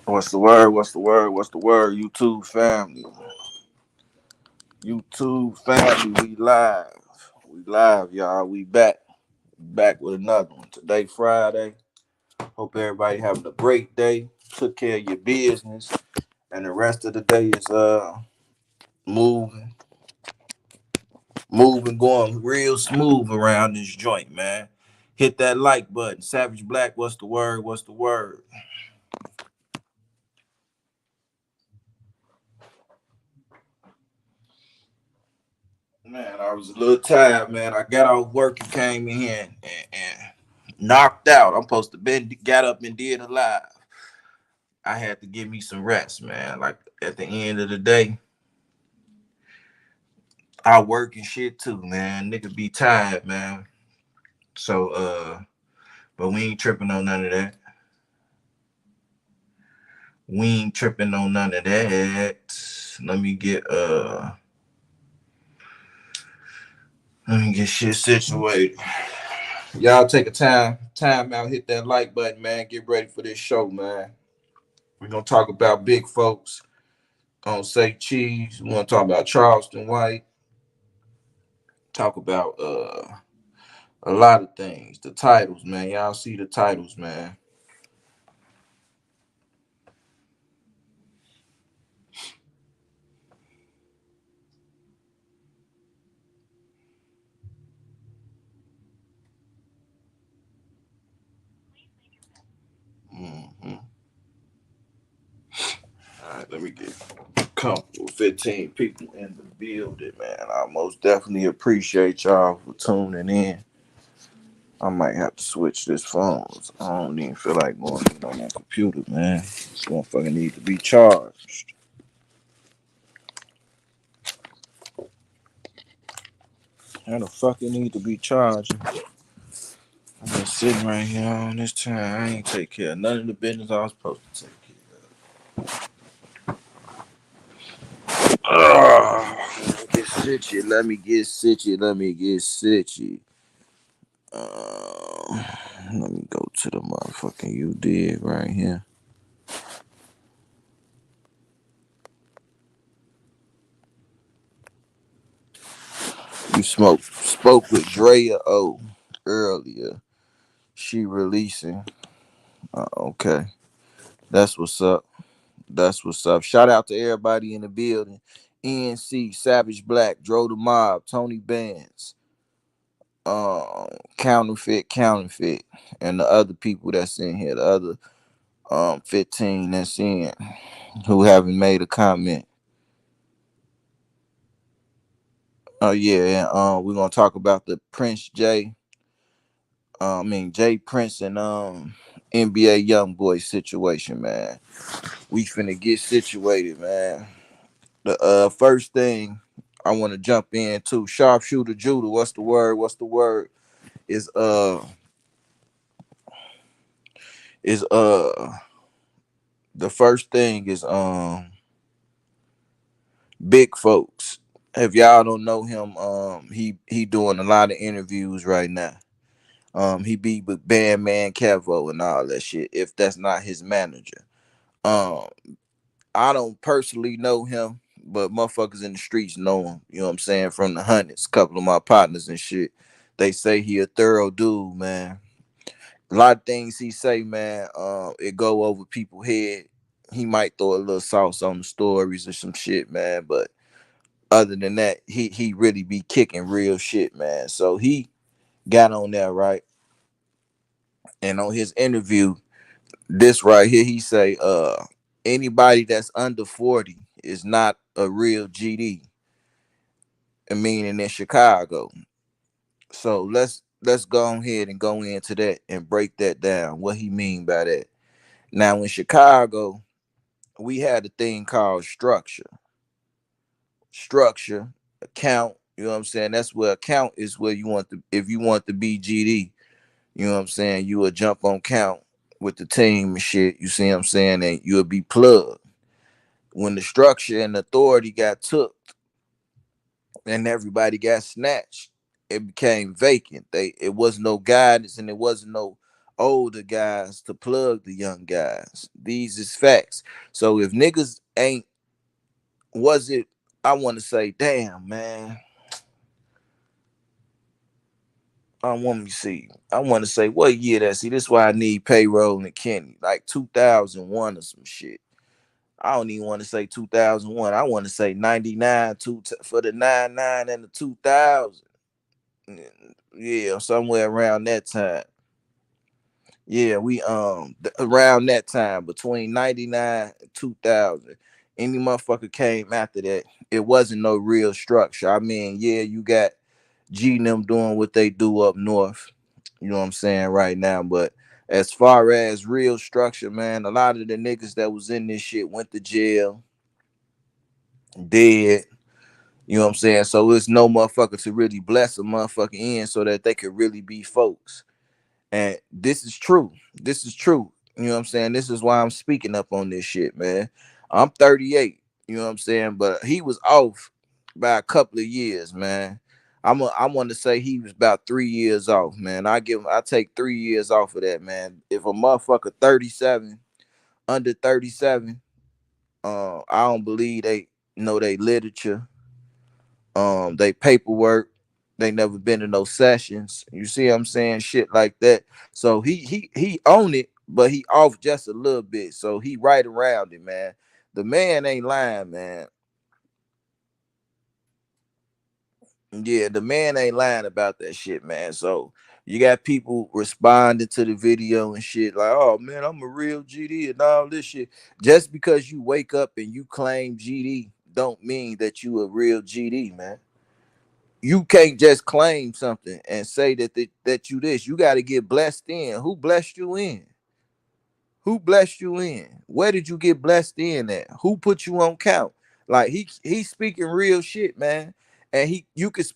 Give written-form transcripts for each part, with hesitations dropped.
What's the word? What's the word? What's the word? YouTube family. YouTube family, we live. We live, y'all. We back. Back with another one. Today, Friday. Hope everybody having a great day. Took care of your business. And the rest of the day is moving. Moving, going real smooth around this joint, man. Hit that like button. Savage Black, what's the word? What's the word? Man, I was a little tired, man. I got off work and came in here and knocked out. I'm supposed to been got up and did a live. I had to give me some rest, man. Like at the end of the day, I work and shit too, man. Nigga be tired, man. So but we ain't tripping on none of that. We ain't tripping on none of that. Let me get let me get shit situated. Y'all take a time out, hit that like button, man. Get ready for this show, man. We're gonna talk about big folks. Gonna say cheese. We're gonna talk about Charleston White. Talk about a lot of things. The titles, man. Y'all see the titles, man. Mm-hmm. All right, let me get comfortable. 15 people in the building, man. I most definitely appreciate y'all for tuning in. I might have to switch this phone. I don't even feel like going on my computer, man. This motherfucker need to be charged. How the fuck it need to be charged? I'm just sitting right here on this time. I ain't take care of none of the business I was supposed to take care of. Let me get sitchy. Let me get sitchy. Uh, Let me go to the motherfucking you did right here. You spoke with Drea O earlier. She releasing. Okay, that's what's up. That's what's up. Shout out to everybody in the building. NC, Savage Black, Dro the Mob, Tony Bands, Counterfeit, and the other people that's in here, the other 15 that's in who haven't made a comment. Oh yeah, and we're gonna talk about the Prince J. J Prince and NBA Youngboy situation, man. We finna get situated, man. The first thing I want to jump into, sharpshooter Judah. What's the word? What's the word? Is is the first thing is big folks. If y'all don't know him, he doing a lot of interviews right now. He be with Bandman Cavo and all that shit. If that's not his manager, um, I don't personally know him, but motherfuckers in the streets know him. You know what I'm saying? From the hundreds, couple of my partners and shit. They say he a thorough dude, man. A lot of things he say, man, it go over people's head. He might throw a little sauce on the stories or some shit, man. But other than that, he really be kicking real shit, man. So he got on there, right? And on his interview, this right here, he say, anybody that's under 40 is not a real GD, meaning in Chicago. So let's go ahead and go into that and break that down. What he mean by that? Now in Chicago, we had a thing called structure, account. You know what I'm saying? That's where account is where you want to, if you want to be GD. You know what I'm saying? You will jump on count with the team and shit. You see what I'm saying? And you'll be plugged. When the structure and authority got took and everybody got snatched, it became vacant. It was no guidance and it wasn't no older guys to plug the young guys. These is facts. So if niggas ain't, was it, I want to say, damn man, I want to see. I want to say what year that. See, this is why I need payroll and Kenny, like 2001 or some shit. I don't even want to say 2001. I want to say 99 for the 99 and the 2000. Yeah, somewhere around that time. Yeah, we around that time between 99 and 2000. Any motherfucker came after that, it wasn't no real structure. I mean, yeah, you got G and them doing what they do up north. You know what I'm saying right now, but as far as real structure, man, a lot of the niggas that was in this shit went to jail, dead. You know what I'm saying? So it's no motherfucker to really bless a motherfucker in so that they could really be folks. And this is true. This is true. You know what I'm saying? This is why I'm speaking up on this shit, man. I'm 38. You know what I'm saying? But he was off by a couple of years, man. I want to say he was about 3 years off, man. I take 3 years off of that, man. If a motherfucker 37, under 37, I don't believe they know they literature, they paperwork, they never been in no sessions. You see what I'm saying? Shit like that. So he own it, but he off just a little bit. So he right around it, man. The man ain't lying, man. Yeah, the man ain't lying about that shit, man. So you got people responding to the video and shit like, oh man, I'm a real GD and all this shit. Just because you wake up and you claim GD don't mean that you a real GD, man. You can't just claim something and say that you this. You got to get blessed in. Who blessed you in? Who blessed you in? Where did you get blessed in at? Who put you on count? Like he's speaking real shit, man. And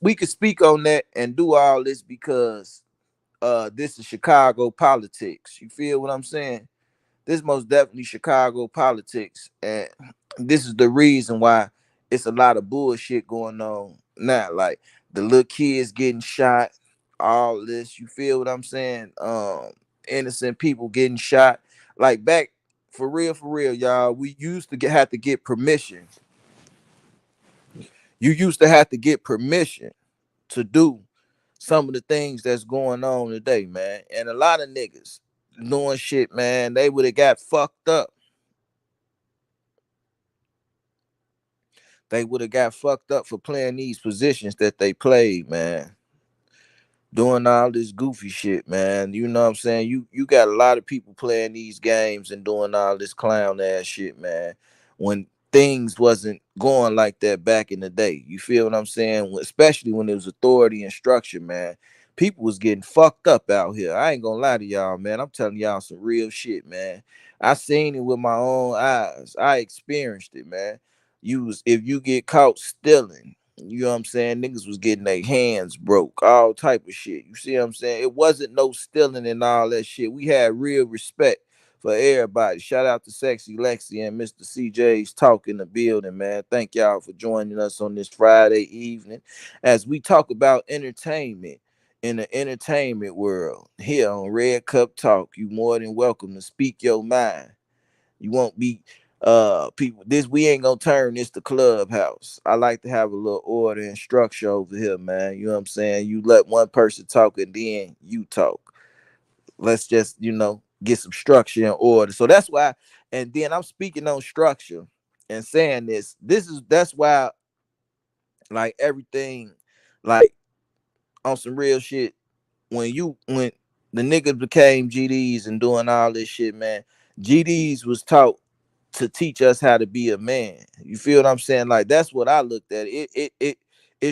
we could speak on that and do all this because this is Chicago politics. You feel what I'm saying? This most definitely Chicago politics, and this is the reason why it's a lot of bullshit going on now. Like the little kids getting shot, all this. You feel what I'm saying? Innocent people getting shot. Like back for real, y'all. We used to have to get permission. You used to have to get permission to do some of the things that's going on today, man. And a lot of niggas doing shit, man. They would have got fucked up. They would have got fucked up for playing these positions that they played, man. Doing all this goofy shit, man. You know what I'm saying? You got a lot of people playing these games and doing all this clown ass shit, man. When things wasn't going like that back in the day. You feel what I'm saying? Especially when it was authority and structure, man. People was getting fucked up out here. I ain't gonna lie to y'all, man. I'm telling y'all some real shit, man. I seen it with my own eyes. I experienced it, man. If you get caught stealing, you know what I'm saying, niggas was getting their hands broke, all type of shit. You see what I'm saying? It wasn't no stealing and all that shit. We had real respect for everybody. Shout out to Sexy Lexi and Mr. CJ's talk in the building, man. Thank y'all for joining us on this Friday evening as we talk about entertainment in the entertainment world here on Red Cup Talk. You more than welcome to speak your mind. You won't be people, this, we ain't gonna turn this to clubhouse. I like to have a little order and structure over here, man. You know what I'm saying? You let one person talk and then you talk. Let's just, get some structure and order. So that's why, and then I'm speaking on structure and saying that's why, like everything, like on some real shit, when the niggas became GDs and doing all this shit, man, GDs was taught to teach us how to be a man. You feel what I'm saying? Like that's what I looked at. It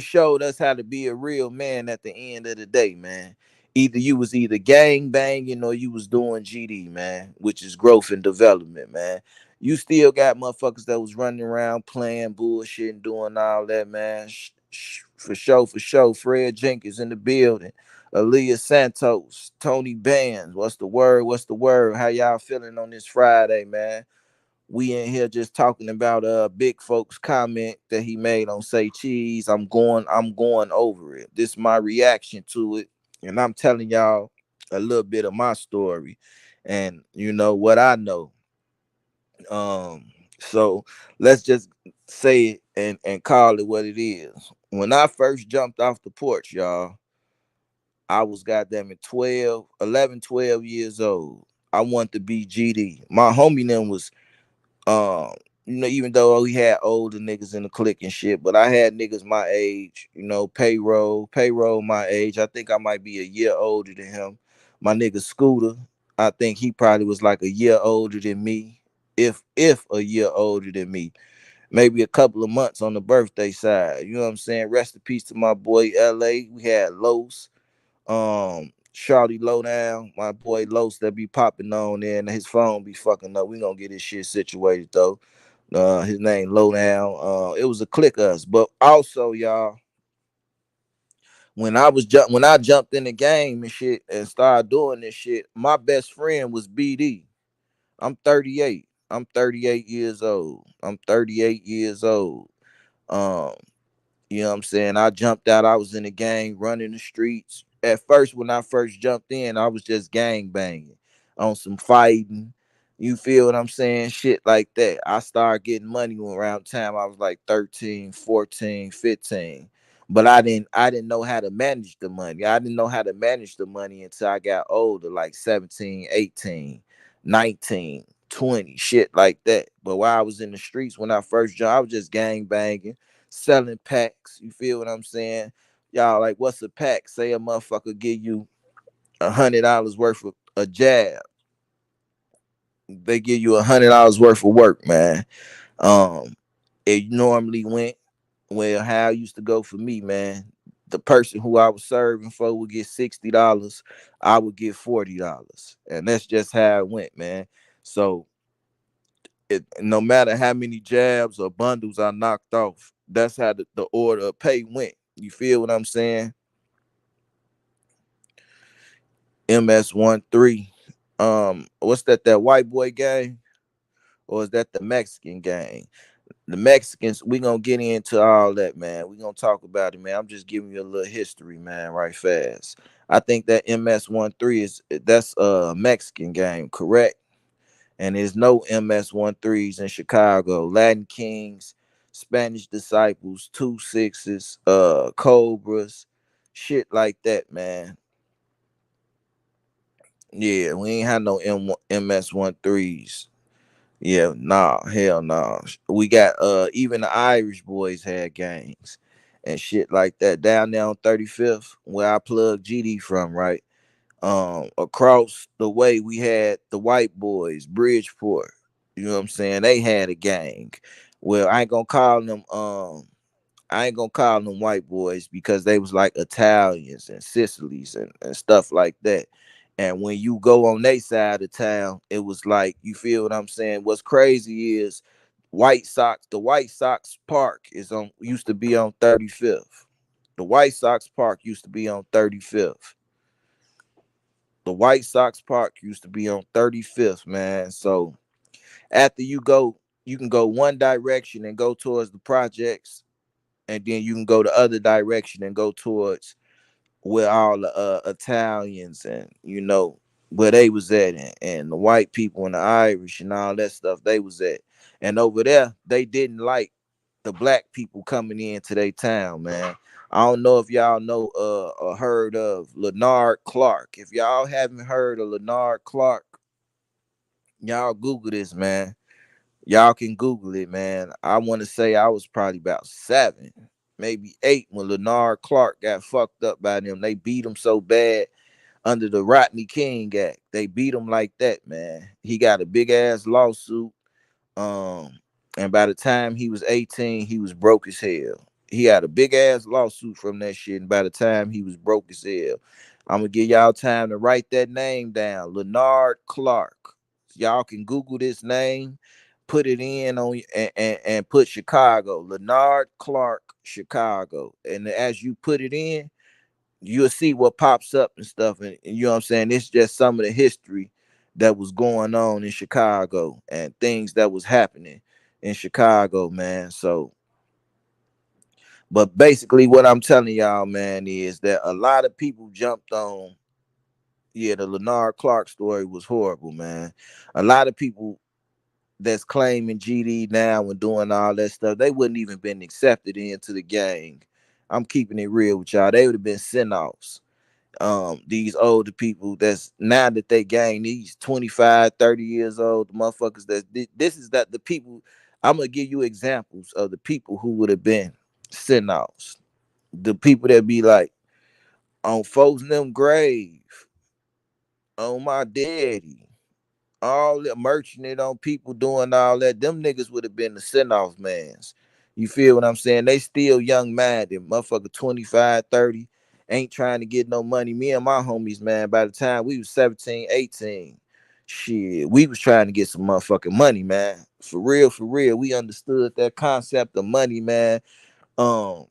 showed us how to be a real man at the end of the day, man. Either you was either gang banging or you was doing GD, man, which is growth and development, man. You still got motherfuckers that was running around playing bullshit and doing all that, man. For sure, for sure. Fred Jenkins in the building. Aaliyah Santos, Tony Bands. What's the word? What's the word? How y'all feeling on this Friday, man? We in here just talking about big folks comment that he made on Say Cheese. I'm going over it. This is my reaction to it. And I'm telling y'all, a little bit of my story, and what I know. Um, so let's just say it and call it what it is. When I first jumped off the porch, y'all, I was goddamn it 12, 11, 12 years old. I wanted to be GD. My homie then was um, even though we had older niggas in the clique and shit, but I had niggas my age, payroll my age. I think I might be a year older than him. My nigga Scooter, I think he probably was like a year older than me, if a year older than me. Maybe a couple of months on the birthday side. You know what I'm saying? Rest in peace to my boy LA. We had Los, Charlie Lowdown, my boy Los that be popping on there and his phone be fucking up. We gonna get his shit situated though. His name Lowdown. It was a click us, but also y'all, when I jumped in the game and shit and started doing this shit, my best friend was BD. I'm 38. I'm 38 years old. I'm 38 years old. Um, You know what I'm saying? I jumped out. I was in the gang, running the streets. At first, when I first jumped in, I was just gang banging on some fighting. You feel what I'm saying? Shit like that. I started getting money around the time I was like 13, 14, 15. But I didn't know how to manage the money. I didn't know how to manage the money until I got older, like 17, 18, 19, 20, shit like that. But while I was in the streets when I first jumped, I was just gang banging, selling packs. You feel what I'm saying? Y'all like, what's a pack? Say a motherfucker give you $100 worth of a jab. They give you $100 worth of work, man. Um, it normally went well. How it used to go for me, man. The person who I was serving for would get $60. I would get $40, and that's just how it went, man. So no matter how many jabs or bundles I knocked off, that's how the order of pay went. You feel what I'm saying? MS-13. What's that? That white boy gang, or is that the Mexican gang? The Mexicans, we gonna get into all that, man. We gonna talk about it, man. I'm just giving you a little history, man, right fast. I think that MS-13 that's a Mexican game, correct? And there's no MS-13s in Chicago. Latin Kings, Spanish Disciples, 2 6s, Cobras, shit like that, man. Yeah, we ain't had no MS-13s. Yeah, nah, hell nah. We got even the Irish boys had gangs and shit like that down there on 35th, where I plug GD from, right? Across the way we had the white boys, Bridgeport. You know what I'm saying? They had a gang. Well, I ain't gonna call them white boys because they was like Italians and Sicilies and stuff like that. And when you go on their side of town, it was like, you feel what I'm saying? What's crazy is the White Sox Park used to be on 35th. The White Sox Park used to be on 35th. The White Sox Park used to be on 35th, man. So after you can go one direction and go towards the projects, and then you can go the other direction and go towards where all the Italians and where they was at, and the white people and the Irish and all that stuff they was at. And over there, they didn't like the black people coming into their town, man. I don't know if y'all know or heard of Leonard Clark. If y'all haven't heard of Leonard Clark, y'all Google this, man. Y'all can Google it, man. I want to say I was probably about 7, maybe 8 when Leonard Clark got fucked up by them. They beat him so bad under the Rodney King Act. They beat him like that, man. He got a big ass lawsuit. Um, and by the time he was 18, he was broke as hell. He had a big ass lawsuit from that shit, and by the time he was broke as hell, I'm gonna give y'all time to write that name down, Leonard Clark. Y'all can Google this name, put it in on and put Chicago, Leonard Clark, Chicago, and as you put it in, you'll see what pops up and stuff. And you know what I'm saying? It's just some of the history that was going on in Chicago and things that was happening in Chicago, man. So, but basically what I'm telling y'all, man, is that a lot of people jumped on Yeah, the Leonard Clark story was horrible, man. A lot of people that's claiming GD now and doing all that stuff, they wouldn't even been accepted into the gang. I'm keeping it real with y'all. They would have been sent offs. These older people that's now that they gain these 25, 30 years old, the motherfuckers that this is that the people. I'm gonna give you examples of the people who would have been sent offs. The people that be like on folks in them grave, on my daddy, all that merching it on people doing all that, them niggas would have been the send-off mans. You feel what I'm saying? They still young minded, motherfucker 25, 30, ain't trying to get no money. Me and my homies, man, by the time we was 17, 18, shit, we was trying to get some motherfucking money, man. For real, for real. We understood that concept of money, man. Um,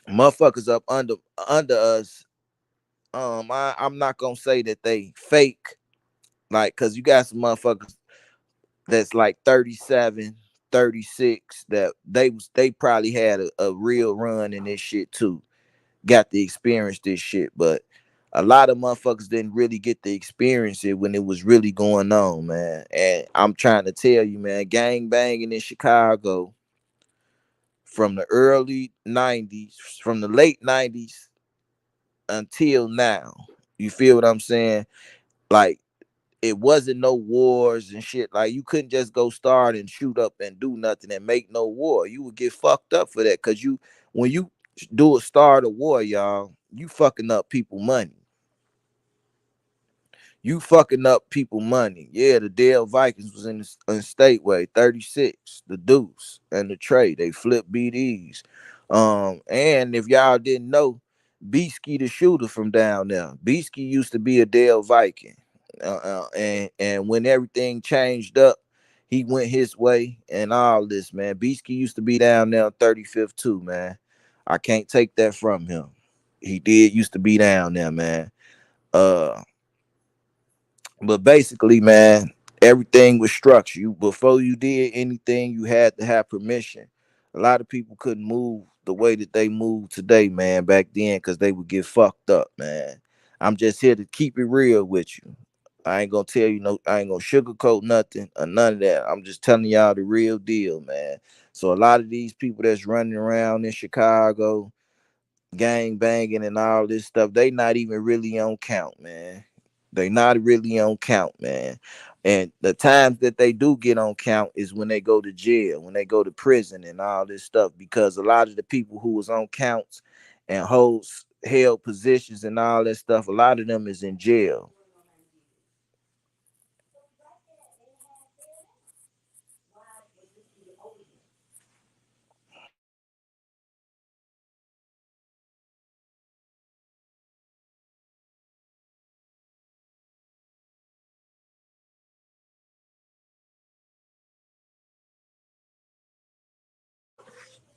Motherfuckers up under us. I'm not gonna say that they fake, like, cause you got some motherfuckers that's like 37, 36 that they probably had a real run in this shit too. Got to experience this shit, but a lot of motherfuckers didn't really get to experience it when it was really going on, man. And I'm trying to tell you, man, gang banging in Chicago from the early 90s, from the late 90s until now. You feel what I'm saying? Like, it wasn't no wars and shit. Like, you couldn't just go start and shoot up and do nothing and make no war. You would get fucked up for that. Cause you when you do a start a war, y'all, you fucking up people money. You fucking up people money. Yeah, the Dale Vikings was in Stateway, 36, the Deuce and the Trey. They flipped BDs. And if y'all didn't know, Beasky the shooter from down there. Beasky used to be a Dale Viking. And when everything changed up, he went his way and all this, man. Beasky used to be down there on 35th too, man. I can't take that from him. He did used to be down there, man. Uh but basically, man, everything was structured. You before you did anything, you had to have permission. A lot of people couldn't move the way that they move today, man, back then, because they would get fucked up, man. I'm just here to keep it real with you. I ain't gonna tell you no, I ain't gonna sugarcoat nothing or none of that. I'm just telling y'all the real deal, man. So a lot of these people that's running around in Chicago, gang banging and all this stuff, they not even really on count, man. They not really on count, man. And the times that they do get on count is when they go to jail, when they go to prison and all this stuff, because a lot of the people who was on counts and holds held positions and all that stuff, a lot of them is in jail.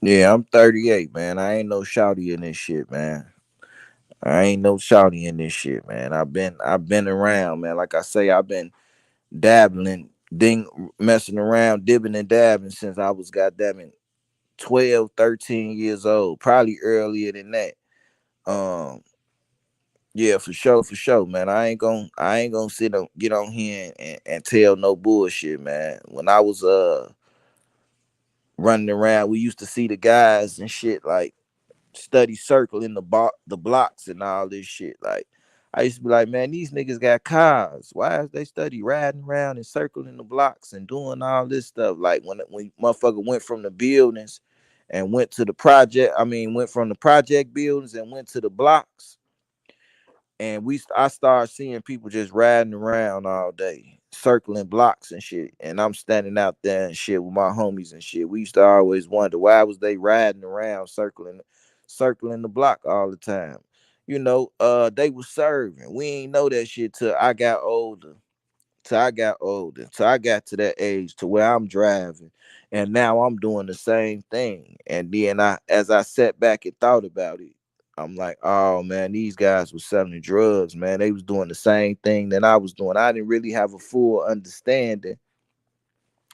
Yeah, I'm 38, man. I ain't no shouty in this shit, man. I ain't no shouty in this shit, man. I've been around, man. Like I say, I've been dabbling, ding, messing around, dibbing and dabbing since I was goddamn it 12, 13 years old, probably earlier than that. Um, yeah, for sure, man. I ain't gonna sit on get on here and tell no bullshit, man. When I was running around, we used to see the guys and shit like study circle in the blocks and all this shit. Like, I used to be like, man, these niggas got cars. Why is they study riding around and circling the blocks and doing all this stuff? Like, when motherfucker went from the buildings and went to the project, I mean, went from the project buildings and went to the blocks, and I started seeing people just riding around all day, circling blocks and shit. And I'm standing out there and shit with my homies and shit. We used to always wonder why was they riding around circling the block all the time. They was serving. We ain't know that shit till I got older. Till I got to that age to where I'm driving, and now I'm doing the same thing. And then as I sat back and thought about it, I'm like, oh man, these guys was selling drugs, man. They was doing the same thing that I was doing. I didn't really have a full understanding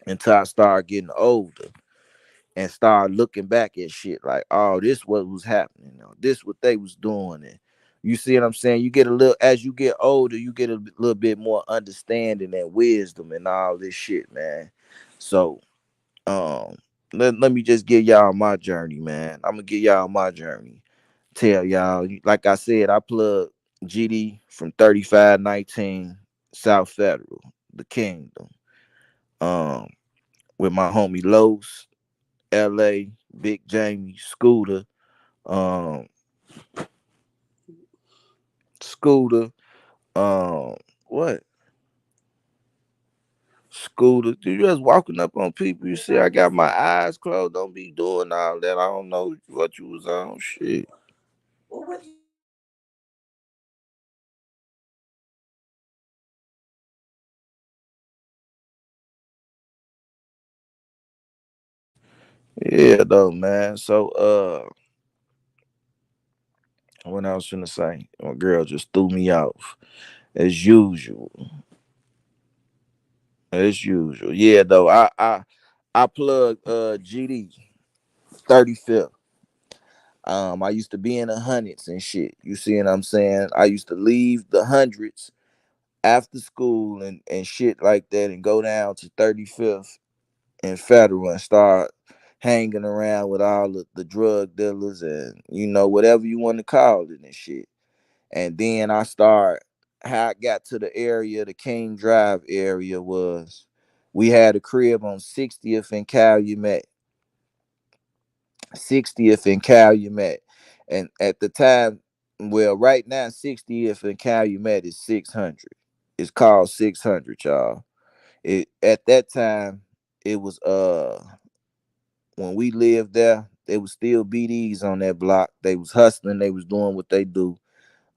until I started getting older and started looking back at shit like, oh, this what was happening. This what they was doing. And You see what I'm saying? You get a little, as you get older, you get a little bit more understanding and wisdom and all this shit, man. So, um, let me just give y'all my journey, man. I'm gonna give y'all my journey. Tell y'all, like I said, I plug GD from 3519 South Federal, the Kingdom. Um, with my homie Los, LA, Big Jamie, Scooter, um, Scooter, what? Scooter, you just walking up on people. You see, I got my eyes closed. Don't be doing all that. I don't know what you was on. Shit. Yeah, though, man. So, what I was finna say, my girl just threw me off as usual. As usual. Yeah, though. I plug GD 35th. I used to be in the hundreds and shit. You see what I'm saying? I used to leave the hundreds after school and shit like that and go down to 35th and Federal and start hanging around with all the drug dealers and whatever you want to call it and shit. And then I start how I got to the area, the King Drive area was we had a crib on 60th and Calumet. 60th and Calumet. And at the time, well, right now 60th and Calumet is 600. It's called 600, y'all. It at that time it was when we lived there, there was still BDs on that block. They was hustling, they was doing what they do.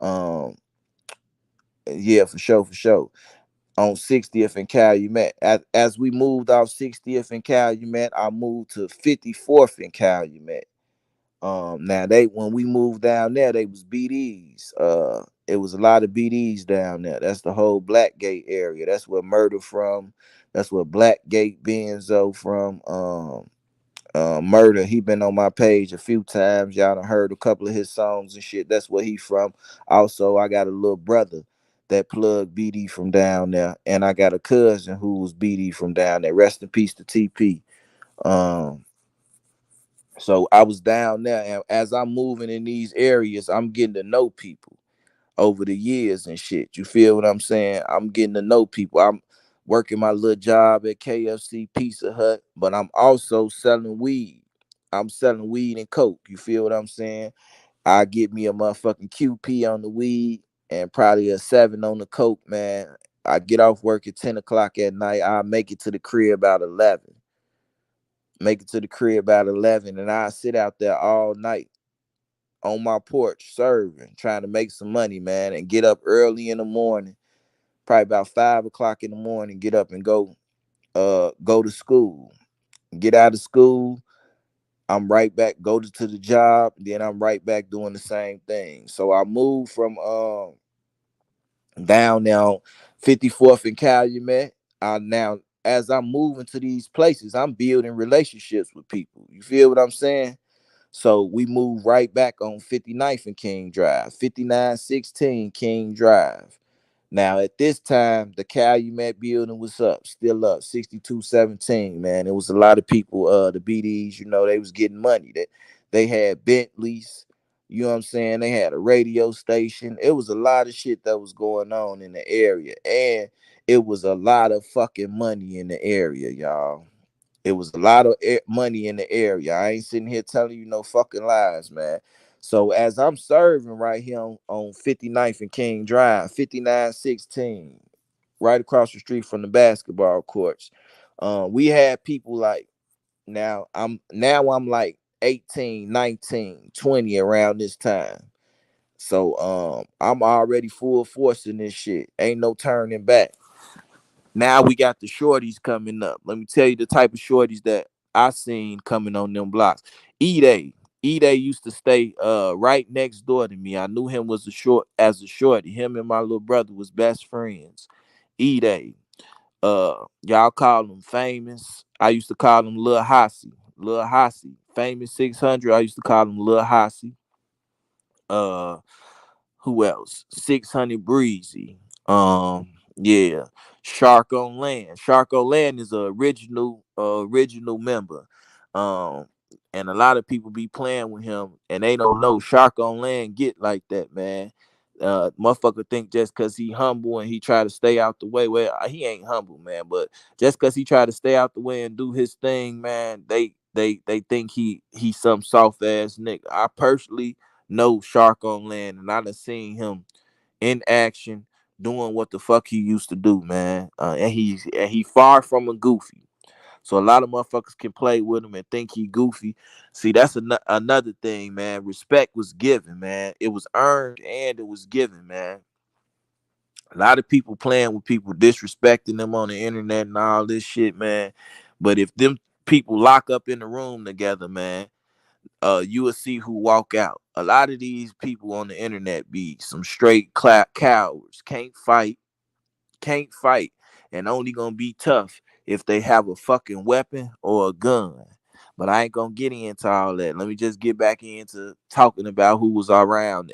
Um yeah, for sure, for sure. On 60th and Calumet. As we moved off 60th and Calumet, I moved to 54th and Calumet. Now they when we moved down there, they was BDs. It was a lot of BDs down there. That's the whole Blackgate area. That's where Murder from. That's where Blackgate Benzo from. Murder. He been on my page a few times. Y'all done heard a couple of his songs and shit. That's where he from. Also, I got a little brother that plugged BD from down there, and I got a cousin who was BD from down there. Rest in peace to TP. Um, so I was down there, and as I'm moving in these areas, I'm getting to know people over the years and shit. You feel what I'm saying? I'm getting to know people. I'm working my little job at KFC Pizza Hut, but I'm also selling weed. I'm selling weed and coke. You feel what I'm saying? I get me a motherfucking QP on the weed and probably a 7 on the coke, man. I get off work at 10 o'clock at night. I make it to the crib about 11. Make it to the crib about 11, and I sit out there all night on my porch serving, trying to make some money, man, and get up early in the morning, probably about 5 o'clock in the morning, get up and go to school. Get out of school, I'm right back, to the job, then I'm right back doing the same thing. So I moved from down now 54th and Calumet. Now as I'm moving to these places, I'm building relationships with people. You feel what I'm saying? So we moved right back on 59th and King Drive, 5916 King Drive. Now at this time, the Calumet building was up, still up, 6217, man. It was a lot of people, the BDs, they was getting money. That they had Bentleys, you know what I'm saying? They had a radio station. It was a lot of shit that was going on in the area. And it was a lot of fucking money in the area, y'all. It was a lot of money in the area. I ain't sitting here telling you no fucking lies, man. So as I'm serving right here on 59th and King Drive, 5916, right across the street from the basketball courts, we had people like now I'm like 18, 19, 20 around this time. So I'm already full force in this shit. Ain't no turning back. Now we got the shorties coming up. Let me tell you the type of shorties that I seen coming on them blocks. E-Day. E-Day used to stay right next door to me. I knew him was a shorty. Him and my little brother was best friends. E-Day. Y'all call him famous. I used to call him Lil Hossy. Lil Hossy. Famous 600. I used to call him Lil Hossy. Uh Who else? 600 Breezy. Yeah. Shark on Land. Shark on Land is a original member. Um, and a lot of people be playing with him and they don't know Shark on Land get like that, man. Motherfucker think just cause he humble and he try to stay out the way. Well, he ain't humble, man, but just cause he try to stay out the way and do his thing, man, they think he some soft ass nigga. I personally know Shark on Land, and I done seen him in action doing what the fuck he used to do, man. And he far from a goofy. So a lot of motherfuckers can play with him and think he goofy. See, that's another thing, man. Respect was given, man. It was earned and it was given, man. A lot of people playing with people, disrespecting them on the internet and all this shit, man. But if them people lock up in the room together, man, you will see who walk out. A lot of these people on the internet be some straight cowards. Can't fight, and only gonna be tough if they have a fucking weapon or a gun. But I ain't gonna get into all that. Let me just get back into talking about who was around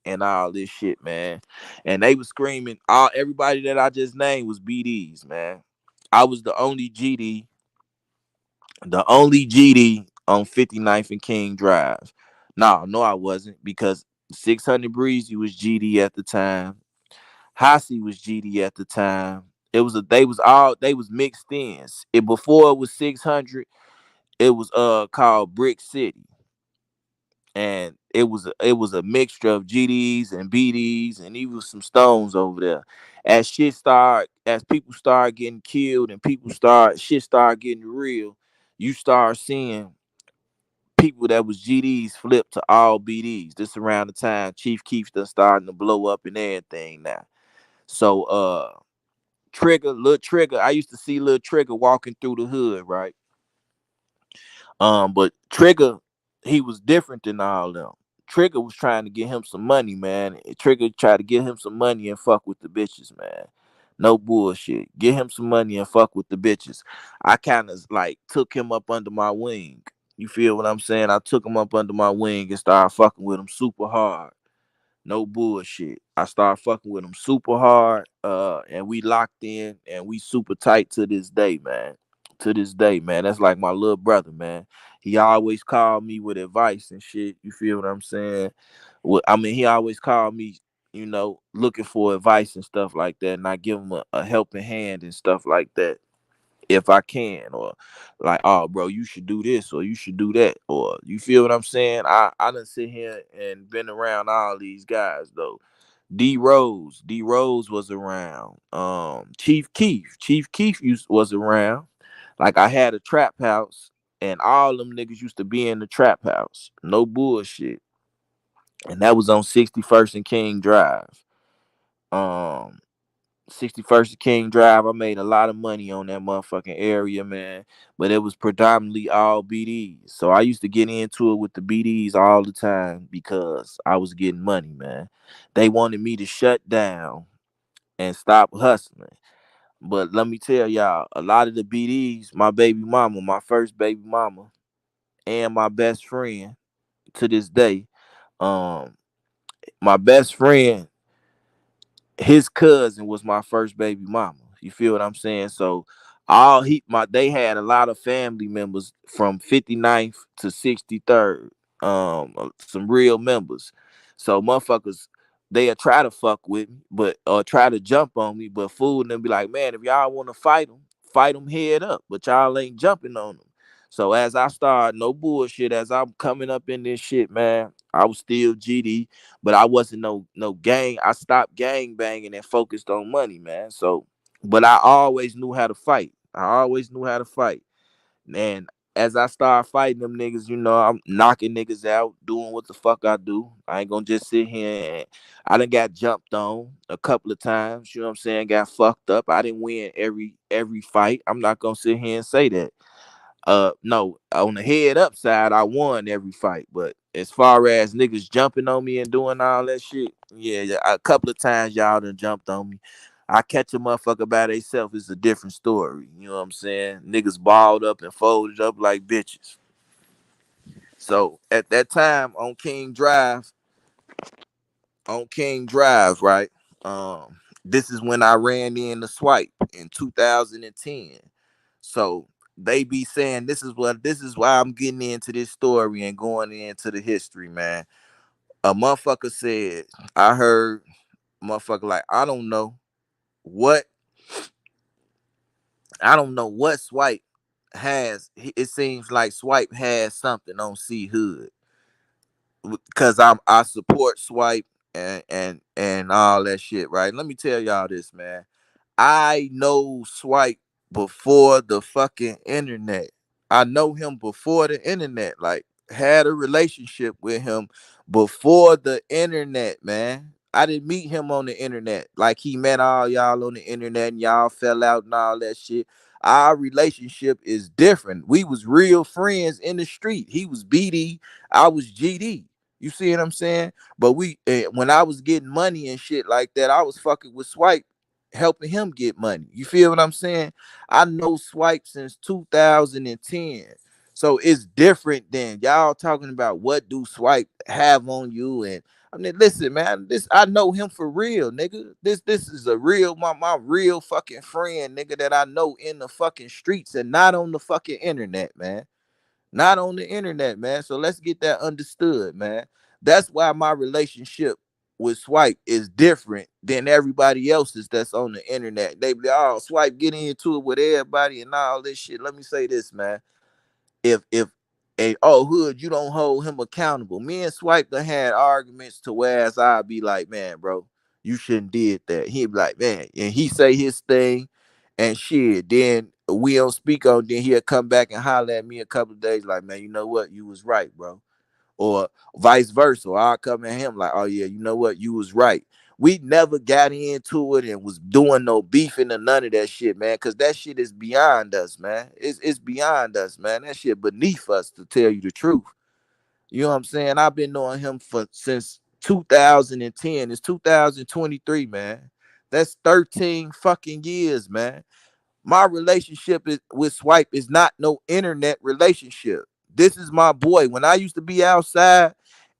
and all this shit, man. And they was screaming. Everybody that I just named was BDs, man. I was the only GD on 59th and King Drive. No, I wasn't because 600 Breezy was GD at the time. Hossie was GD at the time. They was mixed in. Before it was 600, it was called Brick City. And it was a mixture of GDs and BDs and even some stones over there. As people start getting killed and shit start getting real, you start seeing people that was GDs flip to all BDs. This around the time Chief Keef's done starting to blow up and everything now. So Lil Trigger, I used to see Lil Trigger walking through the hood, right? But Trigger, he was different than all them. Trigger was trying to get him some money, man. Trigger tried to get him some money and fuck with the bitches, man. No bullshit. Get him some money and fuck with the bitches. I kind of like took him up under my wing. You feel what I'm saying? I took him up under my wing and started fucking with him super hard. No bullshit. I started fucking with him super hard. And we locked in and we super tight to this day, man. To this day, man. That's like my little brother, man. He always called me with advice and shit. You feel what I'm saying? Well, I mean, he always called me, looking for advice and stuff like that. And I give him a helping hand and stuff like that if I can, or like, oh, bro, you should do this or you should do that, or you feel what I'm saying? I done sit here and been around all these guys though. D Rose was around. Chief Keef was around. Like I had a trap house, and all them niggas used to be in the trap house. No bullshit, and that was on 61st and King Drive. Um, 61st and King Drive. I made a lot of money on that motherfucking area, man. But it was predominantly all BDs. So I used to get into it with the BDs all the time because I was getting money, man. They wanted me to shut down and stop hustling. But let me tell y'all, a lot of the BDs, my baby mama, my first baby mama, and my best friend to this day, um, my best friend, his cousin was my first baby mama. You feel what I'm saying? So they had a lot of family members from 59th to 63rd. Some real members. So motherfuckers, they'll try to fuck with me, but or try to jump on me, but fool and them be like, man, if y'all want to fight them head up, but y'all ain't jumping on them. So as I start, no bullshit, as I'm coming up in this shit, man, I was still GD, but I wasn't no gang. I stopped gang banging and focused on money, man. So, but I always knew how to fight. I always knew how to fight. And as I start fighting them niggas, I'm knocking niggas out, doing what the fuck I do. I ain't gonna just sit here and I done got jumped on a couple of times. You know what I'm saying? Got fucked up. I didn't win every fight. I'm not gonna sit here and say that. No, on the head up side, I won every fight. But as far as niggas jumping on me and doing all that shit, yeah, a couple of times y'all done jumped on me. I catch a motherfucker by theyself is a different story. You know what I'm saying? Niggas balled up and folded up like bitches. So at that time on King Drive, on King Drive, right? This is when I ran in the swipe in 2010. So they be saying this is why I'm getting into this story and going into the history, man. A motherfucker said, I heard motherfucker like, what I don't know what Swipe has. It seems like Swipe has something on C-Hood because I support Swipe and all that shit, right? Let me tell y'all this, man. I know Swipe before the fucking internet. I know him before the internet. Like, had a relationship with him before the internet, man. I didn't meet him on the internet. Like, he met all y'all on the internet and y'all fell out and all that shit. Our relationship is different. We was real friends in the street. He was BD, I was GD. You see what I'm saying? But when I was getting money and shit like that, I was fucking with Swipe, helping him get money. You feel what I'm saying? I know Swipe since 2010. So it's different than y'all talking about what do Swipe have on you. And I mean, listen, man, this I know him for real, nigga. This is a real my real fucking friend, nigga, that I know in the fucking streets and not on the fucking internet, man. Not on the internet, man. So let's get that understood, man. That's why my relationship with Swipe is different than everybody else's that's on the internet. They be like, oh, Swipe getting into it with everybody and all this shit. Let me say this, man. If a Hood, you don't hold him accountable. Me and Swipe done had arguments to whereas I'd be like, man, bro, you shouldn't did that. He'd be like, man, and he say his thing and shit. Then we don't speak on. Then he'll come back and holler at me a couple of days, like, man, you know what, you was right, bro. Or vice versa. I'll come at him like, oh yeah, you know what, you was right. We never got into it and was doing no beefing or none of that shit, man. Cause that shit is beyond us, man. It's beyond us, man. That shit beneath us, to tell you the truth. You know what I'm saying? I've been knowing him for since 2010. It's 2023, man. That's 13 fucking years, man. My relationship with Swipe is not no internet relationship. This is my boy. When I used to be outside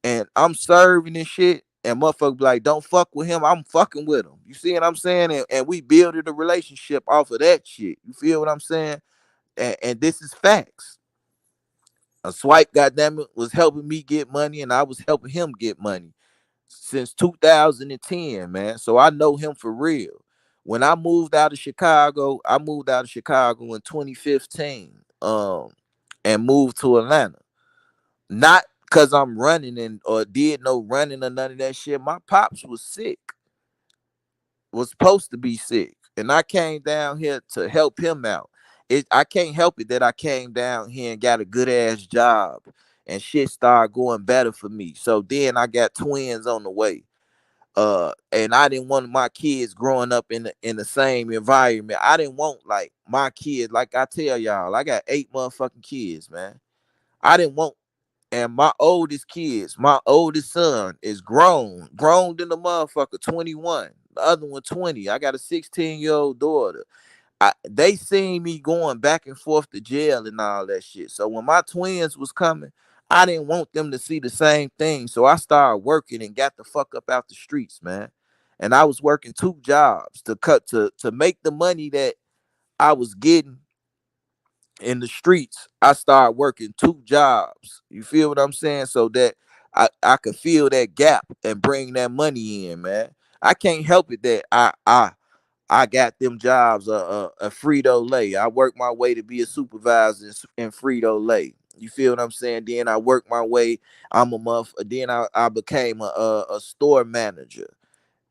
and I'm serving and shit, and motherfucker be like, don't fuck with him, I'm fucking with him. You see what I'm saying? And we builded a relationship off of that shit. You feel what I'm saying? And this is facts. A Swipe, goddamn it, was helping me get money, and I was helping him get money since 2010, man. So I know him for real. When I moved out of Chicago in 2015, and moved to Atlanta. Not because I'm running and or did no running or none of that shit. My pops was sick, was supposed to be sick, and I came down here to help him out. I can't help it that I came down here and got a good ass job, and shit started going better for me. So then I got twins on the way. And I didn't want my kids growing up in the same environment. I didn't want like my kids, like I tell y'all, I got 8 motherfucking kids, man. I didn't want, and my oldest son is grown than the motherfucker, 21. The other one 20. I got a 16-year-old daughter. They seen me going back and forth to jail and all that shit. So when my twins was coming, I didn't want them to see the same thing. So I started working and got the fuck up out the streets, man. And I was working 2 jobs to make the money that I was getting in the streets. I started working 2 jobs. You feel what I'm saying? So that I could fill that gap and bring that money in, man. I can't help it that I got them jobs a Frito Lay. I worked my way to be a supervisor in Frito Lay. You feel what I'm saying? Then I worked my way. I'm a month. Then I became a store manager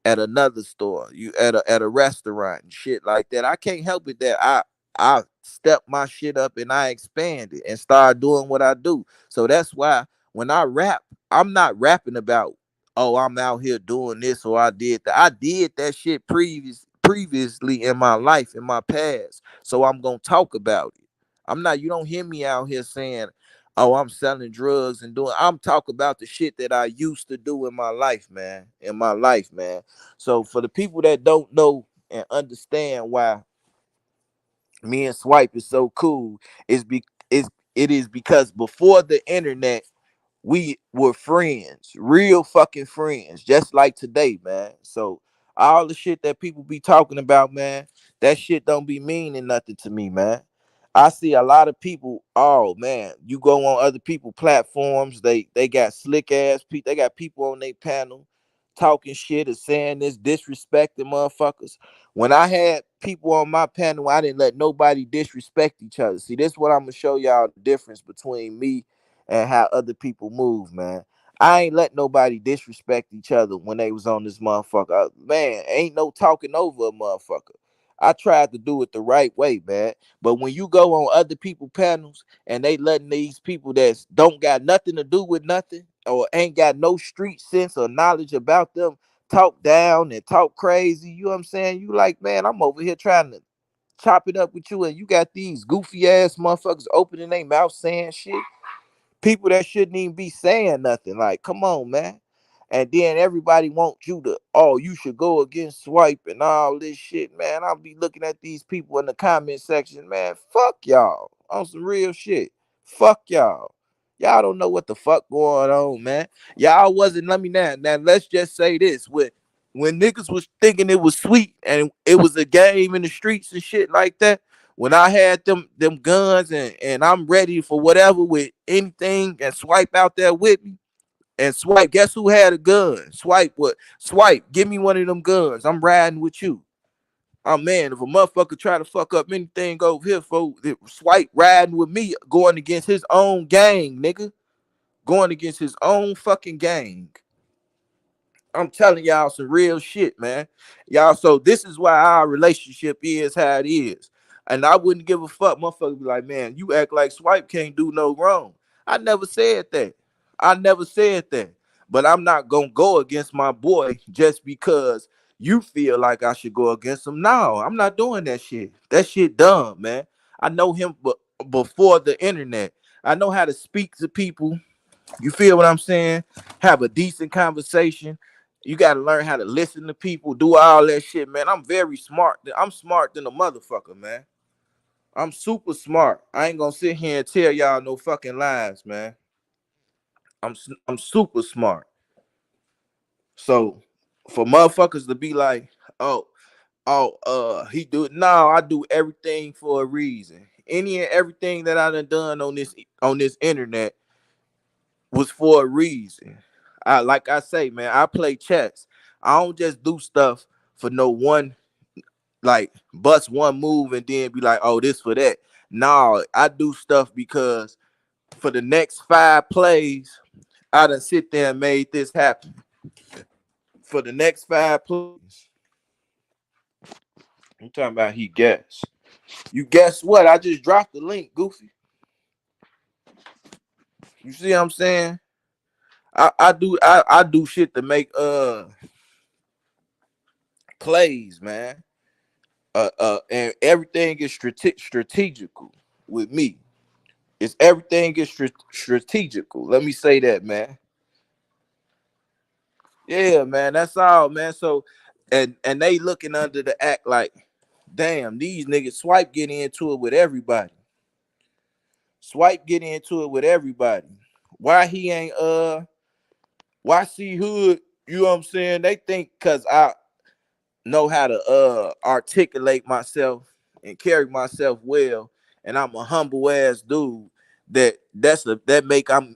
at another store, you at a restaurant and shit like that. I can't help it that I step my shit up and I expanded and start doing what I do. So that's why when I rap, I'm not rapping about, oh, I'm out here doing this or I did that. I did that shit previously in my life, in my past. So I'm gonna talk about it. I'm not, you don't hear me out here saying, oh, I'm selling drugs and doing, I'm talking about the shit that I used to do in my life, man. In my life, man. So for the people that don't know and understand why me and Swipe is so cool, is it is because before the internet, we were friends, real fucking friends, just like today, man. So all the shit that people be talking about, man, that shit don't be meaning nothing to me, man. I see a lot of people. Oh man, you go on other people platforms, they got slick ass people. They got people on their panel talking shit or saying this, disrespecting motherfuckers. When I had people on my panel, I didn't let nobody disrespect each other. See, this is what I'm gonna show y'all the difference between me and how other people move, man. I ain't let nobody disrespect each other when they was on this motherfucker. Man, ain't no talking over a motherfucker. I tried to do it the right way, man. But when you go on other people panels and they letting these people that don't got nothing to do with nothing or ain't got no street sense or knowledge about them talk down and talk crazy, you know what I'm saying? You like, man, I'm over here trying to chop it up with you, and you got these goofy ass motherfuckers opening their mouth saying shit, people that shouldn't even be saying nothing. Like, come on, man. And then everybody wants you to, oh, you should go against Swipe and all this shit, man. I'll be looking at these people in the comment section, man. Fuck y'all on some real shit. Fuck y'all. Y'all don't know what the fuck going on, man. Y'all wasn't. Let me now. Now let's just say this: when niggas was thinking it was sweet and it was a game in the streets and shit like that, when I had them guns and I'm ready for whatever with anything and Swipe out there with me. And Swipe, guess who had a gun? Swipe what? Swipe, give me one of them guns. I'm riding with you. Oh man, if a motherfucker try to fuck up anything over here, for Swipe riding with me, going against his own gang, nigga. Going against his own fucking gang. I'm telling y'all some real shit, man. Y'all, so this is why our relationship is how it is. And I wouldn't give a fuck. Motherfucker be like, man, you act like Swipe can't do no wrong. I never said that. I never said that. But I'm not gonna go against my boy just because you feel like I should go against him. No, I'm not doing that shit. That shit dumb, man. I know him before the internet. I know how to speak to people. You feel what I'm saying? Have a decent conversation. You got to learn how to listen to people, do all that shit, man. I'm very smart. I'm smart than a motherfucker, man. I'm super smart. I ain't gonna sit here and tell y'all no fucking lies, man. I'm super smart. So for motherfuckers to be like, he do it. No, I do everything for a reason. Any and everything that I done on this internet was for a reason. Like I say, man, I play chess. I don't just do stuff for no one, like bust one move and then be like, oh, this for that. No, I do stuff because for the next 5 plays, I done sit there and made this happen. For the next 5 plays. I'm talking about he guessed. You guess what? I just dropped the link, Goofy. You see what I'm saying? I do shit to make plays, man. And everything is strategical with me. It's everything is strategical. Let me say that, man. Yeah, man. That's all, man. So, and they looking under the act like, damn, these niggas Swipe get into it with everybody. Swipe get into it with everybody. Why he ain't why CEE-HOOD? You know what I'm saying? They think cause I know how to articulate myself and carry myself well, and I'm a humble ass dude. That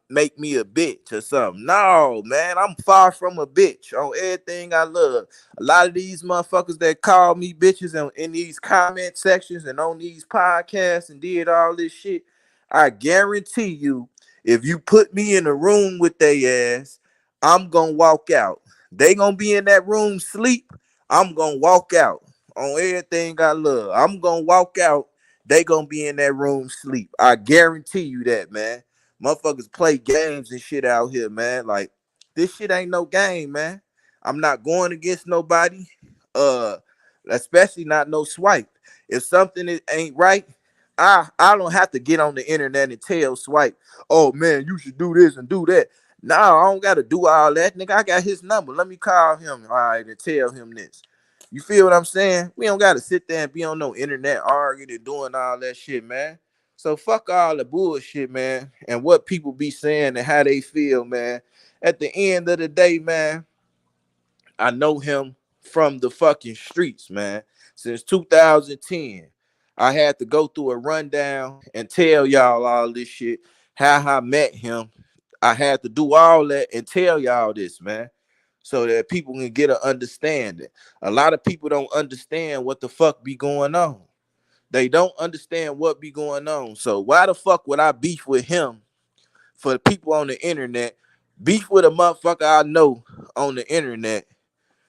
make me a bitch or something. No, man, I'm far from a bitch on everything I love. A lot of these motherfuckers that call me bitches in these comment sections and on these podcasts and did all this shit, I guarantee you, if you put me in a room with they ass, I'm gonna walk out. They gonna be in that room sleep. I'm gonna walk out on everything I love. I'm gonna walk out. They gonna be in that room sleep. I guarantee you that, man. Motherfuckers play games and shit out here, man. Like this shit ain't no game, man. I'm not going against nobody. Uh, especially not no Swipe. If something ain't right, I don't have to get on the internet and tell Swipe, oh man, you should do this and do that. No, I don't gotta do all that, nigga. I got his number. Let me call him, all right, and tell him this. You feel what I'm saying? We don't gotta sit there and be on no internet arguing and doing all that shit, man. So fuck all the bullshit, man, and what people be saying and how they feel, man. At the end of the day, man, I know him from the fucking streets, man. Since 2010, I had to go through a rundown and tell y'all all this shit, how I met him. I had to do all that and tell y'all this, man, so that people can get an understanding. A lot of people don't understand what the fuck be going on. They don't understand what be going on. So why the fuck would I beef with him for the people on the internet? Beef with a motherfucker I know on the internet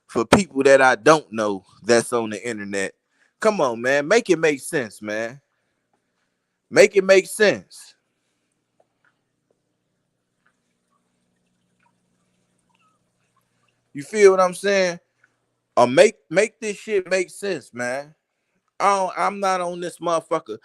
for people that I don't know that's on the internet. Come on, man. Make it make sense, man. Make it make sense. You feel what I'm saying? Or make this shit make sense, man. I'm not on this motherfucker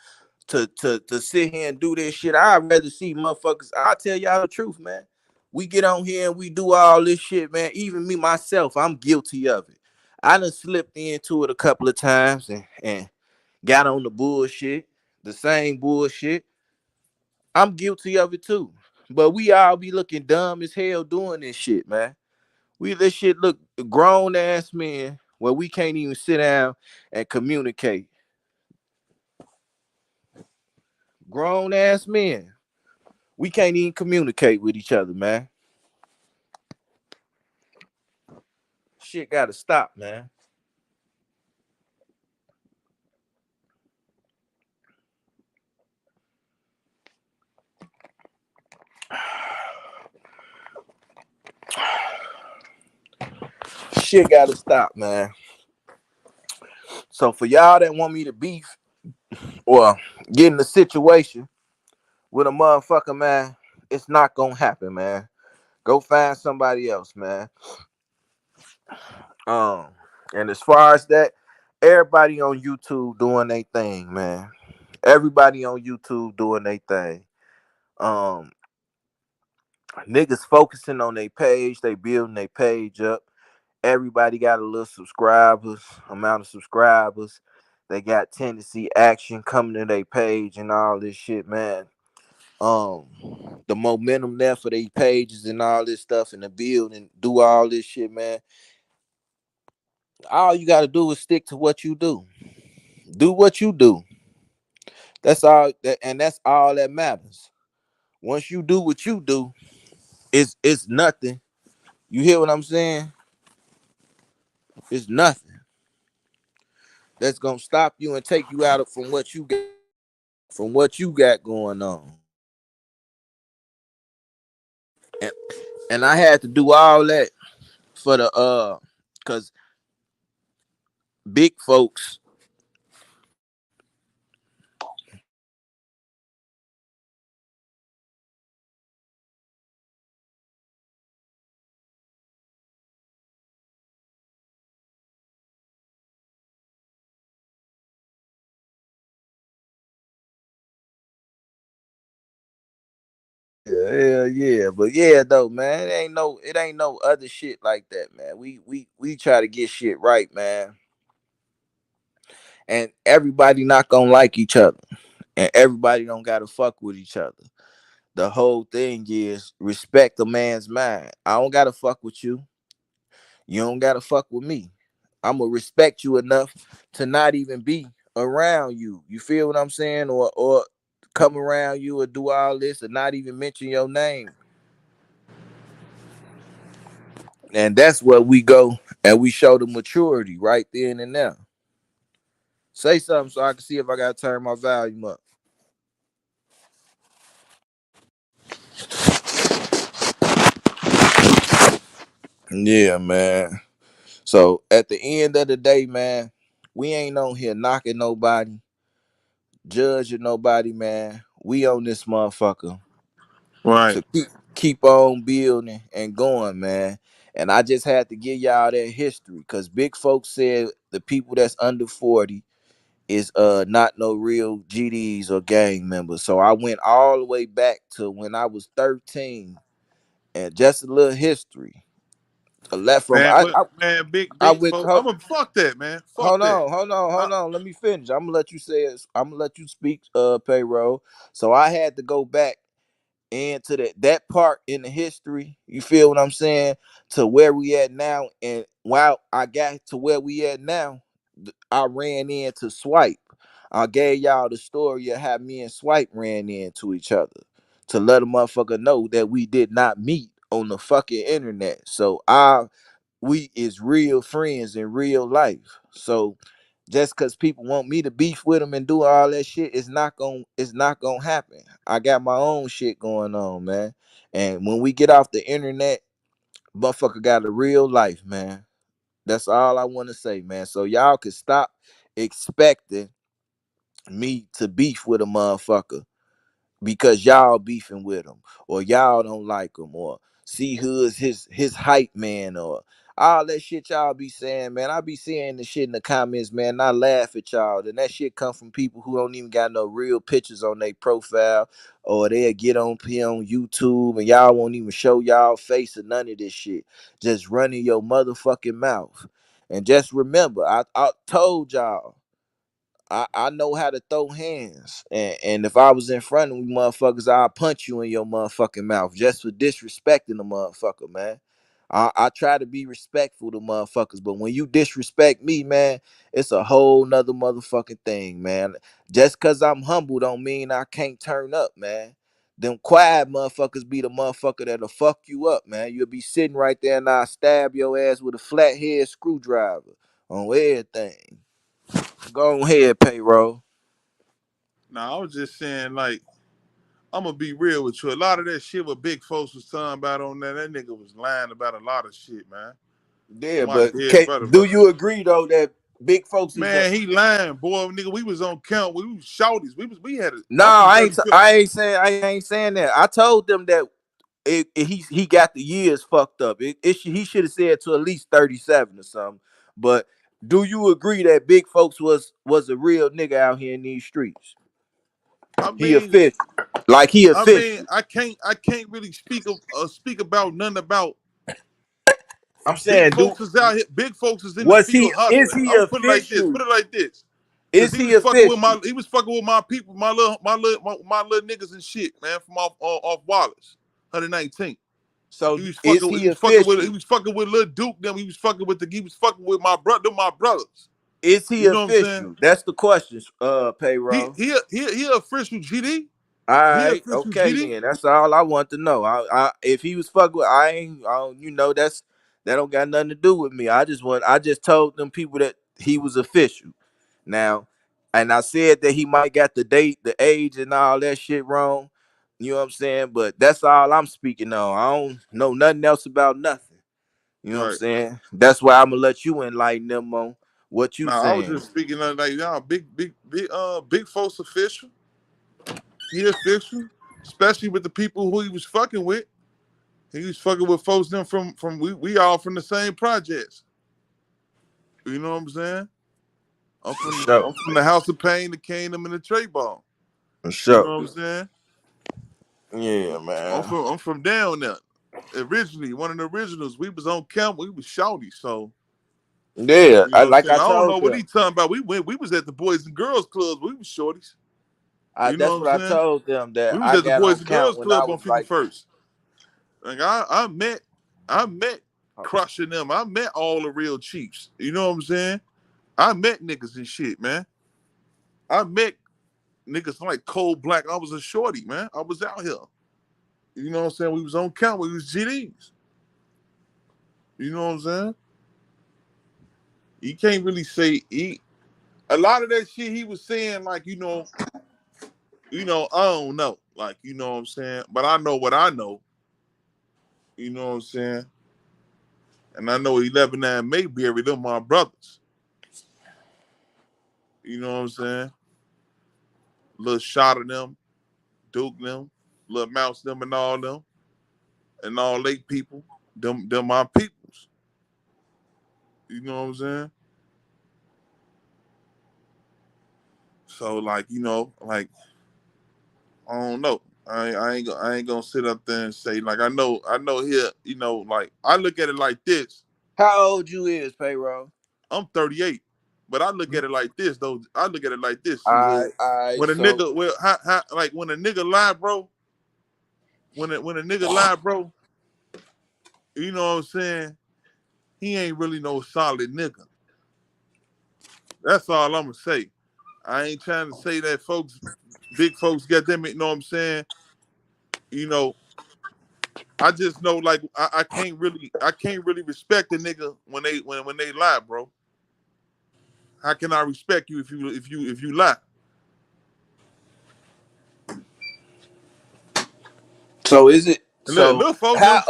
to sit here and do this shit. I'd rather see motherfuckers. I'll tell y'all the truth, man. We get on here and we do all this shit, man. Even me myself, I'm guilty of it. I done slipped into it a couple of times and got on the bullshit, the same bullshit. I'm guilty of it too. But we all be looking dumb as hell doing this shit, man. We this shit look grown ass men where we can't even sit down and communicate. Grown ass men. We can't even communicate with each other, man. Shit gotta stop, man. Shit gotta stop, man. So for y'all that want me to beef or get in a situation with a motherfucker, man, it's not gonna happen, man. Go find somebody else, man. Um, and as far as that, everybody on YouTube doing their thing, man. Everybody on YouTube doing their thing. Um, Niggas focusing on their page, they building their page up. Everybody got a little subscribers, amount of subscribers. They got tendency action coming to their page and all this shit, man. Um, the momentum there for their pages and all this stuff and the build and do all this shit, man. All you gotta do is stick to what you do. Do what you do. That's all that, and that's all that matters. Once you do what you do, it's nothing. You hear what I'm saying? It's nothing that's gonna stop you and take you out of from what you got going on. And and I had to do all that for the cause big folks. Yeah, hell yeah, but yeah though, man, it ain't no other shit like that, man. We try to get shit right, man, and everybody not gonna like each other, and everybody don't gotta fuck with each other. The whole thing is respect a man's mind. I don't gotta fuck with you. You don't gotta fuck with me. I'm gonna respect you enough to not even be around you. You feel what I'm saying? Or come around you or do all this and not even mention your name. And that's where we go and we show the maturity right then and there. Say something so I can see if I gotta turn my volume up. Yeah, man. So at the end of the day, man, we ain't on here knocking nobody, judging nobody, man. We on this motherfucker Right. to keep on building and going, man. And I just had to give y'all that history because big folks said the people that's under 40 is not no real GDs or gang members. So I went all the way back to when I was 13 and just a little history. left from Man, what man, I big went. folk. I'm gonna fuck that, man. Fuck Hold that. on, hold on, I, hold on. Let me finish. I'm gonna let you say it. I'm gonna let you speak. Payroll. So I had to go back into that part in the history. You feel what I'm saying? To where we at now, and while I got to where we at now, I ran into Swipe. I gave y'all the story of how me and Swipe ran into each other to let a motherfucker know that we did not meet on the fucking internet. So we is real friends in real life. So just cause people want me to beef with them and do all that shit, it's not gonna happen. I got my own shit going on, man. And when we get off the internet, motherfucker got a real life, man. That's all I want to say, man. So y'all could stop expecting me to beef with a motherfucker because y'all beefing with him or y'all don't like him or CEE-HOOD's his hype man or all that shit y'all be saying, man. I be seeing the shit in the comments, man, and I laugh at y'all. And that shit come from people who don't even got no real pictures on their profile, or they'll get on YouTube and y'all won't even show y'all face or none of this shit. Just running your motherfucking mouth. And just remember, I told y'all I know how to throw hands. And if I was in front of you motherfuckers, I'll punch you in your motherfucking mouth just for disrespecting the motherfucker, man. I try to be respectful to motherfuckers, but when you disrespect me, man, it's a whole nother motherfucking thing, man. Just cause I'm humble don't mean I can't turn up, man. Them quiet motherfuckers be the motherfucker that'll fuck you up, man. You'll be sitting right there and I'll stab your ass with a flathead screwdriver on everything. Go ahead, payroll. nah, I was just saying, like, I'm gonna be real with you. A lot of that shit what big folks was talking about on there, that nigga was lying about a lot of shit, man. Yeah, On my but dead brother, do bro. you agree though that big folks is a Man, he lying, boy. Nigga, we was on count. We was shouties. We had a. no? I'm from I ain't. 32. I ain't saying that. I told them that he got the years fucked up. He should have said to at least 37 or something. But do you agree that big folks was a real nigga out here in these streets? I He mean, official, like he I mean, official. I can't really speak about nothing about I'm big saying, folks is out here. Big folks is in the was he? field Is hustling. he I'm gonna put it like this. official? Put it like this. Cause Is he he was fucking with official? my people, my little niggas and shit, man, from off Wallace, 119. So He was is fucking. he official? He was fucking with Lil Duke. Them. He was fucking with He was fucking with my brother. My brothers. Is he You know what I'm saying? official? That's the question. He Payroll. he he official GD. All He right, official okay GD. then. That's all I want to know. If he was fuck with, I ain't. I don't, that don't got nothing to do with me. I just told them people that he was official. Now, and I said that he might got the date, the age, and all that shit wrong. You know what I'm saying? But that's all I'm speaking on. I don't know nothing else about nothing. You know what I'm Right. saying? That's why I'm gonna let you enlighten them on what you Now I was saying. just speaking of like y'all big folks official. He official, especially with the people who he was fucking with. He was fucking with folks them from we all from the same projects. You know what I'm saying? For sure. I'm from the House of Pain, the Kingdom, and the Trey Ball. For You sure. know what I'm saying? Yeah, man. I'm from down there. Originally, one of the originals. We was on camp. We was shouty. So Yeah, you know what I'm like saying. I I don't told know what them. he talking about. We was at the Boys and Girls Clubs. We was shorties. You know That's what I'm what I saying? told them that We was I at the got Boys on and count Girls when I Club was on like, 51st. Like I met crushing them. I met all the real chiefs. You know what I'm saying? I met niggas and shit, man. I met niggas like Cold Black. I was a shorty, man. I was out here. You know what I'm saying? We was on count. We was GDs. You know what I'm saying? You can't really say a lot of that shit he was saying, like, I don't know. Like, you know what I'm saying? But I know what I know. You know what I'm saying? And I know 11-9 Mayberry, them my brothers. You know what I'm saying? Little shot of them, Duke them, little Mouse them and all they people. Them my peoples. You know what I'm saying? So like, like, I don't know. I ain't gonna sit up there and say like I know here, like I look at it like this. How old you is, payroll? I'm 38, but I look at it like this though. I look at it like this. See, Alright, well, alright. when a So nigga, well, like when a nigga lie, bro. When a nigga lie, bro, you know what I'm saying? He ain't really no solid nigga. That's all I'm gonna say. I ain't trying to say that big folks, get them. You know what I'm saying? You know, I just know like I can't really respect a nigga when they lie, bro. How can I respect you if you lie? so is it And look, so how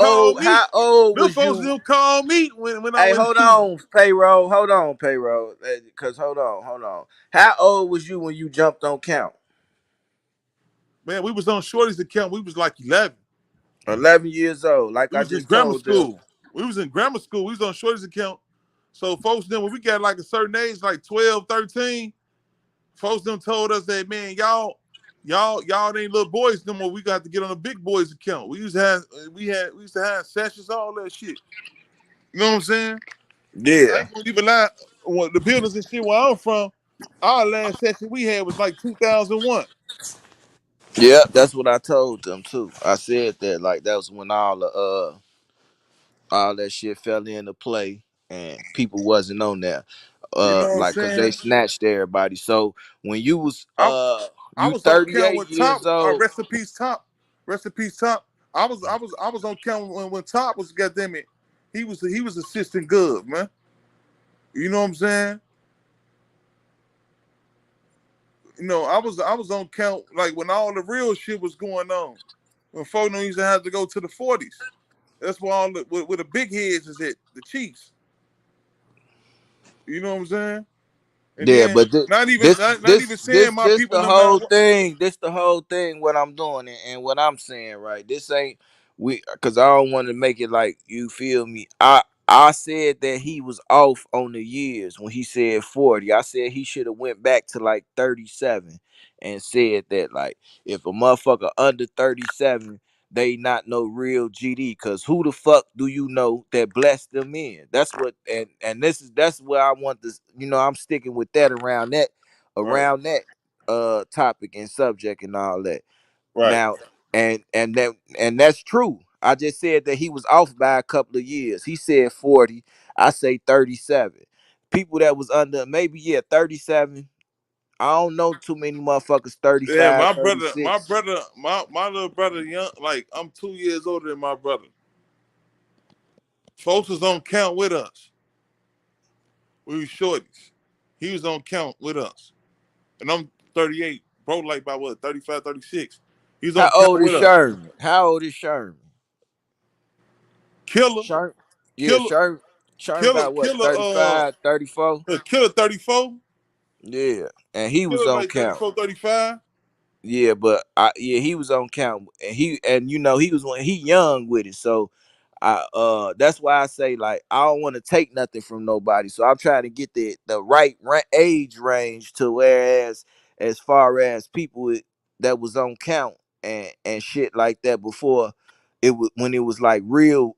old Little was folks you? them call me when I Hey, went hold to on, payroll. Hold on, payroll. Cause hold on. How old was you when you jumped on count? man, we was on Shorty's account. We was like 11. 11 years old. Like We I was in just grammar told them. school. We was in grammar school. We was on Shorty's account. So folks then when we got like a certain age, like 12, 13, folks them told us that man, y'all ain't little boys no more. We got to get on the big boys account. We used to have sessions, all that shit. You know what I'm saying? I Yeah. ain't gonna even lie. The buildings and shit where I'm from, our last session we had was like 2001. Yeah, that's what I told them too. I said that like that was when all that shit fell into play and people wasn't on there. You know what I'm Like cause they saying? snatched everybody. So when you was I I you was on count 38 with Top. years old. Rest in peace, Top. Rest in peace, Top. I was on count when Top was goddamn it. He was assistant good man. You know what I'm saying? I was on count like when all the real shit was going on. When folk used to have to go to the 40s. That's where where the big heads is at, the Chiefs. You know what I'm saying? And Yeah, then but not even saying my this people the no matter whole what. thing. This the whole thing. What I'm doing and what I'm saying, right? This ain't we because I don't want to make it like you feel me. I said that he was off on the years when he said 40. I said he should have went back to like 37 and said that like if a motherfucker under 37 they not no real GD because who the fuck do you know that blessed them in? That's what and that's where I want this. I'm sticking with that Right, around that topic and subject and all that. right. Now and that's true. I just said that he was off by a couple of years. He said 40. I say 37. People that was under maybe 37. I don't know too many motherfuckers Yeah, 35, my 36. brother, my little brother, young, like I'm 2 years older than my brother. Folks was on count with us. We was shorties. He was on count with us. And I'm 38, bro, like by what, 35, 36. He was How on count old is with us. Sherman? How old is Sherman? Killer, Sherm, yeah, killer, Sherm about what, killer, 35, 34? killer 34. Yeah, and he was Killer on like count. 34, 35. Yeah, but he was on count, and he was when he young with it. So that's why I say like I don't want to take nothing from nobody. So I'm trying to get the right age range to whereas as far as people that was on count and shit like that before it was when it was like real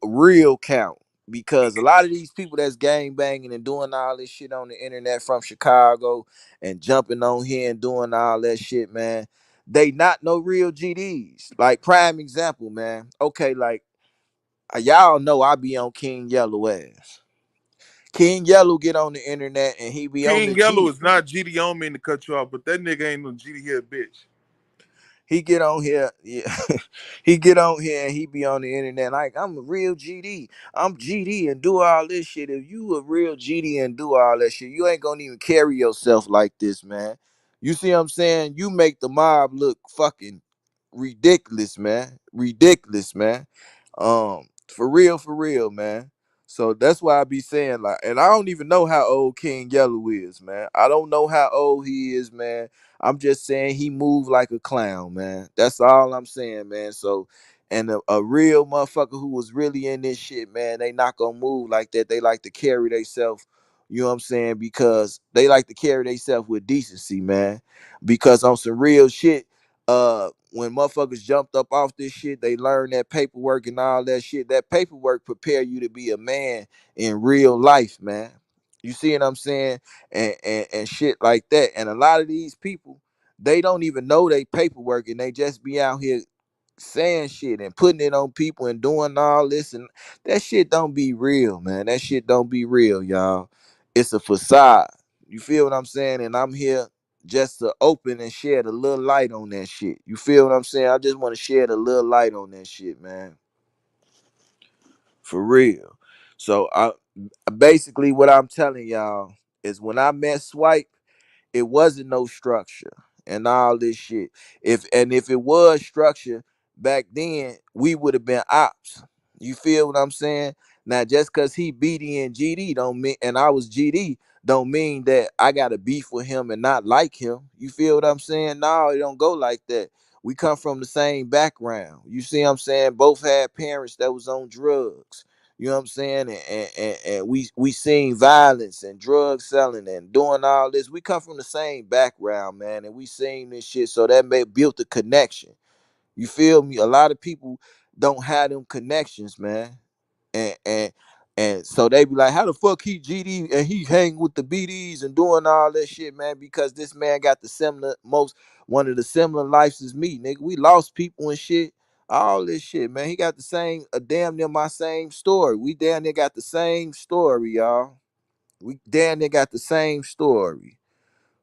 count. Because a lot of these people that's gang banging and doing all this shit on the internet from Chicago and jumping on here and doing all that shit, man, they not no real GDs. Like prime example, man. Okay, like y'all know I be on King Yellow ass. King Yellow get on the internet and he be on the King Yellow G. is not GD. I don't mean to cut you off, but that nigga ain't no GD here, bitch. He get on here, yeah. He get on here and he be on the internet like I'm a real GD. I'm GD and do all this shit. If you a real GD and do all that shit, you ain't gonna even carry yourself like this, man. You see what I'm saying? You make the mob look fucking ridiculous, man. Ridiculous, man. For real, man. So that's why I be saying like, and I don't even know how old King Yellow is, man. I don't know how old he is, man. I'm just saying he moved like a clown, man. That's all I'm saying, man. So, and a real motherfucker who was really in this shit, man, they not gonna move like that. They like to carry themselves, you know what I'm saying? Because they like to carry themselves with decency, man. Because on some real shit, when motherfuckers jumped up off this shit, they learned that paperwork and all that shit. That paperwork prepare you to be a man in real life, man. You see what I'm saying? And shit like that. And a lot of these people, they don't even know they paperwork, and they just be out here saying shit and putting it on people and doing all this, and that shit don't be real, man. That shit don't be real, y'all. It's a facade. You feel what I'm saying? And I'm here just to open and shed a little light on that shit. You feel what I'm saying? I just want to shed a little light on that shit, man. For real. So I basically what I'm telling y'all is when I met Swipe, it wasn't no structure and all this shit. If it was structure back then, we would have been ops. You feel what I'm saying? Now just cause he BD and GD don't mean, and I was GD, don't mean that I got a beef with him and not like him. You feel what I'm saying? No, it don't go like that. We come from the same background. You see what I'm saying? Both had parents that was on drugs. You know what I'm saying? And we seen violence and drug selling and doing all this. We come from the same background, man, and we seen this shit. So that may built a connection. You feel me? A lot of people don't have them connections, man. And and so they be like, how the fuck he GD and he hang with the BDs and doing all that shit, man? Because this man got the similar most one of the similar lives as me, nigga. We lost people and shit. All this shit, man. He got the same, damn near my same story. We damn near got the same story, y'all. We damn near got the same story.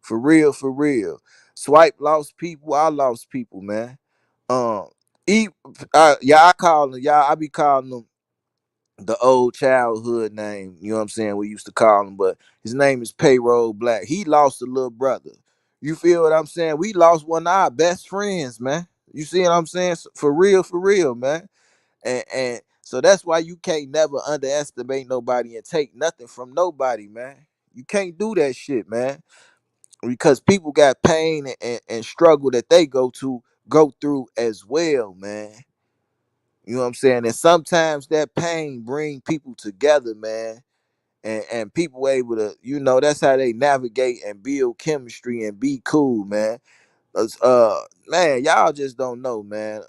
For real, for real. Swipe lost people. I lost people, man. Um, he, yeah, I call him, y'all. I be calling him the old childhood name. You know what I'm saying? We used to call him, but his name is Payroll Black. He lost a little brother. You feel what I'm saying? We lost one of our best friends, man. You see what I'm saying? For real, man. And so that's why you can't never underestimate nobody and take nothing from nobody, man. You can't do that shit, man, because people got pain and struggle that they go through as well, man. You know what I'm saying? And sometimes that pain bring people together, man. And people able to, that's how they navigate and build chemistry and be cool, man. Man, y'all just don't know, man.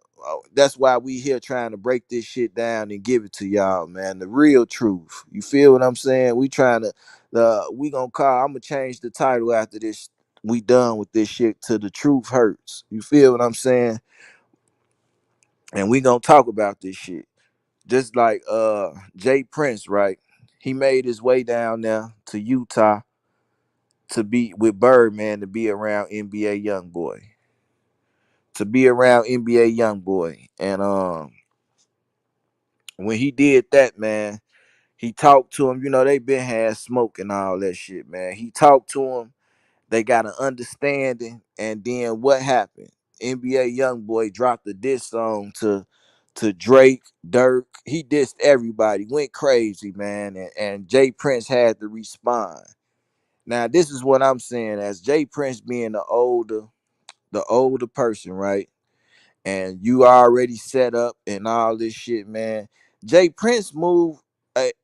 That's why we here trying to break this shit down and give it to y'all, man. The real truth. You feel what I'm saying? We trying to, we gonna call. I'm gonna change the title after this. We done with this shit to the truth hurts. You feel what I'm saying? And we gonna talk about this shit. Just like Jay Prince, right? He made his way down there to Utah to be with Birdman to be around NBA Youngboy. To be around NBA Youngboy. And when he did that, man, he talked to him. They been had smoke and all that shit, man. He talked to him. They got an understanding. And then what happened? NBA Youngboy dropped a diss song to Drake, Dirk. He dissed everybody, went crazy, man. And Jay Prince had to respond. Now, this is what I'm saying. As Jay Prince being the older person, right? And you already set up and all this shit, man. Jay Prince move.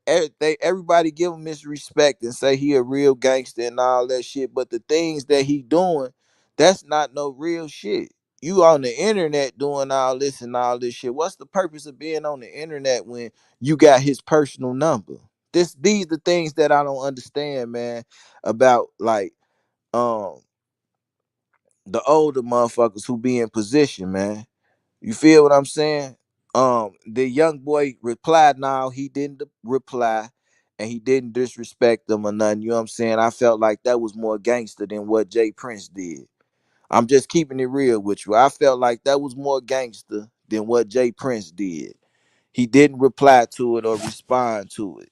Everybody give him his respect and say he a real gangster and all that shit. But the things that he doing, that's not no real shit. You on the internet doing all this and all this shit. What's the purpose of being on the internet when you got his personal number? These the things that I don't understand, man, about like um the older motherfuckers who be in position, man. You feel what I'm saying? The young boy replied. Now he didn't reply, and he didn't disrespect them or nothing. You know what I'm saying? I felt like that was more gangster than what Jay Prince did. I'm just keeping it real with you. I felt like that was more gangster than what Jay Prince did. He didn't reply to it or respond to it.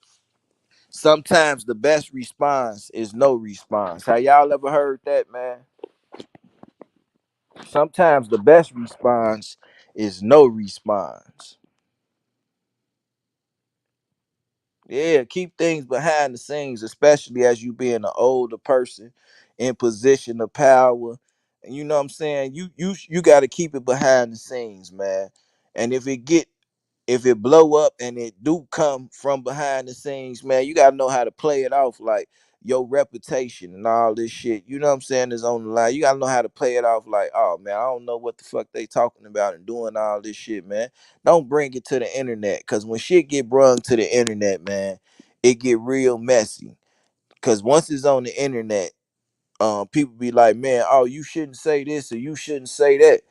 Sometimes the best response is no response. Have y'all ever heard that, man? Sometimes the best response is no response. Yeah, keep things behind the scenes, especially as you being an older person in position of power. And you know what I'm saying? You got to keep it behind the scenes, man. And if it blow up and it do come from behind the scenes, man, you gotta know how to play it off. Like your reputation and all this shit, you know what I'm saying, is on the line. You gotta know how to play it off like, oh man, I don't know what the fuck they talking about and doing all this shit, man. Don't bring it to the internet. Cause when shit get brung to the internet, man, it get real messy. Cause once it's on the internet, people be like, man, oh, you shouldn't say this or you shouldn't say that.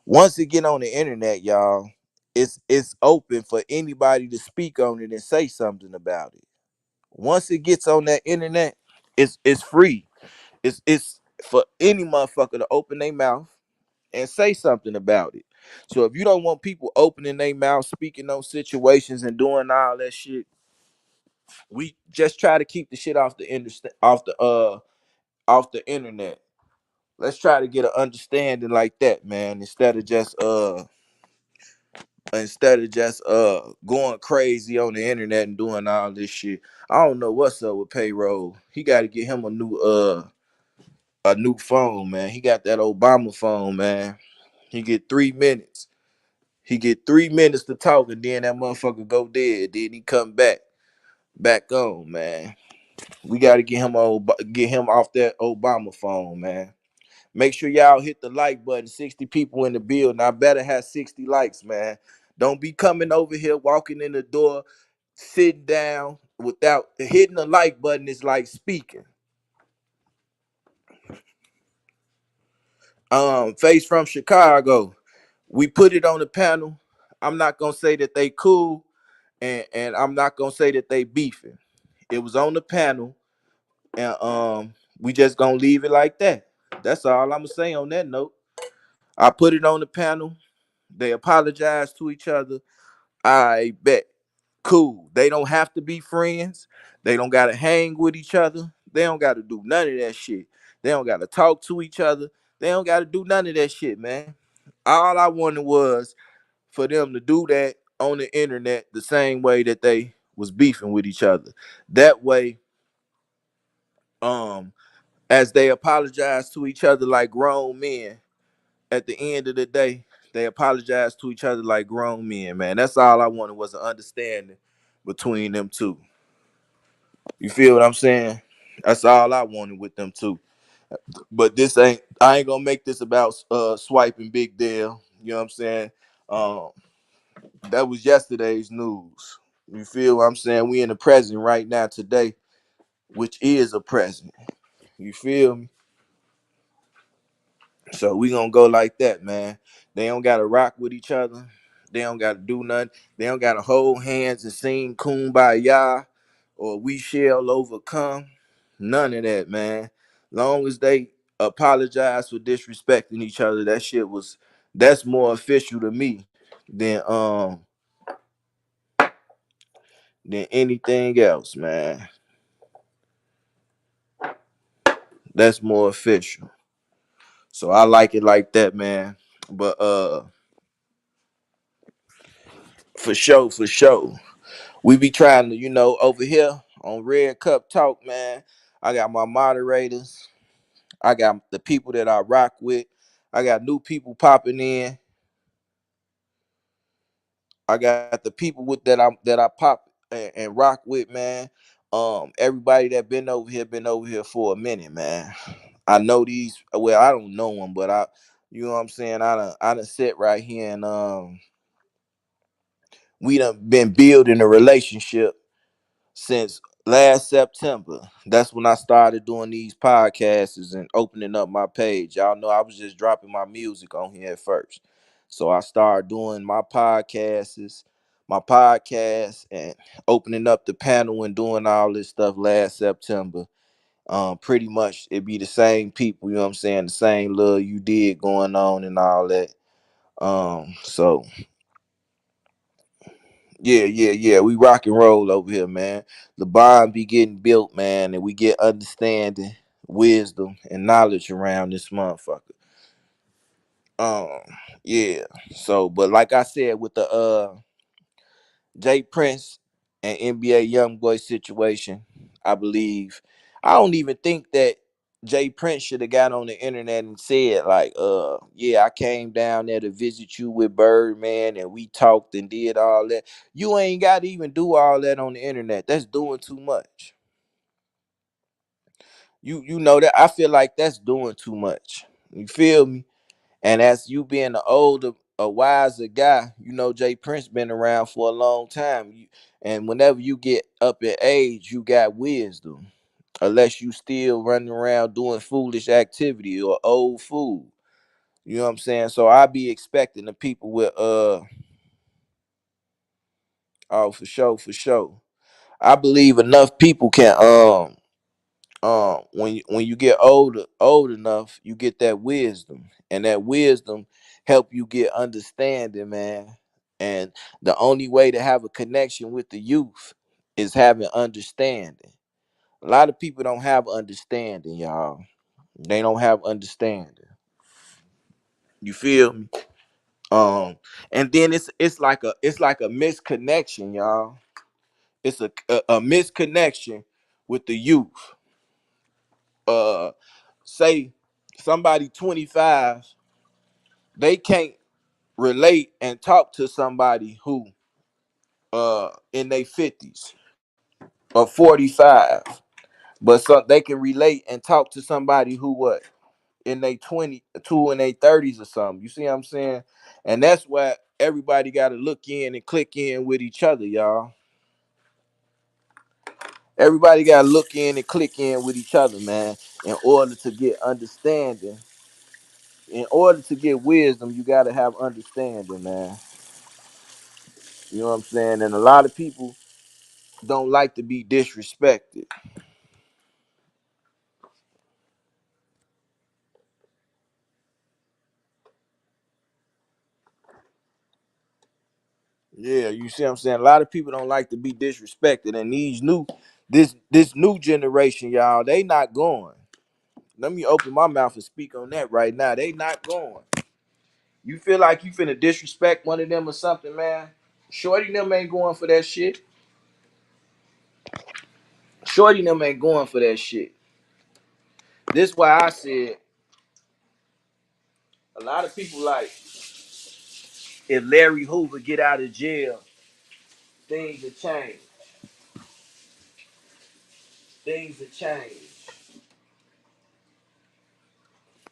Once it get on the internet, y'all, it's open for anybody to speak on it and say something about it. Once it gets on that internet, it's free. It's for any motherfucker to open their mouth and say something about it. So if you don't want people opening their mouth, speaking on situations and doing all that shit, we just try to keep the shit off the off the internet. Let's try to get an understanding like that, man, instead of just going crazy on the internet and doing all this shit. I don't know what's up with payroll. He got to get him a new phone, man. He got that Obama phone, man. He get 3 minutes. He get 3 minutes to talk, and then that motherfucker go dead. Then he come back on, man. We got to get him off that Obama phone, man. Make sure y'all hit the like button. 60 people in the building. I better have 60 likes, man. Don't be coming over here, walking in the door, sitting down without hitting the like button. Is like speaking. Face from Chicago. We put it on the panel. I'm not gonna say that they cool, and I'm not gonna say that they beefing. It was on the panel, and we just gonna leave it like that. That's all I'm gonna say on that note. I put it on the panel. They apologize to each other. I bet. Cool. They don't have to be friends. They don't gotta hang with each other. They don't gotta do none of that shit. They don't gotta talk to each other. They don't gotta do none of that shit, man. All I wanted was for them to do that on the internet the same way that they was beefing with each other. That way, um, as they apologize to each other like grown men, at the end of the day, they apologize to each other like grown men, man. That's all I wanted was an understanding between them two. You feel what I'm saying? That's all I wanted with them two. But I ain't gonna make this about swiping Big Deal. You know what I'm saying? Um, that was yesterday's news. You feel what I'm saying? We in the present right now today, which is a present. You feel me? So we gonna go like that, man. They don't gotta rock with each other. They don't gotta do nothing. They don't gotta hold hands and sing kumbaya or we shall overcome. None of that, man. Long as they apologize for disrespecting each other, that's more official to me than than anything else, man. That's more official. So I like it like that, man. But for sure. We be trying to, over here on Red Cup Talk, man. I got my moderators. I got the people that I rock with. I got new people popping in. I got the people that I pop and rock with, man. Everybody that been over here for a minute, man. I know these. Well, I don't know them, but you know what I'm saying. I done sit right here and we done been building a relationship since last September. That's when I started doing these podcasts and opening up my page. Y'all know I was just dropping my music on here at first. So I started doing my podcast and opening up the panel and doing all this stuff last September. Pretty much it be the same people, you know what I'm saying, the same little you did going on and all that. So yeah. We rock and roll over here, man. The bond be getting built, man, and we get understanding, wisdom, and knowledge around this motherfucker. Um, yeah. So, but like I said, with the Jay Prince and NBA Youngboy situation, I believe I don't even think that Jay Prince should have got on the internet and said like, yeah, I came down there to visit you with Birdman and we talked and did all that. You ain't got to even do all that on the internet. That's doing too much. You know that I feel like that's doing too much. You feel me? And as you being an older, a wiser guy, you know Jay Prince been around for a long time. And whenever you get up in age, you got wisdom. Unless you still running around doing foolish activity or old fool. You know what I'm saying? So I be expecting the people with oh, for sure, for sure. I believe enough people can when you get old enough, you get that wisdom, and that wisdom help you get understanding, man. And the only way to have a connection with the youth is having understanding. A lot of people don't have understanding, y'all. They don't have understanding. You feel me? Um, and then it's like a misconnection, y'all. It's a misconnection with the youth. Uh, say somebody 25, they can't relate and talk to somebody who in their 50s or 45, but so they can relate and talk to somebody who what in their 22 and their 30s or something. You see what I'm saying? And that's why everybody got to look in and click in with each other, y'all. Everybody got to look in and click in with each other, man, in order to get understanding. In order to get wisdom, you got to have understanding, man. You know what I'm saying? And a lot of people don't like to be disrespected. Yeah, you see what I'm saying? A lot of people don't like to be disrespected. And this new generation, y'all, they not going. Let me open my mouth and speak on that right now. They not going. You feel like you finna disrespect one of them or something, man? Shorty them ain't going for that shit. Shorty them ain't going for that shit. This why I said a lot of people like if Larry Hoover get out of jail, things will change. Things will change.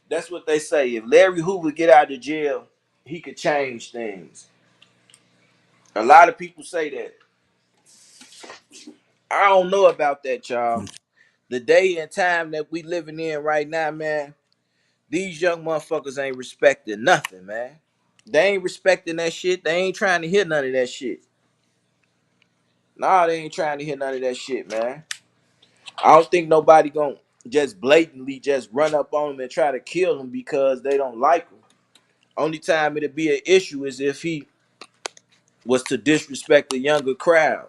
That's what they say. If Larry Hoover get out of jail, he could change things. A lot of people say that. I don't know about that, y'all. The day and time that we living in right now, man, these young motherfuckers ain't respecting nothing, man. They ain't respecting that shit. They ain't trying to hear none of that shit. Nah, they ain't trying to hear none of that shit, man. I don't think nobody gonna just blatantly just run up on him and try to kill him because they don't like him. Only time it'll be an issue is if he was to disrespect the younger crowd.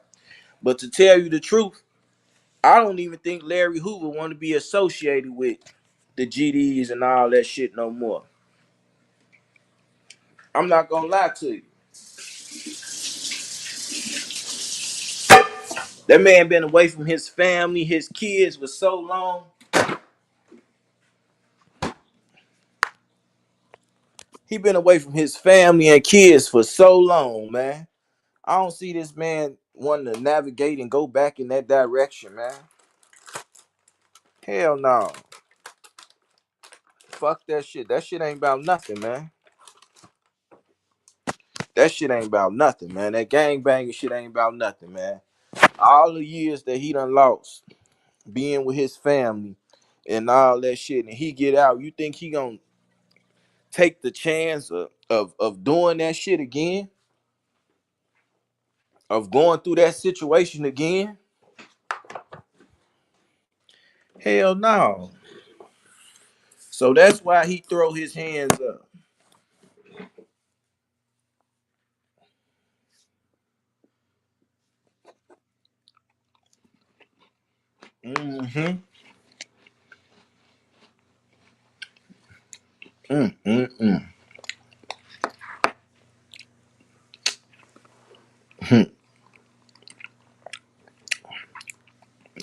But to tell you the truth, I don't even think Larry Hoover want to be associated with the GDs and all that shit no more. I'm not gonna lie to you. That man been away from his family, his kids for so long. He been away from his family and kids for so long, man. I don't see this man wanting to navigate and go back in that direction, man. Hell no. Fuck that shit. That shit ain't about nothing, man. That shit ain't about nothing, man. That gang banging shit ain't about nothing, man. All the years that he done lost being with his family and all that shit, and he get out, you think he gonna take the chance of doing that shit again? Of going through that situation again? Hell no. So that's why he throw his hands up. Mm-hmm. Mm-mm-mm.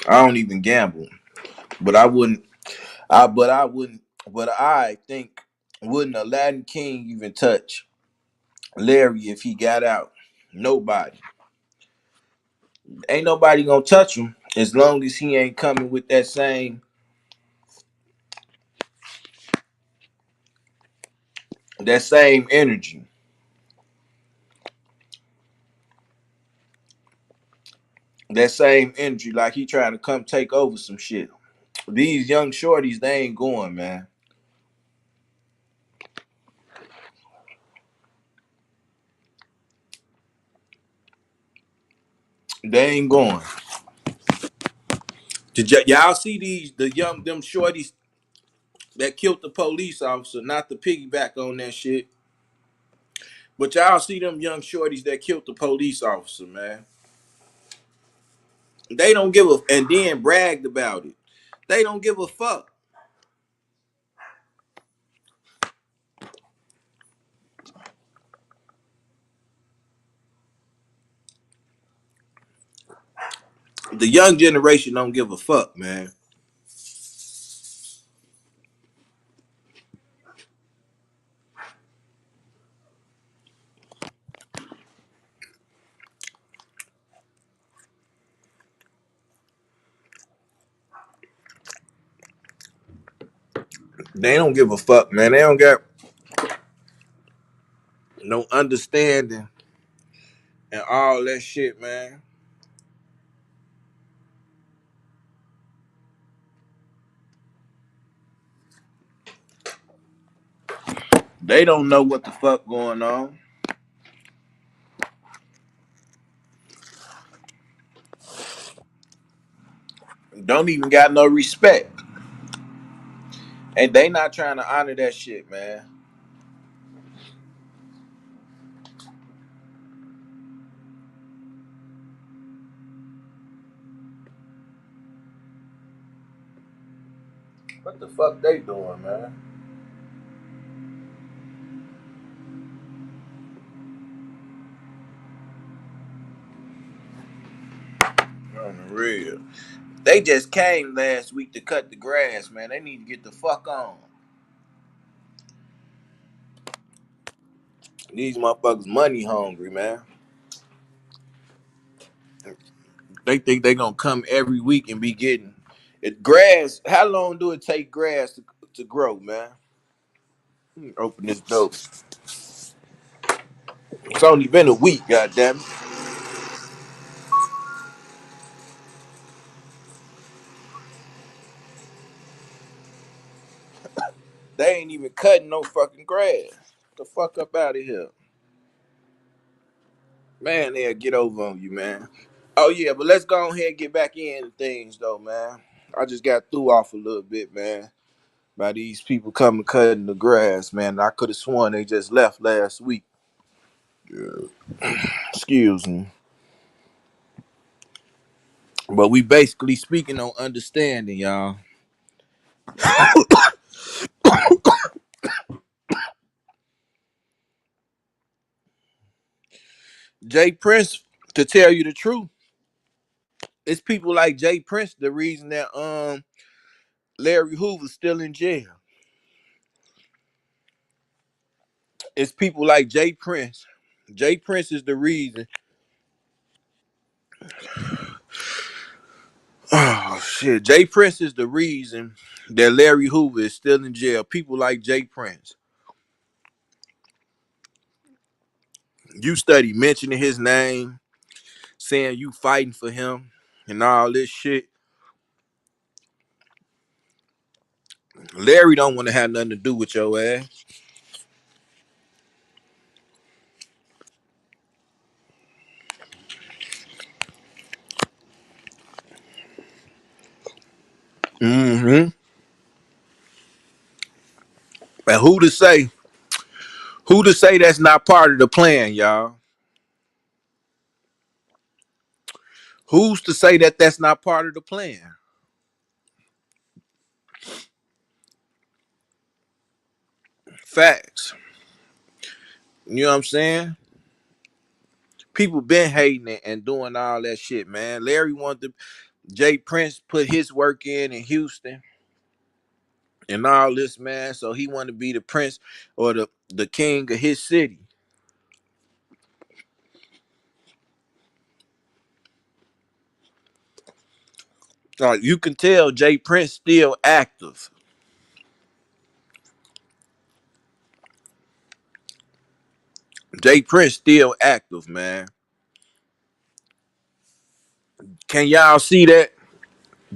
I don't even gamble, but I wouldn't. I wouldn't. But I think wouldn't Aladdin King even touch Larry if he got out? Nobody. Ain't nobody gonna touch him as long as he ain't coming with that same. That same energy. That same energy, like he trying to come take over some shit. These young shorties, they ain't going, man. They ain't going. Did y'all see the young them shorties that killed the police officer? Not to piggyback on that shit, but y'all see them young shorties that killed the police officer, man. They don't give a and then bragged about it. They don't give a fuck. The young generation don't give a fuck, man. They don't give a fuck, man. They don't got no understanding and all that shit, man. They don't know what the fuck going on. Don't even got no respect. And they not trying to honor that shit, man. What the fuck they doing, man? On the real. They just came last week to cut the grass, man. They need to get the fuck on. These motherfuckers money hungry, man. They think they gonna come every week and be getting it. Grass. How long do it take grass to grow, man? Open this door. It's only been a week, goddamn it. They ain't even cutting no fucking grass. Get the fuck up out of here, man. They'll get over on you, man. Oh yeah, but let's go ahead and get back into things, though, man. I just got threw off a little bit, man, by these people coming cutting the grass, man. I could have sworn they just left last week. Yeah. Excuse me. But we basically speaking on understanding, y'all. Jay Prince, to tell you the truth, it's people like Jay Prince the reason that Larry Hoover's still in jail. It's people like Jay Prince. Jay Prince is the reason. Oh shit. Jay Prince is the reason that Larry Hoover is still in jail. People like Jay Prince. You study mentioning his name, saying you fighting for him and all this shit. Larry don't want to have nothing to do with your ass. Mm-hmm. And who to say that's not part of the plan, y'all? Who's to say that that's not part of the plan? Facts. You know what I'm saying? People been hating it and doing all that shit, man. Larry wanted to, Jay Prince put his work in Houston and all this, man. So he wanted to be the prince or the king of his city. You can tell Jay Prince still active. Jay Prince still active, man. Can y'all see that?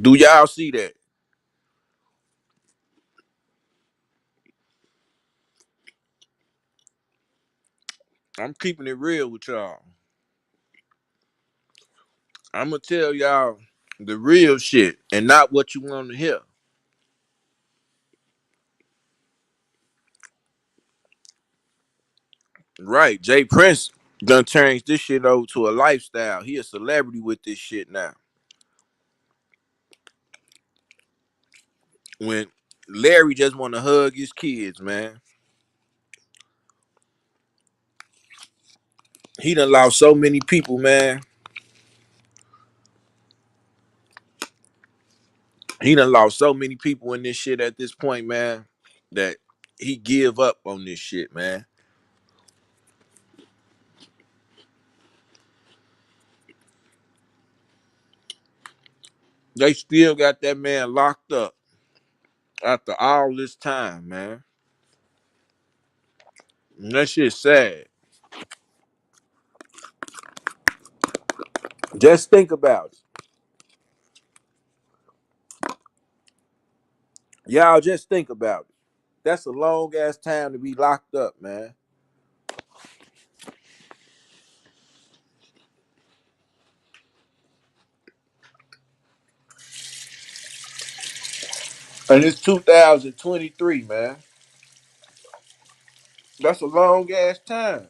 Do y'all see that? I'm keeping it real with y'all. I'm gonna tell y'all the real shit and not what you want to hear. Right, Jay Prince done changed this shit over to a lifestyle. He a celebrity with this shit now. When Larry just want to hug his kids, man. He done lost so many people, man. He done lost so many people in this shit at this point, man, that he give up on this shit, man. They still got that man locked up after all this time, man. And that shit's sad. Just think about it. Y'all just think about it. That's a long ass time to be locked up, man. And it's 2023, man. That's a long ass time.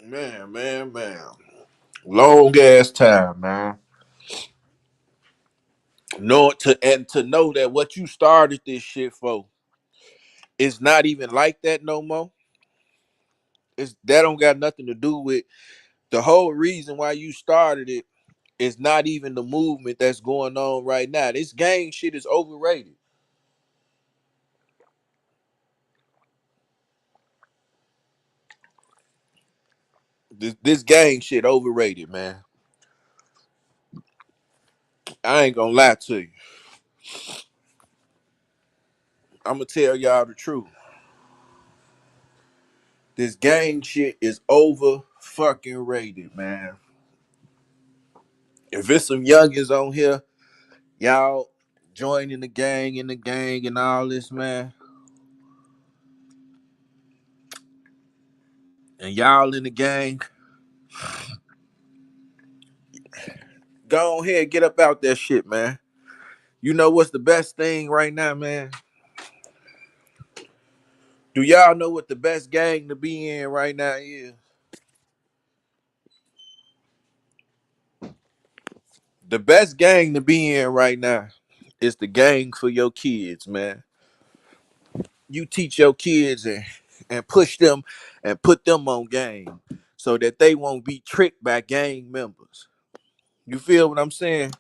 Man. Long ass time, man. To know that what you started this shit for is not even like that no more. It's that don't got nothing to do with the whole reason why you started it is not even the movement that's going on right now. This gang shit is overrated. This gang shit overrated, man. I ain't gonna lie to you. I'm gonna tell y'all the truth. This gang shit is over fucking rated, man. If it's some youngins on here, y'all joining the gang and all this, man, and y'all in the gang, go ahead and get up out that shit, man. You know what's the best thing right now, man? Do y'all know what the best gang to be in right now is? The best gang to be in right now is the gang for your kids, man. You teach your kids and push them and put them on game so that they won't be tricked by gang members. You feel what I'm saying?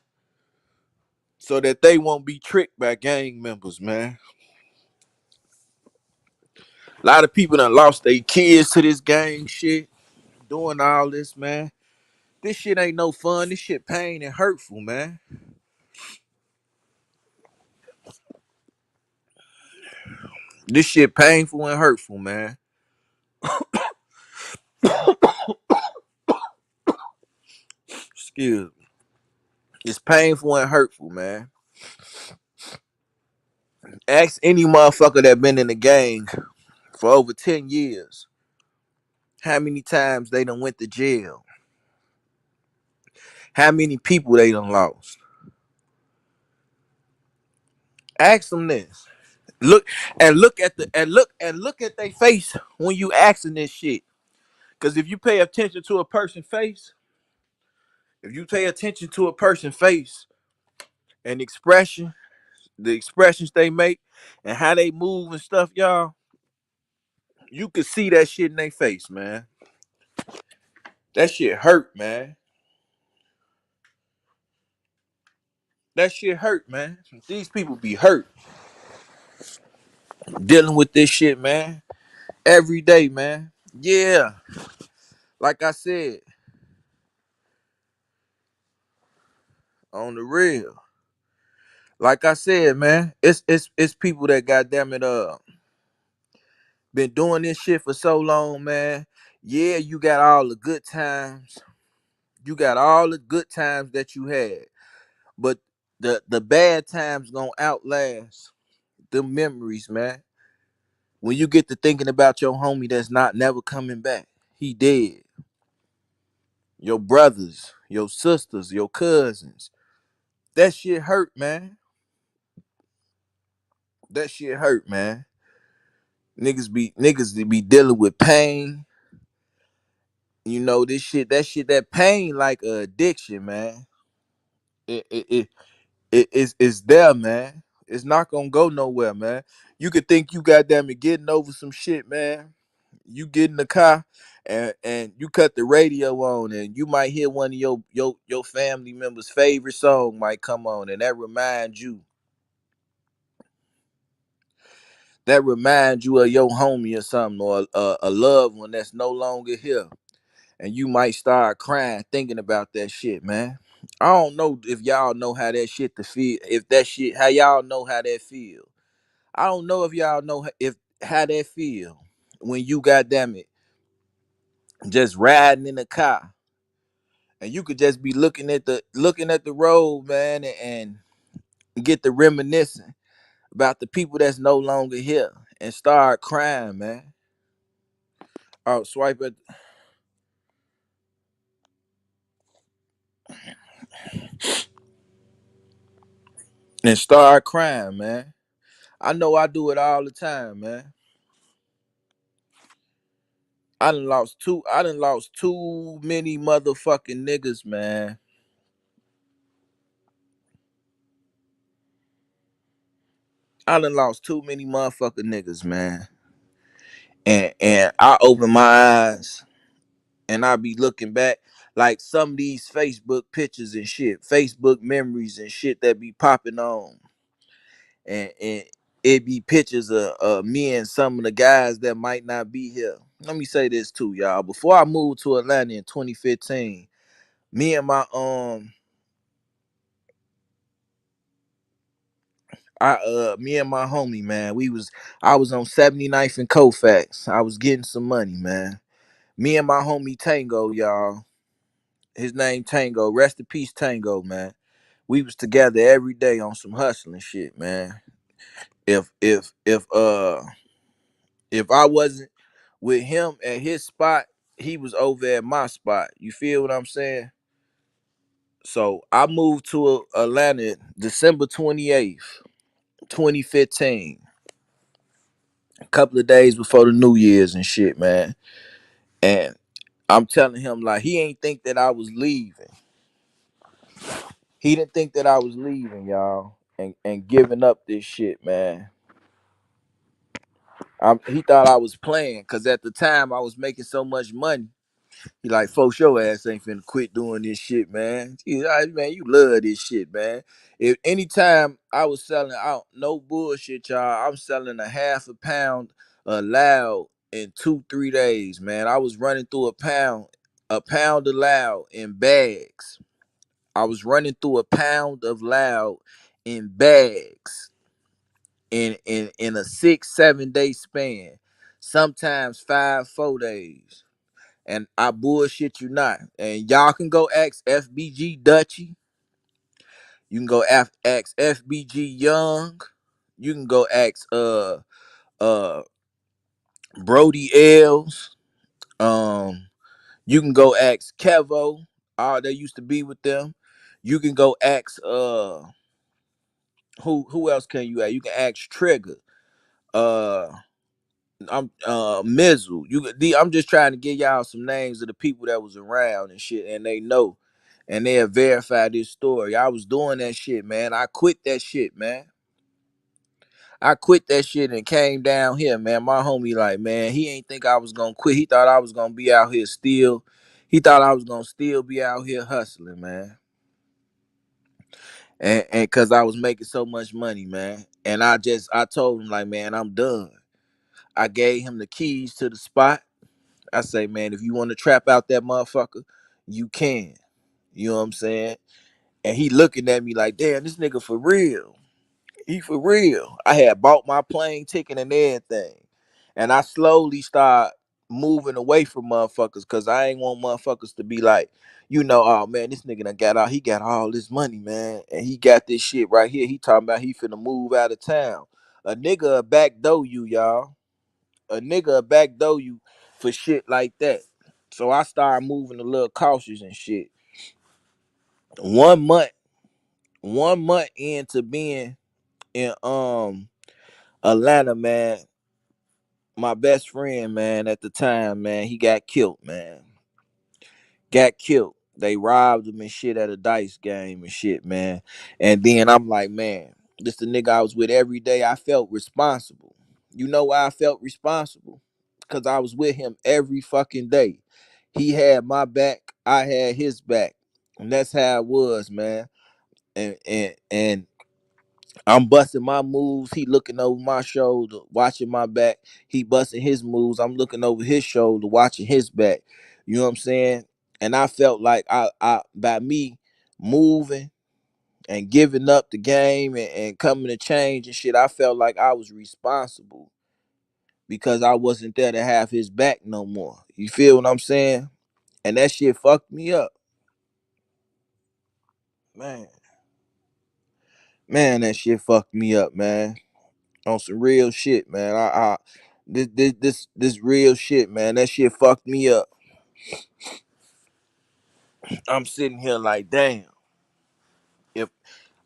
So that they won't be tricked by gang members, man. A lot of people done lost their kids to this gang shit, doing all this, man. This shit ain't no fun. This shit pain and hurtful, man. This shit painful and hurtful, man. Excuse me. It's painful and hurtful, man. Ask any motherfucker that been in the gang for over 10 years how many times they done went to jail. How many people they done lost. Ask them this. Look look at their face when you asking this shit. Cause if you pay attention to a person's face, if you pay attention to a person's face and expression, the expressions they make and how they move and stuff, y'all, you can see that shit in their face, man. That shit hurt, man. That shit hurt, man. These people be hurt dealing with this shit, man. Every day, man. Yeah. Like I said, On the real. Like I said, man, it's people that goddamn it been doing this shit for so long, man. Yeah, you got all the good times. You got all the good times that you had. But the bad times gonna outlast the memories, man. When you get to thinking about your homie that's not never coming back, he dead. Your brothers, your sisters, your cousins. That shit hurt, man. That shit hurt, man. Niggas be dealing with pain. You know this shit. That pain like a addiction, man. It's there, man. It's not gonna go nowhere, man. You could think you goddamn it getting over some shit, man. You get in the car and you cut the radio on and you might hear one of your family members' favorite song might come on and that reminds you of your homie or something or a loved one that's no longer here. And you might start crying thinking about that shit, man. I don't know if y'all know how that shit to feel. If that shit, how y'all know how that feel. I don't know if y'all know if how that feel when you goddamn it just riding in the car and you could just be looking at the road, man, and get the reminiscing about the people that's no longer here and start crying, man. Oh, swipe it and start crying, man. I know I do it all the time, man. I done lost too many motherfucking niggas, man. I done lost too many motherfucking niggas, man. And I open my eyes and I be looking back like some of these Facebook pictures and shit, Facebook memories and shit that be popping on. And it be pictures of me and some of the guys that might not be here. Let me say this too, y'all. Before I moved to Atlanta in 2015, me and my me and my homie, man, I was on 79th and Kofax. I was getting some money, man. Me and my homie Tango, y'all. His name Tango. Rest in peace, Tango, man. We was together every day on some hustling shit, man. If if if uh if I wasn't with him at his spot, he was over at my spot. You feel what I'm saying? So I moved to Atlanta December 28th, 2015. A couple of days before the New Year's and shit, man. And I'm telling him like he ain't think that I was leaving. He didn't think that I was leaving, y'all, and giving up this shit, man. He thought I was playing because at the time I was making so much money. He like, folks, your ass ain't finna quit doing this shit, man. Man, you love this shit, man. If anytime I was selling out, no bullshit, y'all, I'm selling a half a pound of loud in 2, 3 days, man. I was running through a pound of loud in bags. I was running through a pound of loud in bags in a 6, 7 day span, sometimes 5, 4 days. And I bullshit you not. And y'all can go ask FBG Dutchy. You can go ask FBG Young. You can go ask uh Brody Els. Um you can go ask Kevo. They used to be with them. You can go ask who else can you ask? You can ask Trigger. Uh I'm Mizzle. I'm just trying to give y'all some names of the people that was around and shit, and they know, and they'll verify this story. I was doing that shit, man. I quit that shit, man. I quit that shit and came down here, man. My homie, like, man, he ain't think I was gonna quit. He thought I was gonna be out here still. He thought I was gonna still be out here hustling, man. And cause I was making so much money, man. And I told him, like, man, I'm done. I gave him the keys to the spot. I say, man, if you want to trap out that motherfucker, you can. You know what I'm saying? And he looking at me like, damn, this nigga for real. He for real. I had bought my plane ticket and everything. And I slowly start moving away from motherfuckers because I ain't want motherfuckers to be like, oh man, this nigga done got he got all this money, man. And he got this shit right here. He talking about he finna move out of town. A nigga will backdoor you, y'all. A nigga will backdoor you for shit like that. So I started moving a little cautious and shit. 1 month, 1 month into being in Atlanta, man, my best friend, man, at the time, man, he got killed, man. Got killed. They robbed him and shit at a dice game and shit, man. And then I'm like, man, this the nigga I was with every day. I felt responsible. You know why I felt responsible? Because I was with him every fucking day. He had my back. I had his back. And that's how it was, man. And I'm busting my moves. He looking over my shoulder, watching my back. He busting his moves. I'm looking over his shoulder, watching his back. You know what I'm saying? And I felt like I by me moving and giving up the game and coming to change and shit, I felt like I was responsible because I wasn't there to have his back no more. You feel what I'm saying? And that shit fucked me up. Man, man, that shit fucked me up, man. On some real shit, man. This real shit, man. That shit fucked me up. I'm sitting here like, damn. If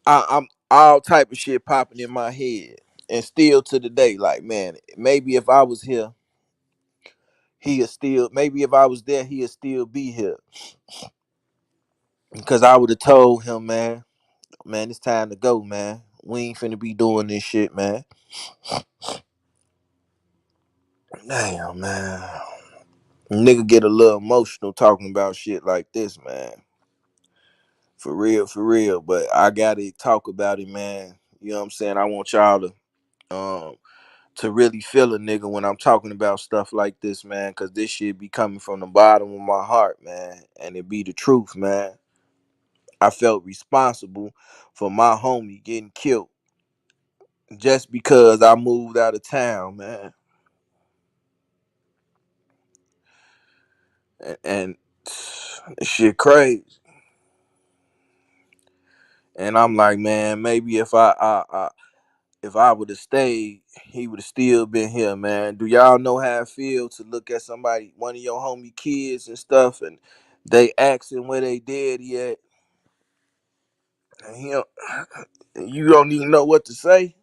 I'm all type of shit popping in my head, and still to the day, like, man, maybe if I was here, he'd still. Maybe if I was there, he'd still be here. Because I would have told him, man, it's time to go, man. We ain't finna be doing this shit, man. Damn, man. Nigga get a little emotional talking about shit like this, man. For real, for real. But I gotta talk about it, man. You know what I'm saying? I want y'all to really feel a nigga when I'm talking about stuff like this, man, cause this shit be coming from the bottom of my heart, man. And it be the truth, man. I felt responsible for my homie getting killed just because I moved out of town, man. And shit crazy. And I'm like, man, maybe if I would have stayed, he would have still been here, man. Do y'all know how it feel to look at somebody, one of your homie kids and stuff, and they asking where they daddy at, and you don't even know what to say?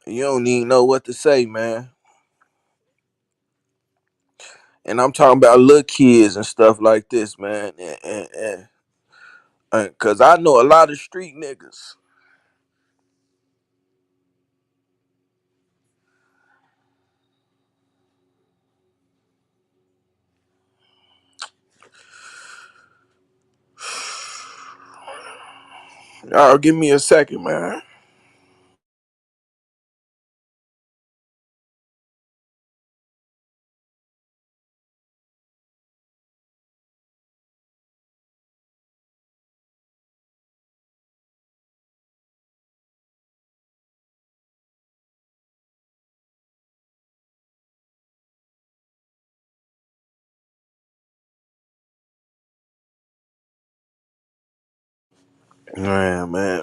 You don't even know what to say, man. And I'm talking about little kids and stuff like this, man. And cause I know a lot of street niggas. Y'all give me a second, man.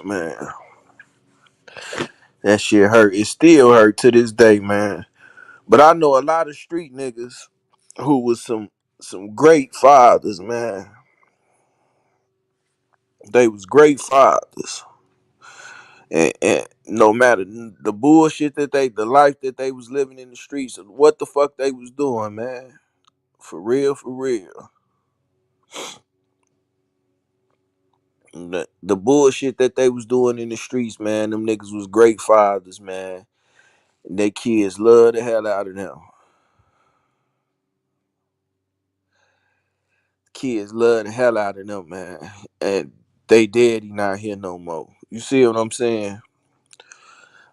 Man. That shit hurt. It still hurt to this day, man. But I know a lot of street niggas who was some great fathers, man. They was great fathers. And no matter the bullshit the life that they was living in the streets, what the fuck they was doing, man. For real, for real. The bullshit that they was doing in the streets, man, them niggas was great fathers, man. And they kids love the hell out of them. Kids love the hell out of them, man. And they daddy not here no more. You see what I'm saying?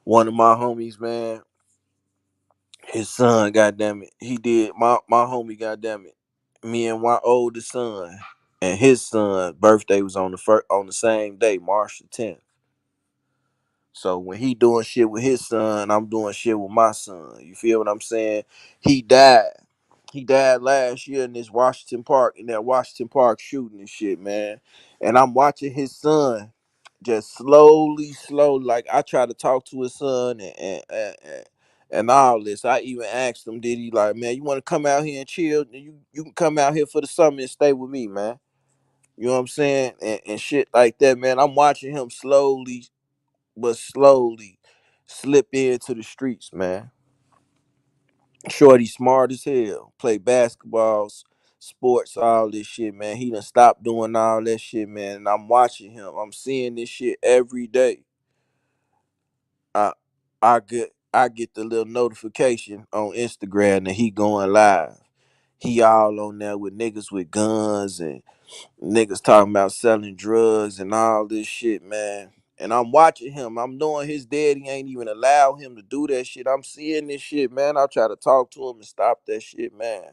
One of my homies, man, his son, goddamn it, he did my homie, goddamn it, Me and my oldest son and his son birthday was on the same day, March the 10th. So when he doing shit with his son, I'm doing shit with my son. You feel what I'm saying? He died. He died last year in this Washington Park, in that Washington Park shooting and shit, man. And I'm watching his son just slowly. Like I try to talk to his son and all this. I even asked him, did he like, man, you want to come out here and chill? You can come out here for the summer and stay with me, man. You know what I'm saying? And shit like that, man. I'm watching him slowly slip into the streets, man. Shorty smart as hell. Play basketballs, sports, all this shit, man. He done stopped doing all that shit, man. And I'm watching him. I'm seeing this shit every day. I I get the little notification on Instagram that he going live. He all on there with niggas with guns and niggas talking about selling drugs and all this shit, man. And I'm watching him. I'm knowing his daddy ain't even allow him to do that shit. I'm seeing this shit, man. I try to talk to him and stop that shit, man.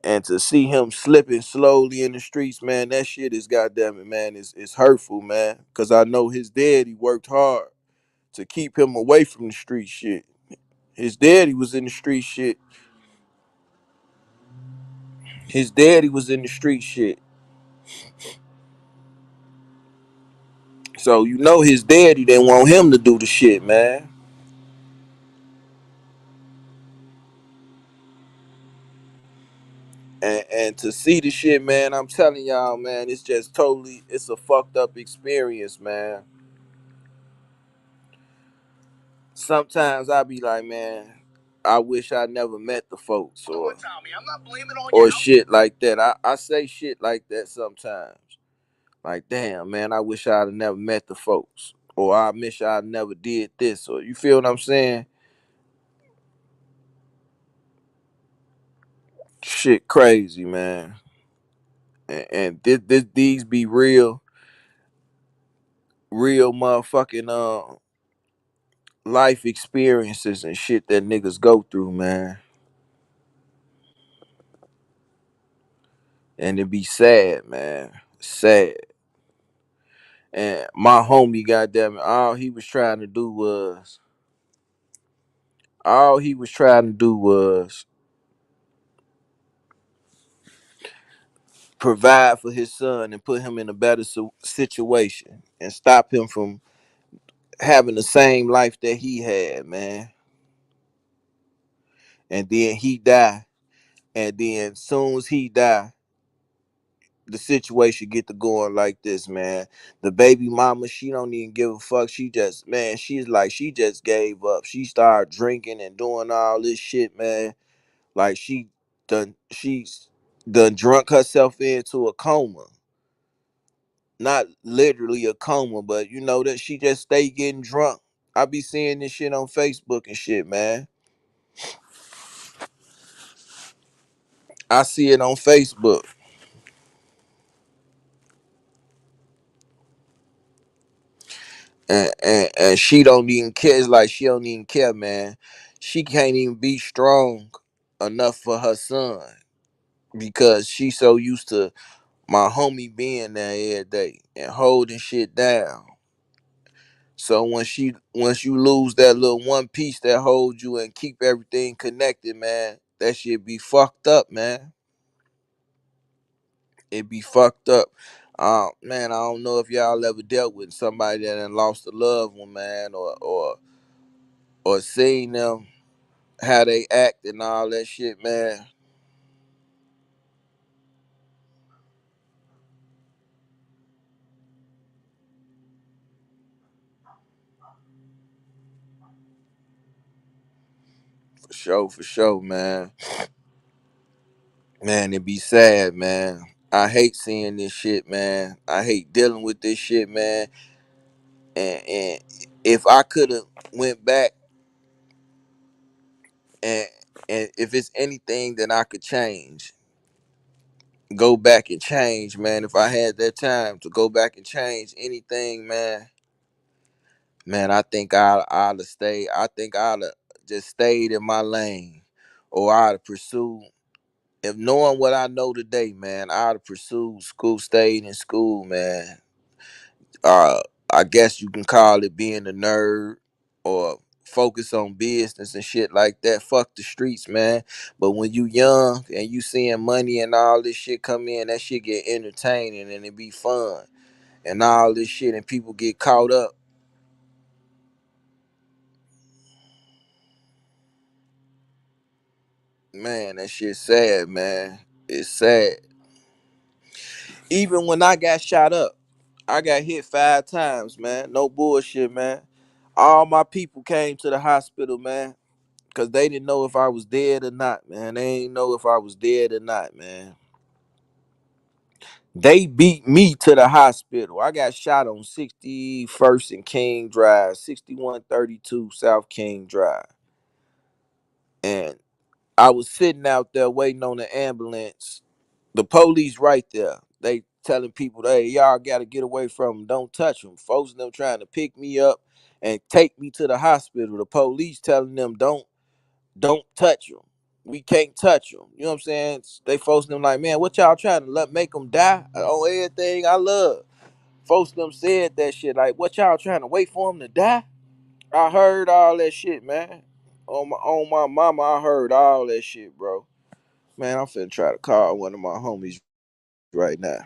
And to see him slipping slowly in the streets, man, that shit is goddamn it, man. It's hurtful, man. Cause I know his daddy worked hard to keep him away from the street shit. His daddy was in the street shit. His daddy was in the street shit. So you know his daddy didn't want him to do the shit, man. And to see the shit, man, I'm telling y'all, man, it's just totally, it's a fucked up experience, man. Sometimes I be like, man, I wish I never met the folks or shit like that. I say shit like that sometimes. Like, damn, man, I wish I'd have never met the folks. Or I wish I never did this. Or you feel what I'm saying? Shit crazy, man. And these be real motherfucking life experiences and shit that niggas go through, man. And it be sad, man. Sad. And my homie, goddamn it, all he was trying to do was provide for his son and put him in a better situation and stop him from having the same life that he had, man. And then he died. And then soon as he died, the situation get to going like this, man. The baby mama, she don't even give a fuck. She just, man, she's like, she just gave up. She started drinking and doing all this shit, man. Like she's done drunk herself into a coma. Not literally a coma, but you know that she just stay getting drunk. I be seeing this shit on Facebook and shit, man. I see it on Facebook. And she don't even care. It's like she don't even care, man. She can't even be strong enough for her son because she so used to my homie being there every day and holding shit down. So once you lose that little one piece that holds you and keep everything connected, man, that shit be fucked up, man. It be fucked up. Man, I don't know if y'all ever dealt with somebody that done lost a loved one, man, or seen them how they act and all that shit, man. For sure, man. Man, it be sad, man. I hate seeing this shit, man. I hate dealing with this shit, man. And if I could have went back and and if it's anything that I could change, go back and change, man. If I had that time to go back and change anything, man, I think I'd have stayed. I think I'd have just stayed in my lane, or I'd have pursued if knowing what I know today, man, I'd have pursued school, stayed in school, man. Uh, I guess you can call it being a nerd or focus on business and shit like that. Fuck the streets, man. But when you young and you seeing money and all this shit come in, that shit get entertaining and it be fun and all this shit, and people get caught up. Man, that shit sad, man. It's sad. Even when I got shot up, I got hit 5 times, man. No bullshit, man. All my people came to the hospital, man, because they didn't know if I was dead or not, man. They ain't know if I was dead or not, man. They beat me to the hospital. I got shot on 61st and King Drive, 6132 South King Drive. And I was sitting out there waiting on the ambulance. The police right there. They telling people, hey, y'all got to get away from them. Don't touch them. Folks them trying to pick me up and take me to the hospital. The police telling them, don't touch them. We can't touch them. You know what I'm saying? They folks them like, man, what y'all trying to make them die on everything I love? Folks them said that shit like, what y'all trying to wait for them to die? I heard all that shit, man. On my mama, I heard all that shit, bro. Man, I'm finna try to call one of my homies right now.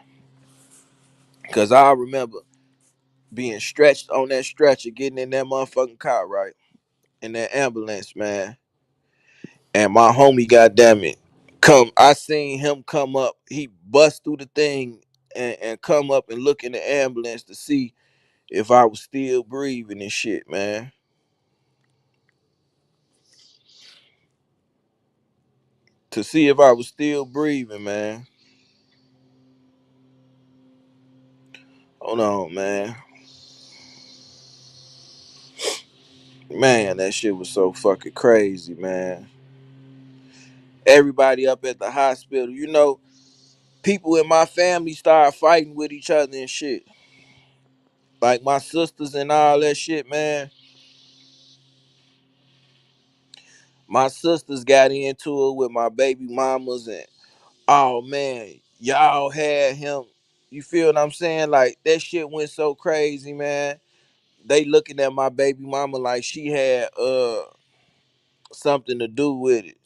Cause I remember being stretched on that stretcher, getting in that motherfucking car, right? In that ambulance, man. And my homie, goddamn it, I seen him come up. He bust through the thing and come up and look in the ambulance to see if I was still breathing and shit, man. To see if I was still breathing, man. Hold on, man. Man, that shit was so fucking crazy, man. Everybody up at the hospital, people in my family started fighting with each other and shit. Like my sisters and all that shit, man. My sisters got into it with my baby mamas, and oh man, y'all had him. You feel what I'm saying? Like that shit went so crazy, man. They looking at my baby mama like she had something to do with it.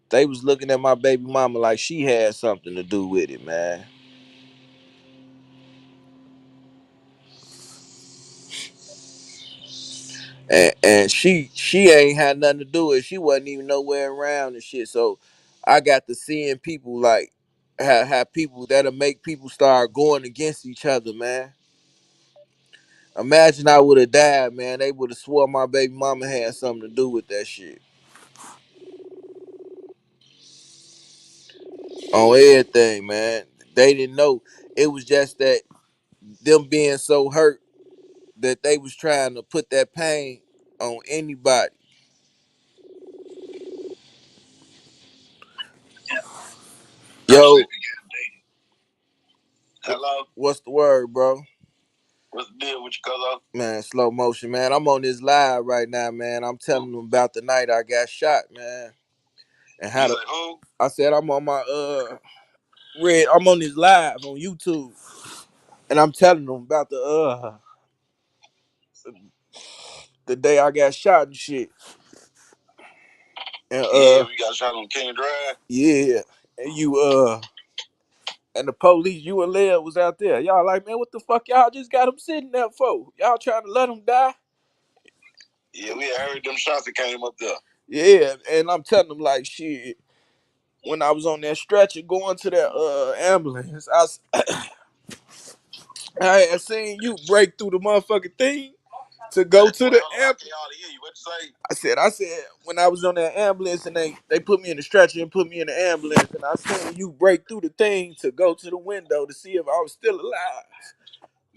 They was looking at my baby mama like she had something to do with it, man. And she ain't had nothing to do with it. She wasn't even nowhere around and shit. So I got to seeing people like have people that'll make people start going against each other, man. Imagine I would have died, man. They would have swore my baby mama had something to do with that shit. On everything, man. They didn't know. It was just that them being so hurt that they was trying to put that pain on anybody. Yo, hello. What's the word, bro? What's the deal with you, cuz? Man, slow motion, man. I'm on this live right now, man. I'm telling them about the night I got shot, man. And how to, who? I said I'm on my red. I'm on this live on YouTube, and I'm telling them about the day I got shot and shit. And yeah, we got shot on King Drive. Yeah, and and the police, you and Leah was out there. Y'all like, man, what the fuck y'all just got him sitting there for? Y'all trying to let him die? Yeah, we had heard them shots that came up there. Yeah, and I'm telling them like shit. When I was on that stretcher going to that ambulance, I had seen you break through the motherfucking thing to go to the ambulance. I said when I was on that ambulance and they put me in the stretcher and put me in the ambulance, and I seen you break through the thing to go to the window to see if I was still alive.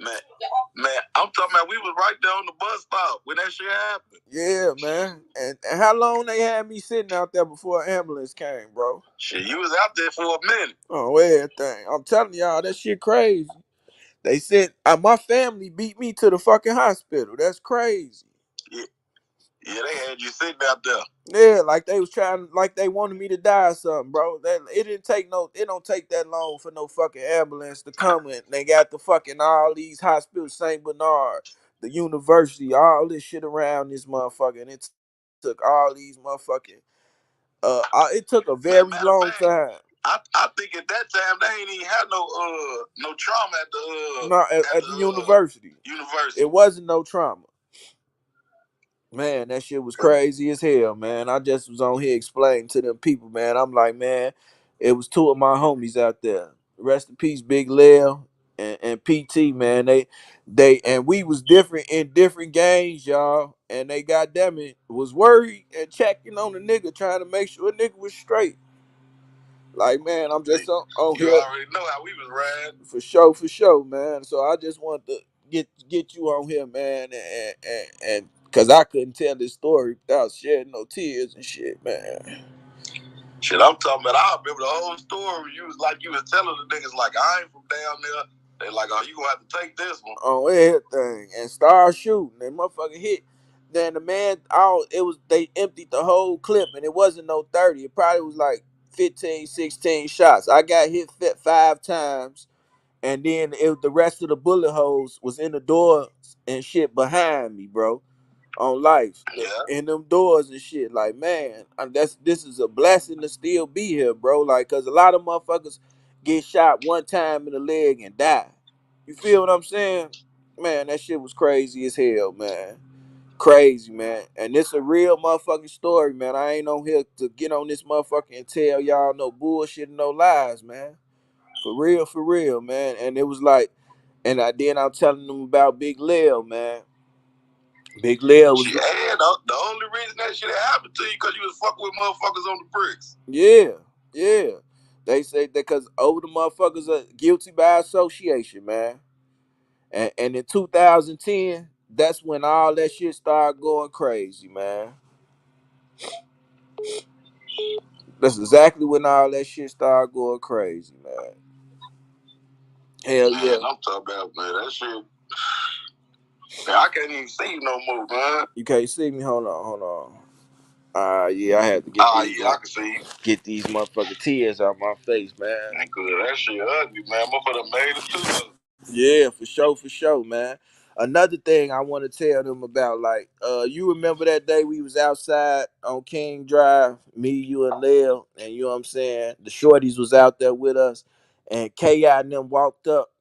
Man, I'm talking about we was right there on the bus stop when that shit happened. Yeah, man. And how long they had me sitting out there before an ambulance came, bro? Shit, you was out there for a minute. Oh, everything. I'm telling y'all, that shit crazy. They said my family beat me to the fucking hospital. That's crazy. Yeah, Yeah, they had you sitting out there. Yeah, like they was trying, like they wanted me to die or something, bro. That it didn't take no, it don't take that long for no fucking ambulance to come in. They got the fucking all these hospitals, Saint Bernard, the university, all this shit around this motherfucker, and it took all these motherfucking. It took a very Man, long matter of time. fact, I think at that time they ain't even had no trauma at the Not at the university. university. It wasn't no trauma. Man, that shit was crazy as hell, man. I just was on here explaining to them people, man. I'm like, man, it was two of my homies out there. Rest in peace, Big Lil and PT, man. They and we was different in different games, y'all. And they goddamn it was worried and checking on the nigga, trying to make sure the nigga was straight. Like, man, I'm just on You here. already know how we was riding. For sure, man. So I just want to get you on here, man, and cause I couldn't tell this story without shedding no tears and shit, man. Shit, I'm talking about. I remember the whole story. You was telling the niggas like I ain't from down there. They like, oh, you gonna have to take this one On everything and start shooting and motherfucker hit. Then the man, it was they emptied the whole clip and it wasn't no 30. It probably was like 15, 16 shots. I got hit 5 times. And then the rest of the bullet holes was in the doors and shit behind me, bro. On life, in them doors and shit. Like, man, this is a blessing to still be here, bro. Like, cause a lot of motherfuckers get shot one time in the leg and die. You feel what I'm saying? Man, that shit was crazy as hell, man. Crazy, man. And it's a real motherfucking story, man. I ain't on here to get on this motherfucker and tell y'all no bullshit and no lies, man. For real, man. And it was like, and then I'm telling them about Big Lil, man. Big Lil was the only reason that shit happened to you because you was fucking with motherfuckers on the bricks. yeah. They say that because over the motherfuckers are guilty by association, man. And in 2010, that's when all that shit started going crazy, man. That's exactly when all that shit started going crazy, man. Hell man, yeah. I'm talking about, man, that shit. Man, I can't even see you no more, man. You can't see me? Hold on. Yeah, I had to I can see you. Get these motherfucking tears out my face, man. Ain't good. That shit ugly, man. Motherfucker made it too, though. Yeah, for sure, man. Another thing I want to tell them about, like, you remember that day we was outside on King Drive, me, you, and Lil, and you know what I'm saying? The shorties was out there with us, and KI and them walked up,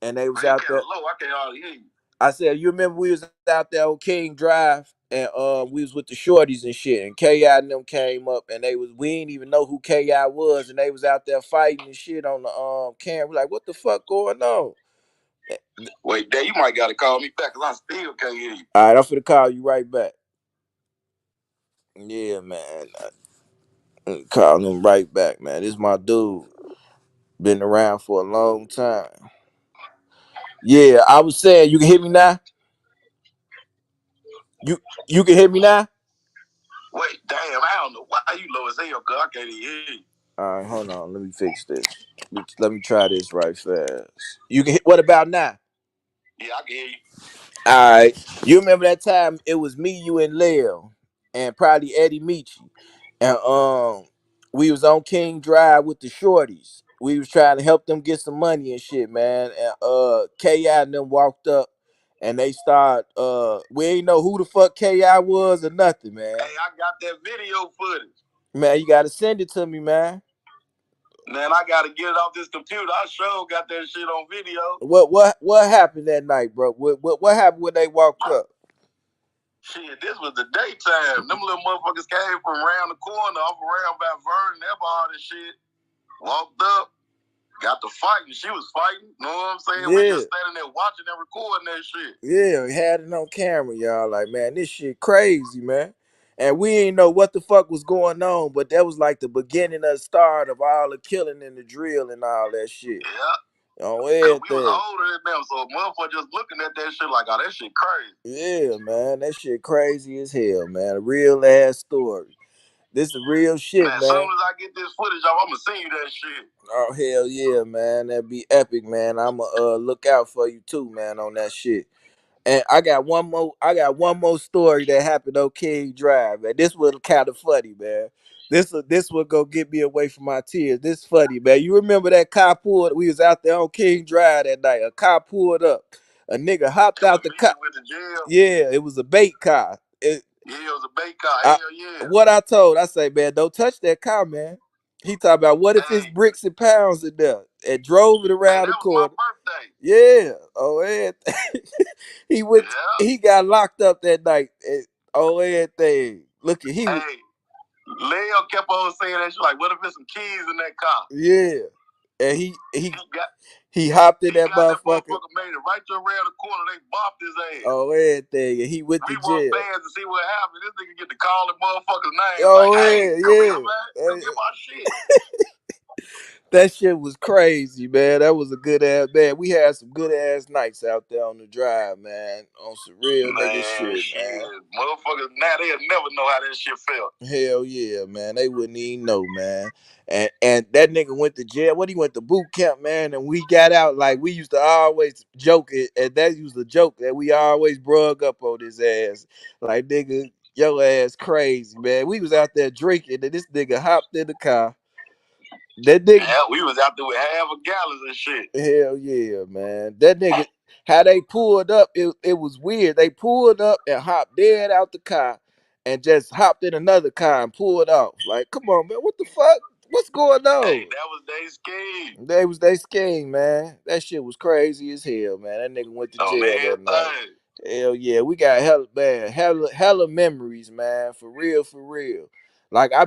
and they was out there. Low. I can't hardly hear you. I said, you remember we was out there on King Drive, and we was with the shorties and shit, and KI and them came up, and we didn't even know who KI was, and they was out there fighting and shit on the camera. We're like, what the fuck going on? Wait, Dad, you might gotta call me back because I still can't hear you. All right, I'm finna call you right back. Yeah, man. I'm calling him right back, man. This is my dude. Been around for a long time. Yeah, I was saying, you can hear me now? You can hear me now? Wait, damn, I don't know why you low as hell, cuz I can't even hear you. All right, hold on. Let me fix this. Let me try this right fast. What about now? Yeah, I can hear you. All right. You remember that time it was me, you, and Lil, and probably Eddie Michi. And we was on King Drive with the shorties. We was trying to help them get some money and shit, man. And KI and them walked up and they start we ain't know who the fuck KI was or nothing, man. Hey, I got that video footage. Man, you gotta send it to me, man. Man, I gotta get it off this computer. I sure got that shit on video. What happened that night, bro? What happened when they walked up? Shit, this was the daytime. Them little motherfuckers came from around the corner, up around by Vernon, all this shit. Walked up, got to fighting. She was fighting. You know what I'm saying? Yeah. We just standing there watching and recording that shit. Yeah, we had it on camera, y'all. Like, man, this shit crazy, man. And we ain't know what the fuck was going on, but that was like the beginning of the start of all the killing and the drill and all that shit. Yeah. On everything. We was older than them, so motherfucker just looking at that shit like, oh, that shit crazy. Yeah, man. That shit crazy as hell, man. A real ass story. This is real shit, man. As soon as I get this footage off, I'm gonna send you that shit. Oh, hell yeah, man. That'd be epic, man. I'ma look out for you too, man, on that shit. And I got one more story that happened on King Drive, man. This was kind of funny, man. This will go get me away from my tears. This funny, man. You remember that car pulled? We was out there on King Drive that night. A car pulled up. A nigga hopped out the car. With the jail. Yeah, it was a bait car. Yeah, it was a bait car. I, Hell yeah. what I say, man, don't touch that car, man. He talking about what if it's Hey, bricks and pounds in there, and drove it hey, around the that was my corner. birthday. Yeah. Oh, and he went. Yeah. He got locked up that night. Oh, everything. Look at he was. Hey, Leo kept on saying that shit like, what if there's some keys in that car? Yeah. And he He got he hopped in he that got that motherfucker. motherfucker made it right to around the corner. They bopped his ass. Oh, everything. And he went We to want jail. fans to see what happened. This nigga get to call the motherfucker's name. Like, Oh, hey, come here, man. yeah. Come get my shit. That shit was crazy, man. That was a good ass man. We had some good ass nights out there on the drive, man. On some real nigga Man, shit, shit. man. Motherfuckers, now they'll never know how that shit felt. Hell yeah, man. They wouldn't even know, man. And that nigga went to jail. What he went to boot camp, man. And we got out like we used to always joke it, and that used to joke that we always brug up on his ass. Like nigga, your ass crazy, man. We was out there drinking, and this nigga hopped in the car. That nigga, Yeah, we was out there with half a gallons and shit. hell yeah, man. That nigga, how they pulled up, it was weird. They pulled up and hopped dead out the car and just hopped in another car and pulled off. Like, come on, man, what the fuck? What's going Hey, on? that was their scheme. They scheme, man. That shit was crazy as hell, man. That nigga went to On jail that night. everything. Hell yeah, we got hella memories, man. For real, for real. Like Yeah.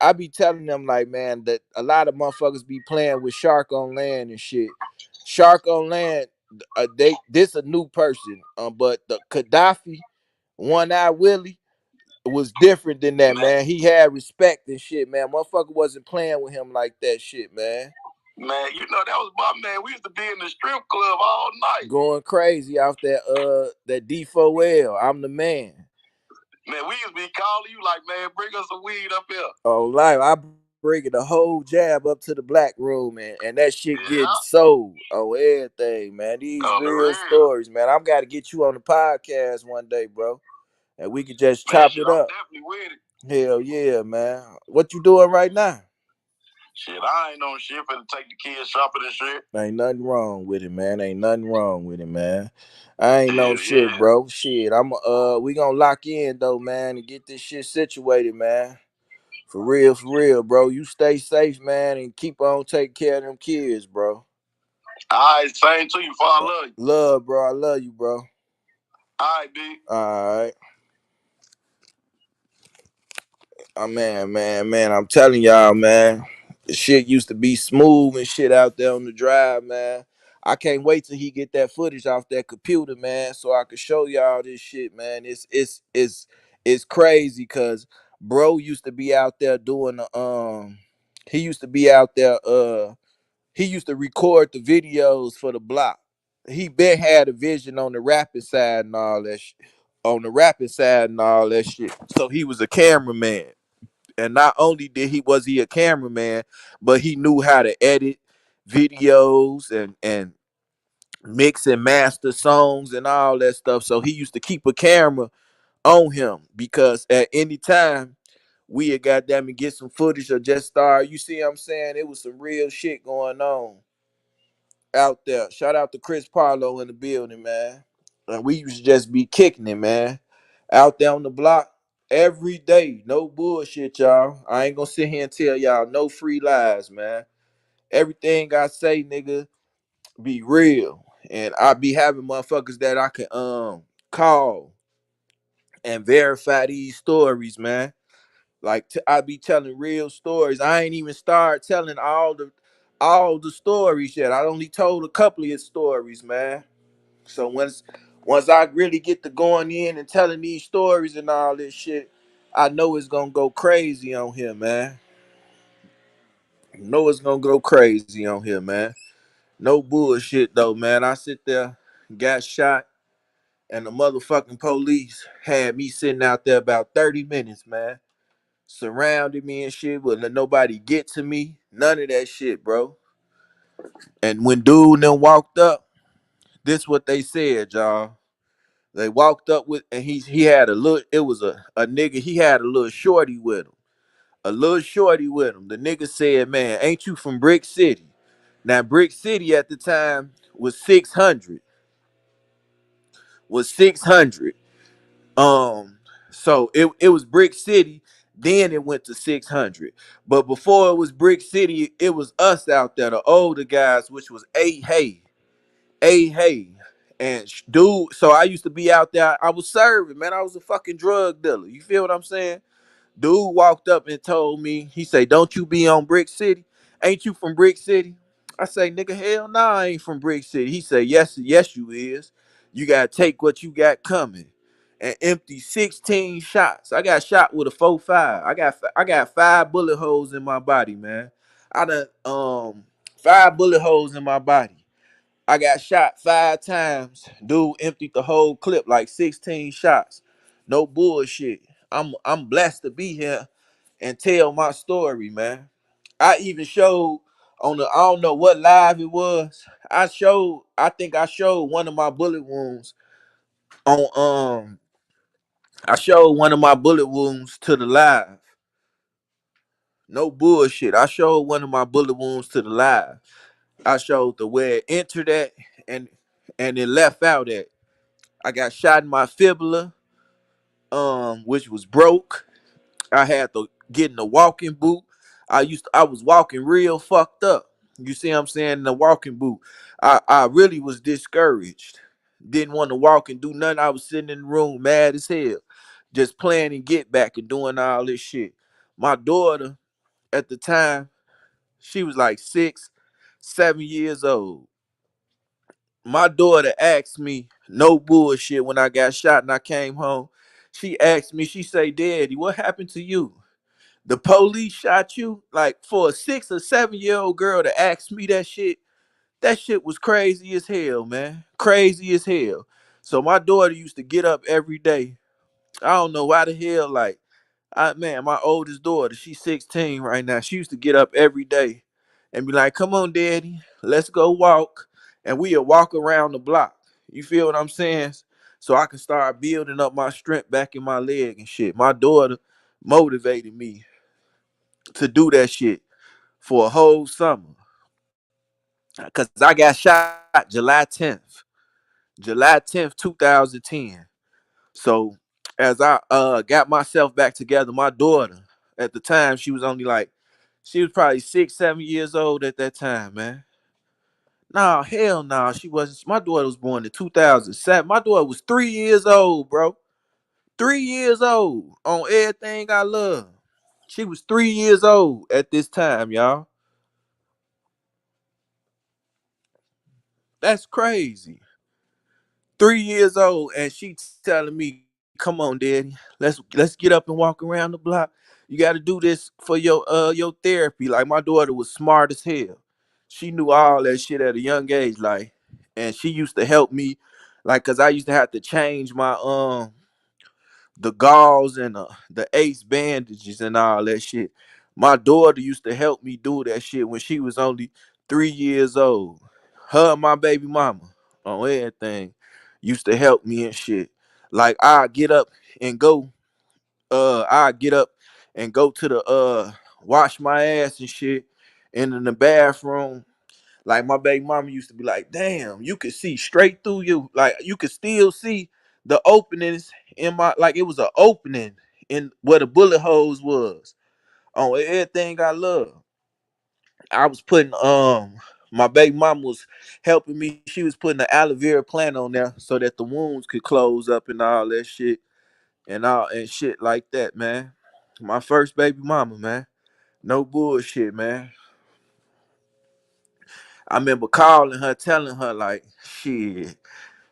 I be telling them like, man, that a lot of motherfuckers be playing with Shark on Land and shit. Shark on Land, they this a new person, but the Gaddafi, One Eye Willie was different than that, Man, man. He had respect and shit, man. Motherfucker wasn't playing with him like that shit, man. man, you know, that was my man. We used to be in the strip club all night. Going crazy off that D4L. I'm the man. Man, we used to be calling you like, man, bring us some weed up here. Oh, live. I bring the whole jab up to the black room, and that shit getting Yeah, sold. Oh, everything, man. These on the real real. stories, man. I'm got to get you on the podcast one day, bro, and we could just Man, chop shit, it I'm up. definitely with it. Hell yeah, man. What you doing right now? Shit, I ain't on shit for to take the kids shopping and shit. Ain't nothing wrong with it, man. Ain't nothing wrong with it, man. I ain't no Hell shit, yeah. bro. Shit, we gonna lock in though, man, and get this shit situated, man. For real, bro. You stay safe, man, and keep on taking care of them kids, bro. All right, same to you, for I love you. Love, bro. I love you, bro. All right, B. All right. Man. I'm telling y'all, man. The shit used to be smooth and shit out there on the drive, man. I can't wait till he get that footage off that computer, man, so I can show y'all this shit, man. It's crazy because bro used to be out there doing the he used to be out there he used to record the videos for the block. He been had a vision on the rapping side and all that shit. On the rapping side and all that shit. So he was a cameraman. And not only did he was he a cameraman, but he knew how to edit videos and mix and master songs and all that stuff. So he used to keep a camera on him because at any time we had got them and get some footage or just start. You see what I'm saying? It was some real shit going on out there. Shout out to Chris Parlow in the building, man. And we used to just be kicking it, man. Out there on the block every day. No bullshit, y'all. I ain't gonna sit here and tell y'all no free lies, man. Everything I say, nigga, be real. And I be having motherfuckers that I can call and verify these stories, man. Like I be telling real stories. I ain't even start telling all the stories yet. I only told a couple of his stories, man. So once I really get to going in and telling these stories and all this shit, I know it's gonna go crazy on here, man. I know it's gonna go crazy on here, man. No bullshit though, man. I sit there, got shot, and the motherfucking police had me sitting out there about 30 minutes, man. Surrounded me and shit, but let nobody get to me. None of that shit, bro. And when dude and them walked up, this what they said, y'all. They walked up with, and he had a little. It was a nigga. He had a little shorty with him. A little shorty with him. The nigga said, "Man, ain't you from Brick City?" Now Brick City at the time was 600. Was 600. Um, so it was Brick City. Then it went to 600. But before it was Brick City, it was us out there, the older guys, which was A Hey. A Hey. And dude, so I used to be out there. I was serving, man. I was a fucking drug dealer. You feel what I'm saying? Dude walked up and told me, he say, "Don't you be on Brick City? Ain't you from Brick City?" I say, "Nigga, hell nah, I ain't from Brick City." He say, "Yes, yes, you is. You gotta take what you got coming." And empty 16 shots. I got shot with a 4.5. I got 5 bullet holes in my body, man. I done 5 bullet holes in my body. I got shot 5 times. Dude emptied the whole clip, like 16 shots. No bullshit. I'm blessed to be here and tell my story, man. I even showed on the, I don't know what live it was. I think I showed one of my bullet wounds on I showed one of my bullet wounds to the live. No bullshit. I showed one of my bullet wounds to the live. I showed the where it entered at and it left out at. I got shot in my fibula, which was broke. I had to get in the walking boot. I was walking real fucked up. You see what I'm saying? In the walking boot. I really was discouraged. Didn't want to walk and do nothing. I was sitting in the room mad as hell. Just playing and get back and doing all this shit. My daughter at the time, she was like 6, 7 years old. My daughter asked me, no bullshit, when I got shot and I came home. She asked me, she say, "Daddy, what happened to you? The police shot you?" Like, for a 6 or 7 year old girl to ask me that shit was crazy as hell, man. Crazy as hell. So my daughter used to get up every day. I don't know why the hell, like, man, my oldest daughter, she's 16 right now. She used to get up every day and be like, "Come on, Daddy, let's go walk." And we'll walk around the block. You feel what I'm saying? So I can start building up my strength back in my leg and shit. My daughter motivated me to do that shit for a whole summer. Cause I got shot July 10th, 2010. So as I got myself back together, my daughter at the time, she was probably 6, 7 years old at that time, man. Nah, hell nah, she wasn't. My daughter was born in 2007. My daughter was 3 years old, bro. 3 years old on everything I love. She was 3 years old at this time, y'all. That's crazy. 3 years old, and she telling me, "Come on, Daddy, let's get up and walk around the block. You got to do this for your therapy." Like, my daughter was smart as hell. She knew all that shit at a young age, like, and she used to help me, like, cause I used to have to change my the gauze and the ace bandages and all that shit. My daughter used to help me do that shit when she was only 3 years old. Her and my baby mama on everything used to help me and shit. Like, I get up and go to the wash my ass and shit, and in the bathroom. Like, my baby mama used to be like, "Damn, you could see straight through you. Like, you could still see the openings in my, like, it was an opening in where the bullet holes was on everything I love." I was putting my baby mama was helping me. She was putting the aloe vera plant on there so that the wounds could close up and all that shit and shit like that, man. My first baby mama, man. No bullshit, man. I remember calling her, telling her, like, "Shit,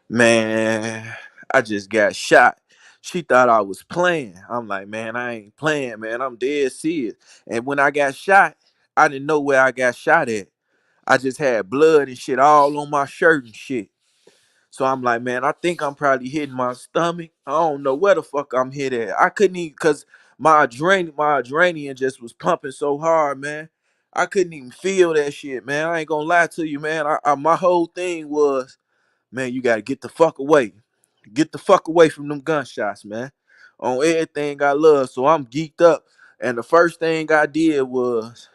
man, I just got shot." She thought I was playing. I'm like, "Man, I ain't playing, man. I'm dead serious." And when I got shot, I didn't know where I got shot at. I just had blood and shit all on my shirt and shit. So I'm like, "Man, I think I'm probably hitting my stomach. I don't know where the fuck I'm hit at." I couldn't even, cause my adrenaline just was pumping so hard, man. I couldn't even feel that shit, man. I ain't gonna lie to you, man. My whole thing was, "Man, you gotta get the fuck away. Get the fuck away from them gunshots, man. On everything I love. So I'm geeked up. And the first thing I did was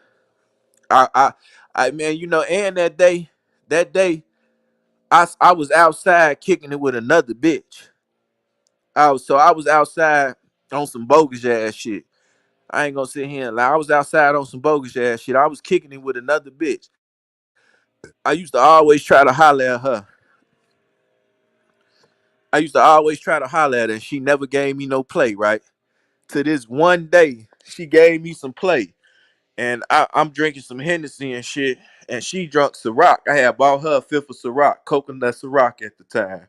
I I man, you know, and that day, I was outside kicking it with another bitch. I was outside on some bogus ass shit. I ain't gonna sit here and lie. I was outside on some bogus ass shit. I was kicking it with another bitch. I used to always try to holler at her. I used to always try to holler at her, and she never gave me no play, right? To this one day, she gave me some play. And I'm drinking some Hennessy and shit, and she drunk Ciroc. I had bought her a fifth of Ciroc, coconut Ciroc at the time.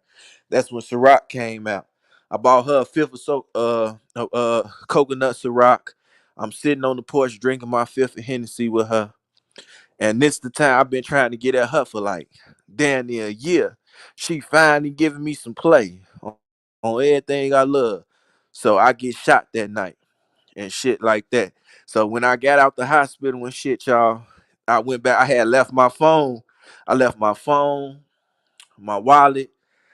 That's when Ciroc came out. I bought her a fifth of coconut Ciroc. I'm sitting on the porch drinking my fifth of Hennessy with her. And this the time I've been trying to get at her for like damn near a year. She finally giving me some play on everything I love. So I get shot that night and shit like that. So when I got out the hospital and shit, y'all, I went back. I had left my phone. I left my phone, my wallet.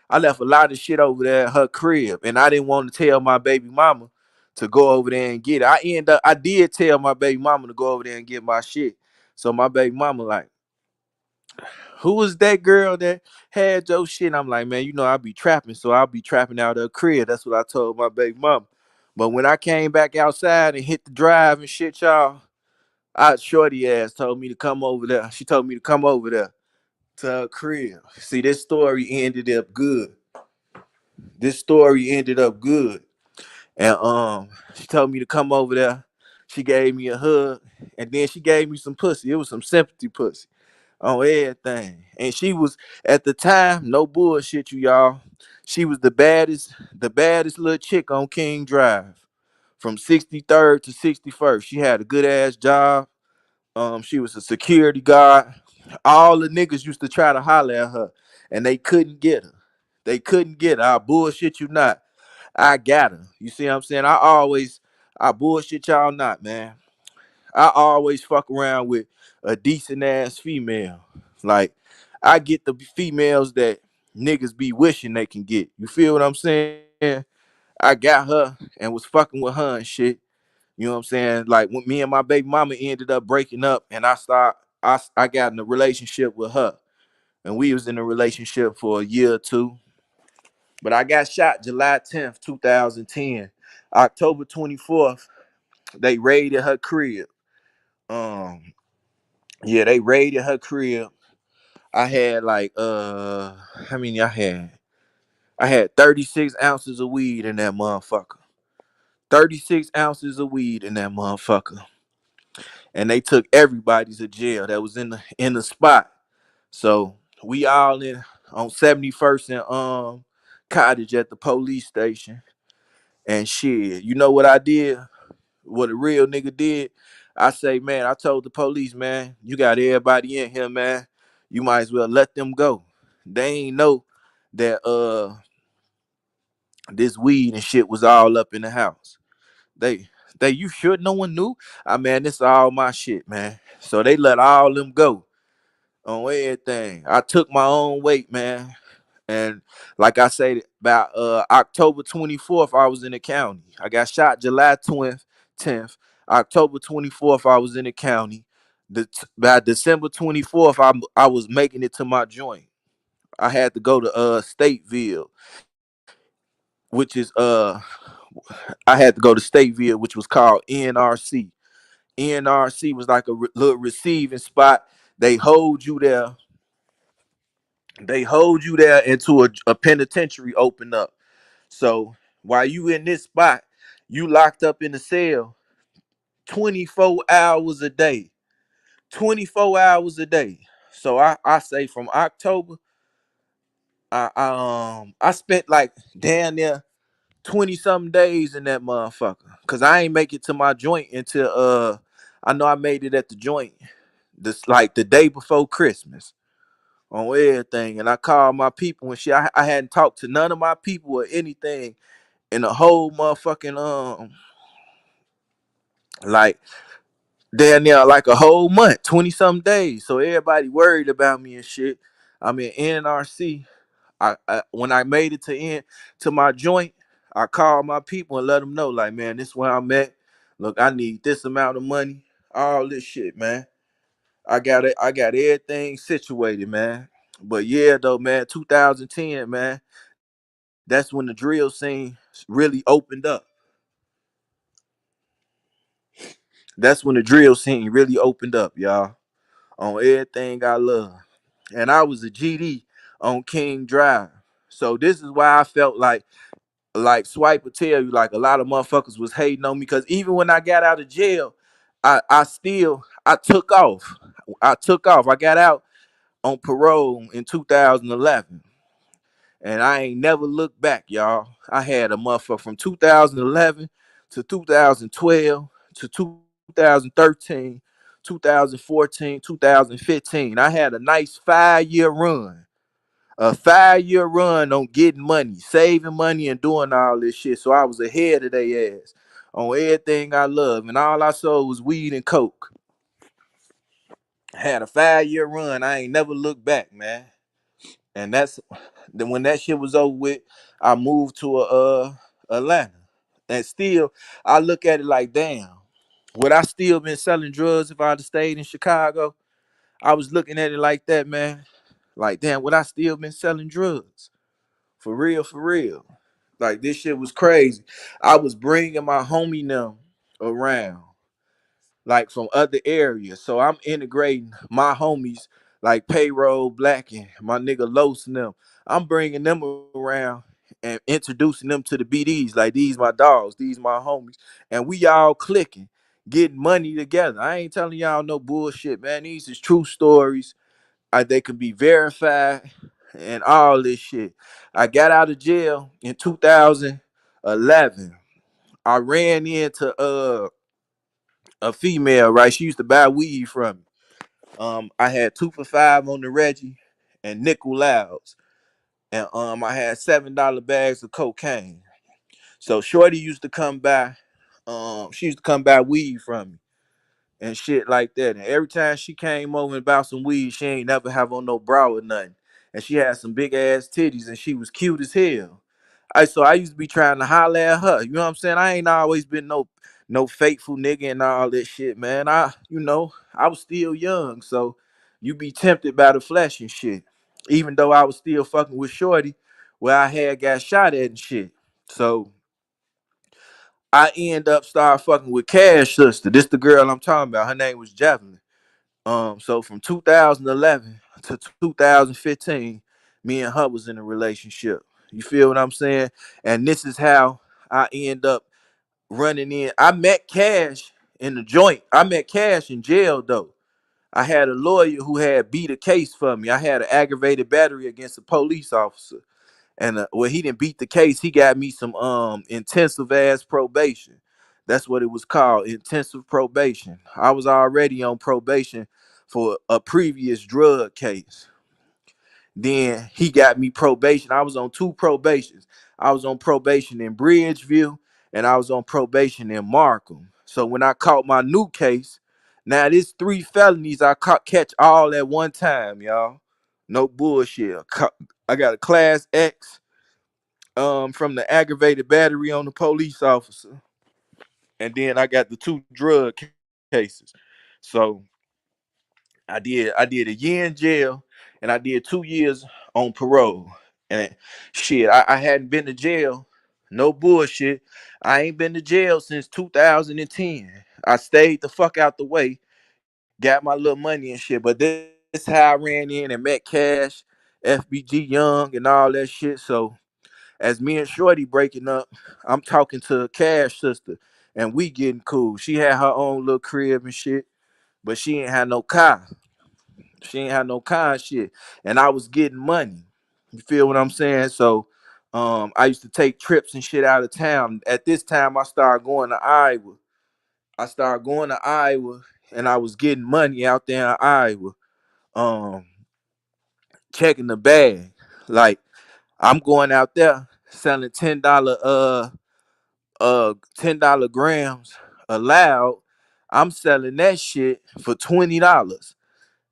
I left a lot of shit over there at her crib, and I didn't want to tell my baby mama to go over there and get it. I did tell my baby mama to go over there and get my shit. So my baby mama like, who was that girl that had your shit? And I'm like, man, you know, I'll be trapping, so I'll be trapping out of her crib. That's what I told my baby mama. But when I came back outside and hit the drive and shit, y'all, I shorty ass told me to come over there. She told me to come over there to her crib. See, this story ended up good. This story ended up good. And she told me to come over there. She gave me a hug, and then she gave me some pussy. It was some sympathy pussy on everything. And she was at the time, no bullshit, you y'all. She was the baddest little chick on King Drive from 63rd to 61st. She had a good ass job. She was a security guard. All the niggas used to try to holler at her, and they couldn't get her. They couldn't get her. I bullshit you not. I got her. You see what I'm saying? I bullshit y'all not, man. I always fuck around with a decent ass female. Like, I get the females that niggas be wishing they can get. You feel what I'm saying? I got her and was fucking with her and shit. You know what I'm saying? Like when me and my baby mama ended up breaking up, and I got in a relationship with her, and we was in a relationship for a year or two. But I got shot July 10th, 2010. October 24th, they raided her crib. Um, yeah, they raided her crib. I had like how many I had? I had 36 ounces of weed in that motherfucker. 36 ounces of weed in that motherfucker. And they took everybody to jail that was in the spot. So we all in on 71st and Cottage at the police station. And shit, you know what I did? What a real nigga did? I say, man, I told the police, man, you got everybody in here, man. You might as well let them go. They ain't know that this weed and shit was all up in the house. They you sure no one knew? Man, this all my shit, man. So they let all them go on everything. I took my own weight, man. And like I said, about October 24th, I was in the county. I got shot July 10th. October 24th, I was in the county. By December 24th, I was making it to my joint. I had to go to Stateville, which is I had to go to Stateville, which was called NRC. NRC was like a little receiving spot. They hold you there. They hold you there until a penitentiary open up. So while you in this spot, you locked up in the cell 24 hours a day. 24 hours a day. So I say from October, I spent like damn near 20 something days in that motherfucker. Cause I ain't make it to my joint until I know I made it at the joint this like the day before Christmas on everything. And I called my people and shit. I hadn't talked to none of my people or anything in the whole motherfucking like damn near like a whole month, 20 some days. So everybody worried about me and shit. I'm in NRC. I when I made it to my joint, I called my people and let them know, like, man, this is where I'm at. Look, I need this amount of money, all this shit, man. I got it. I got everything situated, man. But yeah, though, man, 2010, man, that's when the drill scene really opened up. That's when the drill scene really opened up, y'all, on everything I love. And I was a GD on King Drive. So this is why I felt like Swipe would tell you, like, a lot of motherfuckers was hating on me, because even when I got out of jail, I took off. I took off. I got out on parole in 2011. And I ain't never looked back, y'all. I had a motherfucker from 2011 to 2012 to 2013, 2014, 2015. I had a nice 5 year run. A 5 year run on getting money, saving money, and doing all this shit. So I was ahead of their ass on everything I love. And all I saw was weed and coke. I had a 5 year run. I ain't never looked back, man. And that's then when that shit was over with, I moved to Atlanta. And still, I look at it like, damn, would I still been selling drugs if I'd have stayed in Chicago? I was looking at it like that, man. Like, damn, would I still been selling drugs? For real, for real. Like, this shit was crazy. I was bringing my homie them around, like, from other areas. So I'm integrating my homies, like Payroll Black and my nigga Los and them. I'm bringing them around and introducing them to the BDs. Like, these my dogs, these my homies. And we all clicking, getting money together. I ain't telling y'all no bullshit, man. These is true stories. They can be verified and all this shit. I got out of jail in 2011. I ran into a female, right? She used to buy weed from me. I had 2 for $5 on the Reggie and nickel louds. And I had $7 bags of cocaine. So Shorty used to come by. She used to come buy weed from me and shit like that. And every time she came over and bought some weed, she ain't never have on no bra or nothing. And she had some big ass titties and she was cute as hell. So I used to be trying to holler at her. You know what I'm saying? I ain't always been no faithful nigga and all this shit, man. I was still young, so you be tempted by the flesh and shit. Even though I was still fucking with Shorty, where I had got shot at and shit. So I end up start fucking with Cash sister. This the girl I'm talking about. Her name was Javelin. So from 2011 to 2015, me and her was in a relationship. You feel what I'm saying? And this is how I end up running in. I met Cash in the joint. I met Cash in jail though. I had a lawyer who had beat a case for me. I had an aggravated battery against a police officer. And well, he didn't beat the case. He got me some intensive ass probation. That's what it was called, intensive probation. I was already on probation for a previous drug case. Then he got me probation. I was on two probations. I was on probation in Bridgeville and I was on probation in Markham. So when I caught my new case, now this 3 felonies I catch all at one time, y'all. No bullshit. I got a class X from the aggravated battery on the police officer, and then I got the two drug cases. So I did a year in jail, and I did 2 years on parole. And shit, I hadn't been to jail. No bullshit. I ain't been to jail since 2010. I stayed the fuck out the way, got my little money and shit. But this how I ran in and met Cash, FBG Young, and all that shit. So as me and Shorty breaking up, I'm talking to Cash sister, and we getting cool. She had her own little crib and shit, but she ain't had no car. She ain't had no car and shit, and I was getting money. You feel what I'm saying? So, I used to take trips and shit out of town. At this time, I started going to Iowa. I started going to Iowa, and I was getting money out there in Iowa. Um, Checking the bag, like I'm going out there selling $10 grams allowed. I'm selling that shit for $20.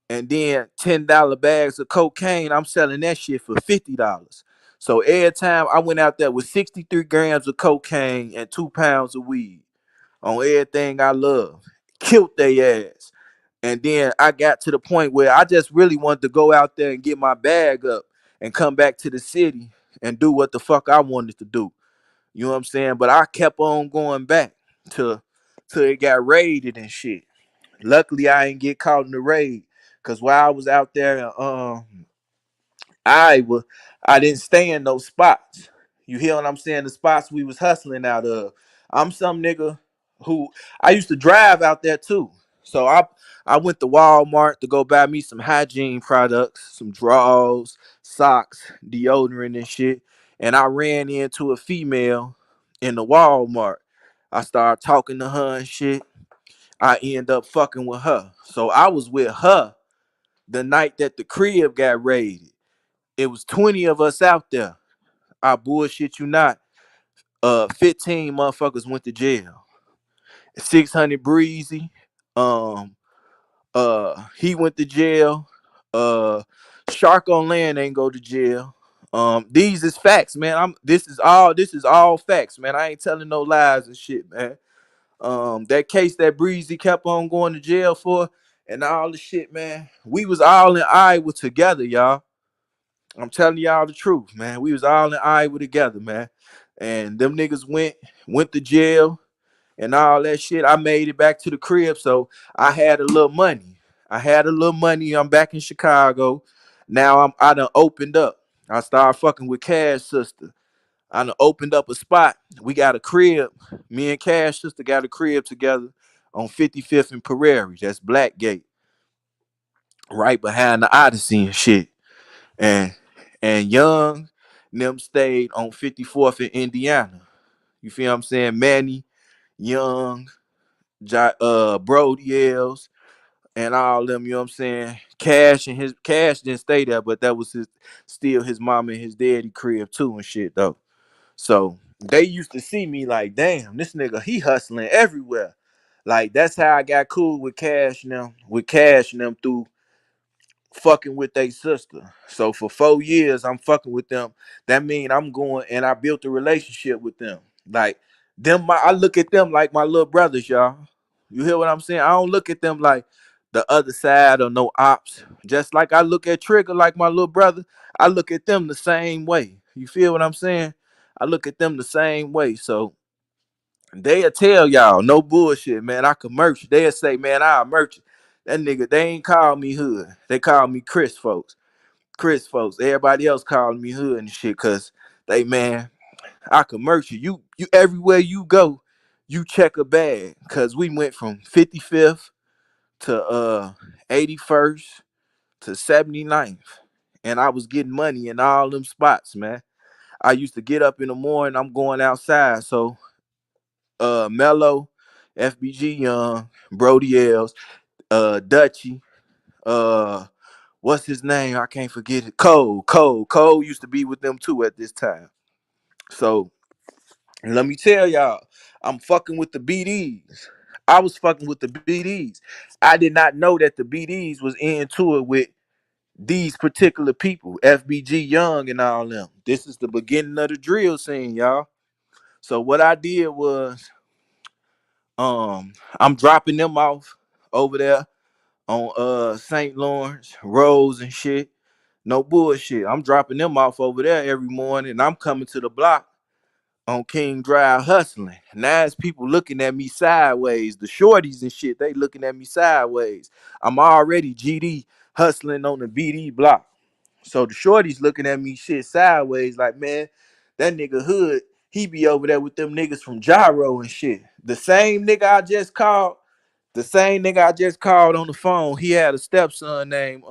and then $10 bags of cocaine. I'm selling that shit for $50. So every time I went out there with 63 grams of cocaine and 2 pounds of weed on everything I love, killed they ass. And then I got to the point where I just really wanted to go out there and get my bag up and come back to the city and do what the fuck I wanted to do. You know what I'm saying? But I kept on going back to till it got raided and shit. Luckily, I didn't get caught in the raid because while I was out there in Iowa, I didn't stay in those spots. You hear what I'm saying? The spots we was hustling out of. I'm some nigga who I used to drive out there too. So I went to Walmart to go buy me some hygiene products, some drawers, socks, deodorant and shit. And I ran into a female in the Walmart. I started talking to her and shit. I end up fucking with her. So I was with her the night that the crib got raided. It was 20 of us out there. I bullshit you not. 15 motherfuckers went to jail. 600 Breezy. Um, he went to jail. Uh, Shark on Land ain't go to jail. These is facts, man. This is all facts, man. I ain't telling no lies and shit, man. That case that Breezy kept on going to jail for and all the shit, man. We was all in Iowa together, y'all. I'm telling y'all the truth, man. We was all in Iowa together, man. And them niggas went to jail and all that shit. I made it back to the crib, so I had a little money. I had a little money. I'm back in Chicago. Now I done opened up. I started fucking with Cash sister. I done opened up a spot. We got a crib. Me and Cash sister got a crib together on 55th and Prairie. That's Blackgate, right behind the Odyssey and shit. And Young them stayed on 54th in Indiana. You feel what I'm saying? Manny, Young, Brody L's, and all them, you know what I'm saying? Cash didn't stay there, but that was his mom and his daddy crib too and shit though. So they used to see me like, damn, this nigga, he hustling everywhere. Like that's how I got cool with Cash and them through fucking with their sister. So for 4 years, I'm fucking with them. That mean I'm going and I built a relationship with them. Like I look at them like my little brothers, y'all. You hear what I'm saying? I don't look at them like the other side or no ops. Just like I look at Trigger like my little brother, I look at them the same way. You feel what I'm saying? I look at them the same way. So they'll tell y'all, no bullshit, man. I can merch. They'll say, man, I'll merch it. That nigga, they ain't call me hood. They call me Chris folks. Chris folks. Everybody else calling me hood and shit, cause they, man, I can merch you. You everywhere you go, you check a bag. Cause we went from 55th to 81st to 79th. And I was getting money in all them spots, man. I used to get up in the morning, I'm going outside. So Mello, FBG Young, Brody L's, Dutchy, what's his name? I can't forget it. Cole used to be with them too at this time. So let me tell y'all, I'm fucking with the BDs. I was fucking with the BDs. I did not know that the BDs was into it with these particular people, FBG Young and all them. This is the beginning of the drill scene, y'all. So what I did was I'm dropping them off over there on St. Lawrence, Rose and shit. No bullshit. I'm dropping them off over there every morning and I'm coming to the block on King Drive hustling. Now it's people looking at me sideways. The shorties and shit, they looking at me sideways. I'm already GD hustling on the BD block. So the shorties looking at me shit sideways like, man, that nigga Hood, he be over there with them niggas from Gyro and shit. The same nigga I just called on the phone, he had a stepson named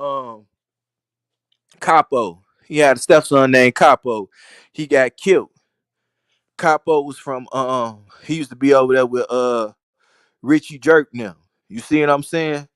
Capo. He had a stepson named Capo. He got killed. Capo was from he used to be over there with Richie Jerk now. You see what I'm saying?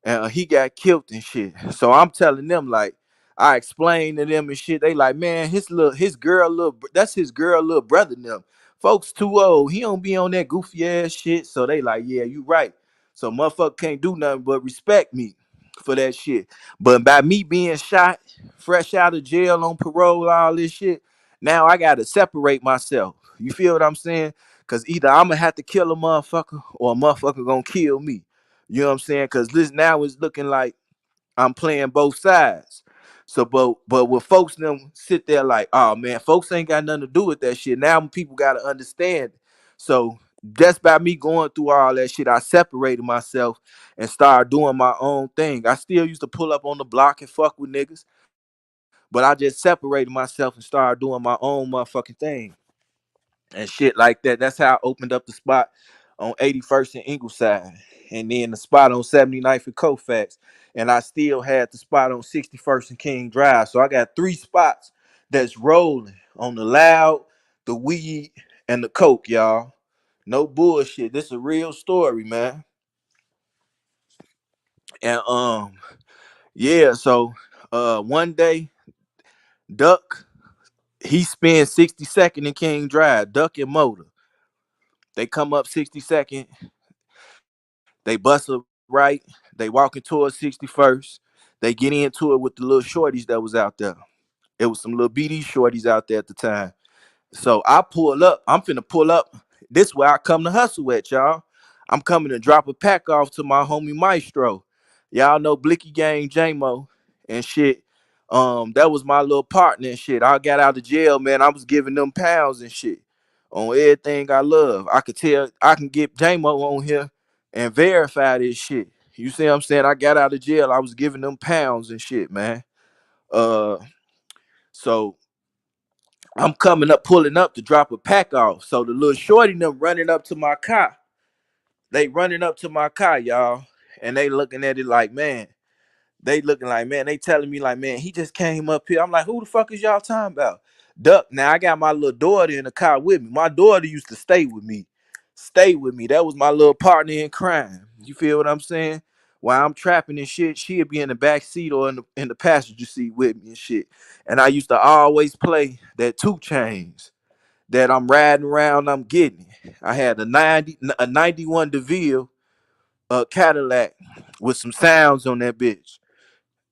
And he got killed and shit. So I'm telling them like I explained to them and shit. They like, man, that's his girl little brother now. Folks too old. He don't be on that goofy ass shit. So they like, yeah, you right. So motherfucker can't do nothing but respect me. for that shit. But by me being shot, fresh out of jail on parole, all this shit, now I gotta separate myself. You feel what I'm saying? Cause either I'm gonna have to kill a motherfucker or a motherfucker gonna kill me. You know what I'm saying? Cause this now is looking like I'm playing both sides. So, but when folks them sit there like, oh man, folks ain't got nothing to do with that shit. Now people gotta understand. So just by me going through all that shit, I separated myself and started doing my own thing. I still used to pull up on the block and fuck with niggas, but I just separated myself and started doing my own motherfucking thing and shit like that. That's how I opened up the spot on 81st and Ingleside, and then the spot on 79th and Colfax, and I still had the spot on 61st and King Drive. So I got 3 spots that's rolling on the loud, the weed, and the coke, y'all. No bullshit. This is a real story, man. And yeah. So one day, Duck he spent 62nd and King Drive. Duck and Motor. They come up 62nd. They bust a right. They walking towards 61st. They get into it with the little shorties that was out there. It was some little BD shorties out there at the time. So I pull up. I'm finna pull up. This where I come to hustle at, y'all. I'm coming to drop a pack off to my homie Maestro. Y'all know Blicky Gang J-Mo and shit. That was my little partner and shit. I got out of jail, man. I was giving them pounds and shit on everything I love. I could tell I can get J-Mo on here and verify this shit. You see what I'm saying? I got out of jail. I was giving them pounds and shit, man. Uh, so I'm coming up, pulling up to drop a pack off. So the little shorty them running up to my car. They running up to my car, y'all. And they looking at it like, man, they looking like, man, they telling me like, man, he just came up here. I'm like, who the fuck is y'all talking about? Duck. Now I got my little daughter in the car with me. My daughter used to stay with me. Stay with me. That was my little partner in crime. You feel what I'm saying? While I'm trapping and shit, she'd be in the back seat or in the passenger seat with me and shit. And I used to always play that 2 Chainz that I'm riding around, I'm getting it. I had a 91 DeVille Cadillac with some sounds on that bitch.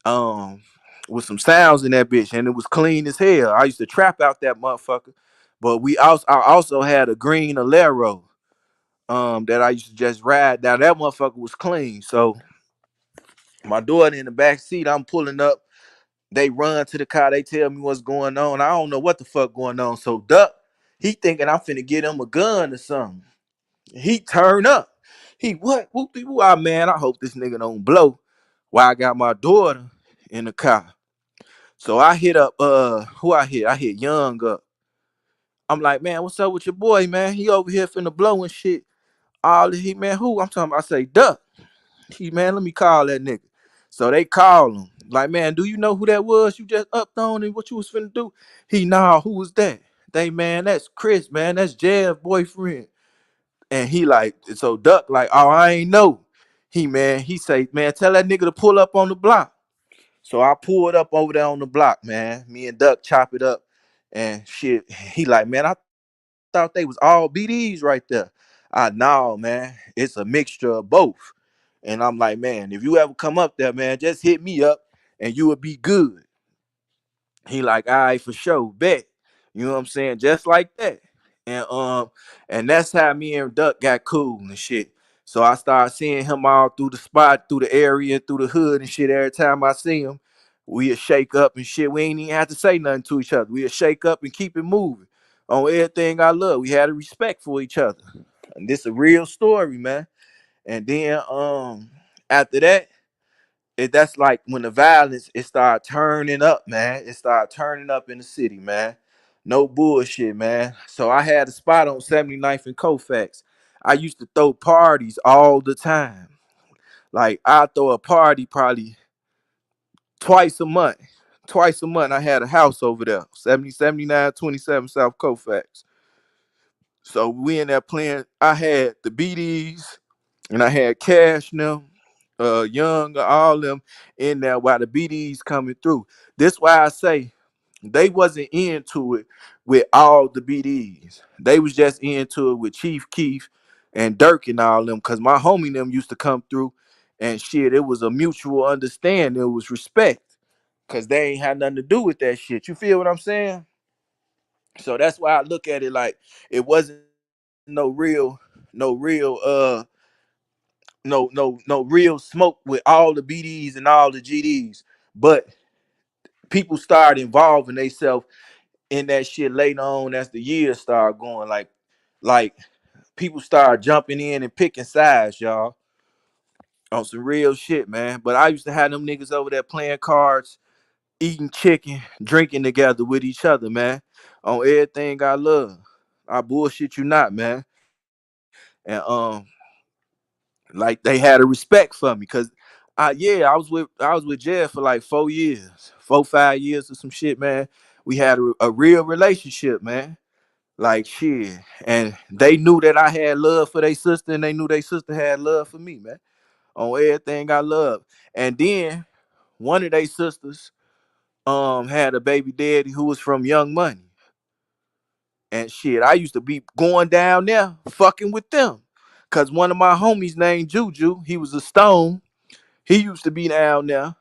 Um, with some sounds in that bitch, and it was clean as hell. I used to trap out that motherfucker. But I also had a green Alero that I used to just ride down. That motherfucker was clean. So my daughter in the back seat, I'm pulling up. They run to the car. They tell me what's going on. I don't know what the fuck going on. So Duck, he thinking I'm finna get him a gun or something. He turn up. He what? Whoop de whoop. Ah, man, I hope this nigga don't blow. While I got my daughter in the car. So I hit up who I hit? I hit Young up. I'm like, man, what's up with your boy, man? He over here finna blow and shit. All he man, who? I'm talking about, I say, Duck. He man, let me call that nigga. So they call him. Like, man, do you know who that was you just upped on and what you was finna do? He nah, who was that? They man, that's Chris, man. That's Jeff boyfriend. And he like, so Duck, like, oh, I ain't know. He man, he say, man, tell that nigga to pull up on the block. So I pulled up over there on the block, man. Me and Duck chop it up and shit. He like, man, I thought they was all BDs right there. Know, man. It's a mixture of both. And I'm like, man, if you ever come up there, man, just hit me up and you will be good. He like, all right, for sure, bet. You know what I'm saying? Just like that. And and that's how me and Duck got cool and shit. So I started seeing him all through the spot, through the area, through the hood and shit. Every time I see him, we'll shake up and shit. We ain't even have to say nothing to each other. We'll shake up and keep it moving on everything I love. We had a respect for each other. And this a real story, man. And then after that, that's like when the violence it started turning up, man. It started turning up in the city, man. No bullshit, man. So I had a spot on 79th and Colfax. I used to throw parties all the time. Like I throw a party probably twice a month. Twice a month I had a house over there. 7927 South Colfax. So we in there playing. I had the BDs and I had Cash now, Young, all them in there while the BDs coming through. This why I say they wasn't into it with all the BDs. They was just into it with Chief Keef and Dirk and all them. Cause my homie them used to come through And shit, it was a mutual understanding. It was respect. Cause they ain't had nothing to do with that shit. You feel what I'm saying? So that's why I look at it like it wasn't no real smoke with all the BDs and all the GDs. But people started involving themselves in that shit later on as the years started going. Like people started jumping in and picking sides, y'all, on some real shit, man. But I used to have them niggas over there playing cards, eating chicken, drinking together with each other, man. On everything I love. I bullshit you not, man. And like they had a respect for me because I was with Jed for like 4 years, 4 5 years or some shit, man. We had a real relationship, man. Like shit. And they knew that I had love for their sister, and they knew their sister had love for me, man. On everything I love. And then one of their sisters had a baby daddy who was from Young Money. And shit, I used to be going down there fucking with them. Cause one of my homies named Juju, he was a stone. He used to be down there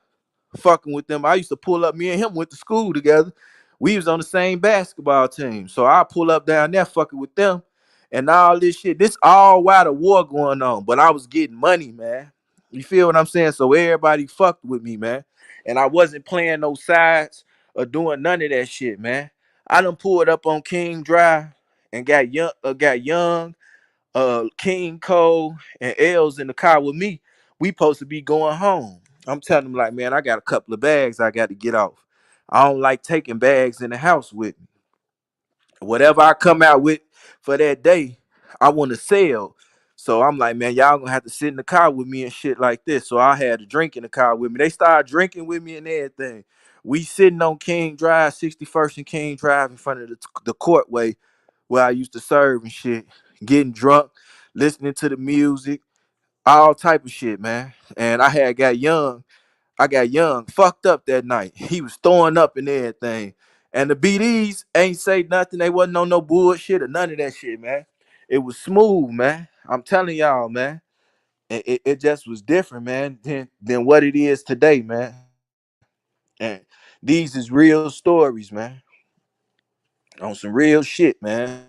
fucking with them. I used to pull up, me and him went to school together. We was on the same basketball team. So I pull up down there fucking with them and all this shit. This all while the war going on. But I was getting money, man. You feel what I'm saying? So everybody fucked with me, man. And I wasn't playing no sides or doing none of that shit, man. I done pulled up on King Drive and got young, King Cole and Els in the car with me. We supposed to be going home. I'm telling them like, man, I got a couple of bags I got to get off. I don't like taking bags in the house with me. Whatever I come out with for that day, I want to sell. So I'm like, man, y'all gonna have to sit in the car with me and shit like this. So I had to drink in the car with me. They started drinking with me and everything. We sitting on King Drive, 61st and King Drive in front of the courtway where I used to serve and shit, getting drunk, listening to the music, all type of shit, man. And I got young, fucked up that night. He was throwing up and everything. And the BDs ain't say nothing. They wasn't on no bullshit or none of that shit, man. It was smooth, man. I'm telling y'all, man. It just was different, man, than what it is today, man. And these is real stories, man. On some real shit, man.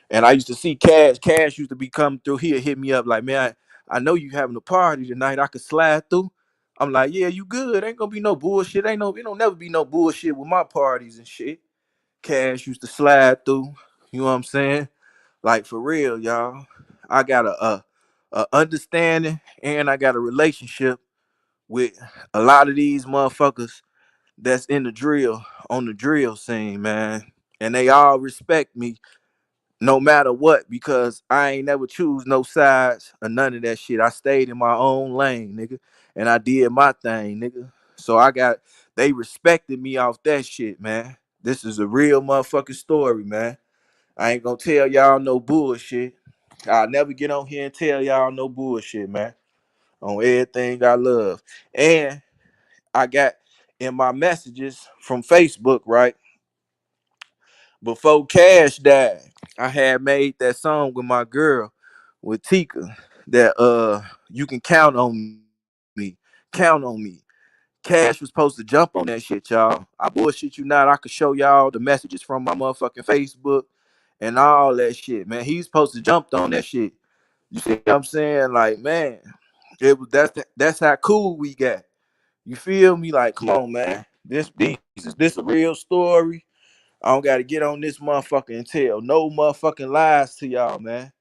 And I used to see Cash. Cash used to be coming through here, hit me up like, man, I know you having a party tonight. I could slide through. I'm like, yeah, you good. Ain't gonna be no bullshit. It don't never be no bullshit with my parties and shit. Cash used to slide through. You know what I'm saying? Like for real, y'all. I got a understanding and I got a relationship with a lot of these motherfuckers that's in the drill on the drill scene, man. And they all respect me no matter what, because I ain't never choose no sides or none of that shit. I stayed in my own lane, nigga, and I did my thing, nigga. So they respected me off that shit, man. This is a real motherfucking story, man. I ain't gonna tell y'all no bullshit. I'll never get on here and tell y'all no bullshit, man. On everything I love. And I got in my messages from Facebook, right? Before Cash died, I had made that song with my girl, with Tika, that you can count on me. Count on me. Cash was supposed to jump on that shit, y'all. I bullshit you not. I could show y'all the messages from my motherfucking Facebook and all that shit, man. He's supposed to jump on that shit. You see what I'm saying? Like, man, that's how cool we got. You feel me? Like, come on, man. This a real story. I don't gotta get on this motherfucker and tell no motherfucking lies to y'all, man.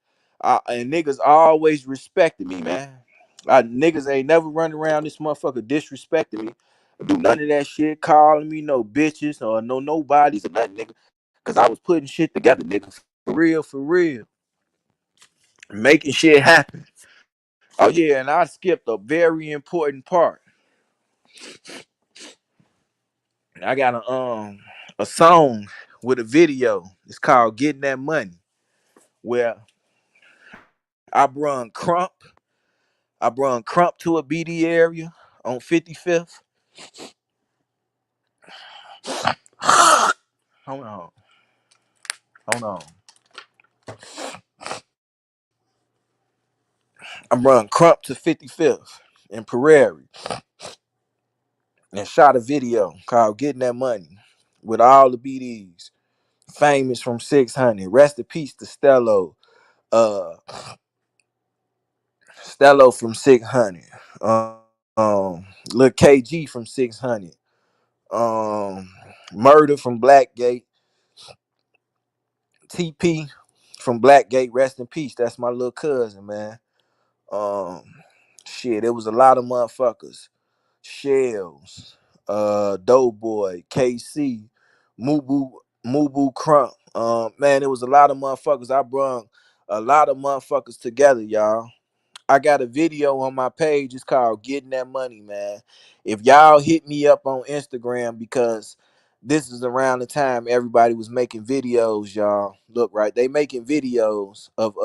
And niggas always respected me, man. Niggas ain't never run around this motherfucker disrespecting me. Do none of that shit, calling me no bitches or no nobodies or nothing, nigga. Cause I was putting shit together, nigga. For real. Making shit happen. Oh yeah, and I skipped a very important part. I got a song with a video. It's called Getting That Money, where I brung Crump to a BD area on 55th. Hold on. Hold on. I brung Crump to 55th. in Prairie and shot a video called "Getting That Money" with all the BDs, famous from 600. Rest in peace to Stello. Uh, Stello from 600. Lil KG from 600. Murder from Blackgate. TP from Blackgate. Rest in peace. That's my little cousin, man. Um, Shit, it was a lot of motherfuckers. Shells, Doughboy, KC, Mubu, Mubu Crump. Man, it was a lot of motherfuckers. I brung a lot of motherfuckers together, y'all. I got a video on my page. It's called "Getting That Money," man. If y'all hit me up on Instagram, because this is around the time everybody was making videos, y'all. Look, right, they making videos of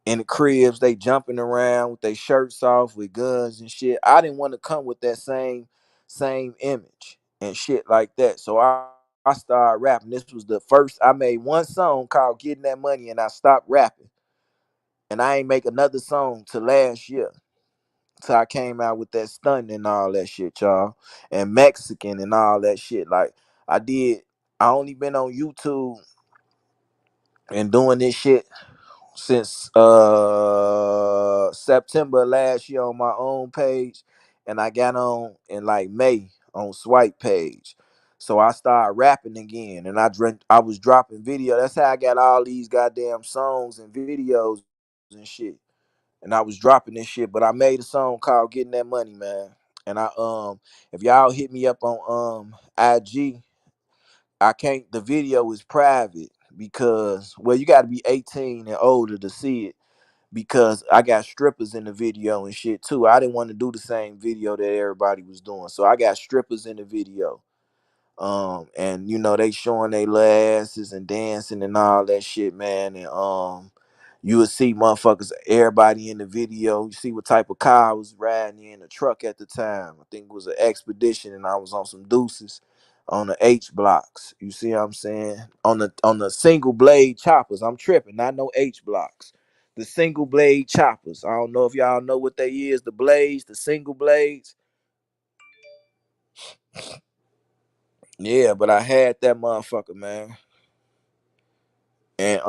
in the cribs, they jumping around with their shirts off with guns and shit. I didn't want to come with that same image and shit like that. So I started rapping. This was the first. I made one song called "Getting That Money" and I stopped rapping. And I ain't make another song till last year. So I came out with that stunt and all that shit, y'all. And Mexican and all that shit. Like I did. I only been on YouTube and doing this shit since September last year on my own page, and I got on in like May on Swipe page. So I started rapping again, and I was dropping video. That's how I got all these goddamn songs and videos and shit. And I was dropping this shit, but I made a song called "Getting That Money," man. And if y'all hit me up on IG, I can't. The video is private because, well, you got to be 18 and older to see it, because I got strippers in the video and shit too. I didn't want to do the same video that everybody was doing, so I got strippers in the video. And they showing their asses and dancing and all that shit, man. And you would see motherfuckers, everybody in the video. You see what type of car I was riding in, a truck at the time. I think it was an Expedition, and I was on some Deuces on the H blocks. You see what I'm saying? On the single blade choppers. I'm tripping, not no H blocks. The single blade choppers. I don't know if y'all know what they is. The blades, the single blades. Yeah, but I had that motherfucker, man. And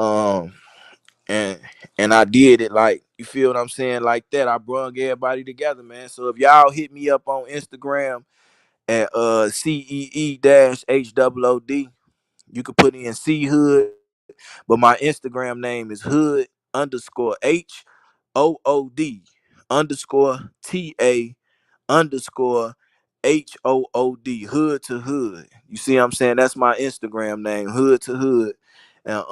and I did it, like, you feel what I'm saying, like that. I brung everybody together, man. So if y'all hit me up on Instagram at CEE-HOOD, you can put in CEE-HOOD, but my Instagram name is hood underscore HOOD underscore TA underscore HOOD, hood to hood. You see what I'm saying? That's my Instagram name, hood to hood. And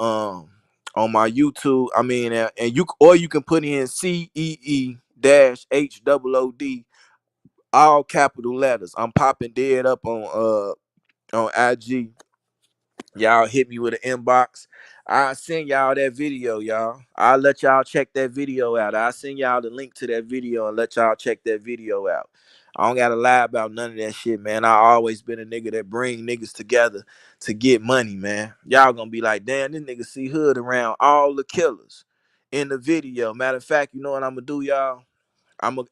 on my YouTube, I mean, and you can put in CEE dash HOOD, all capital letters. I'm popping dead up on IG. Y'all hit me with an inbox. I'll send y'all that video, y'all. I'll let y'all check that video out. I'll send y'all the link to that video and let y'all check that video out. I don't gotta lie about none of that shit, man. I always been a nigga that bring niggas together to get money, man. Y'all gonna be like, damn, this nigga CEE-HOOD around all the killers in the video. Matter of fact, you know what I'm gonna do, y'all?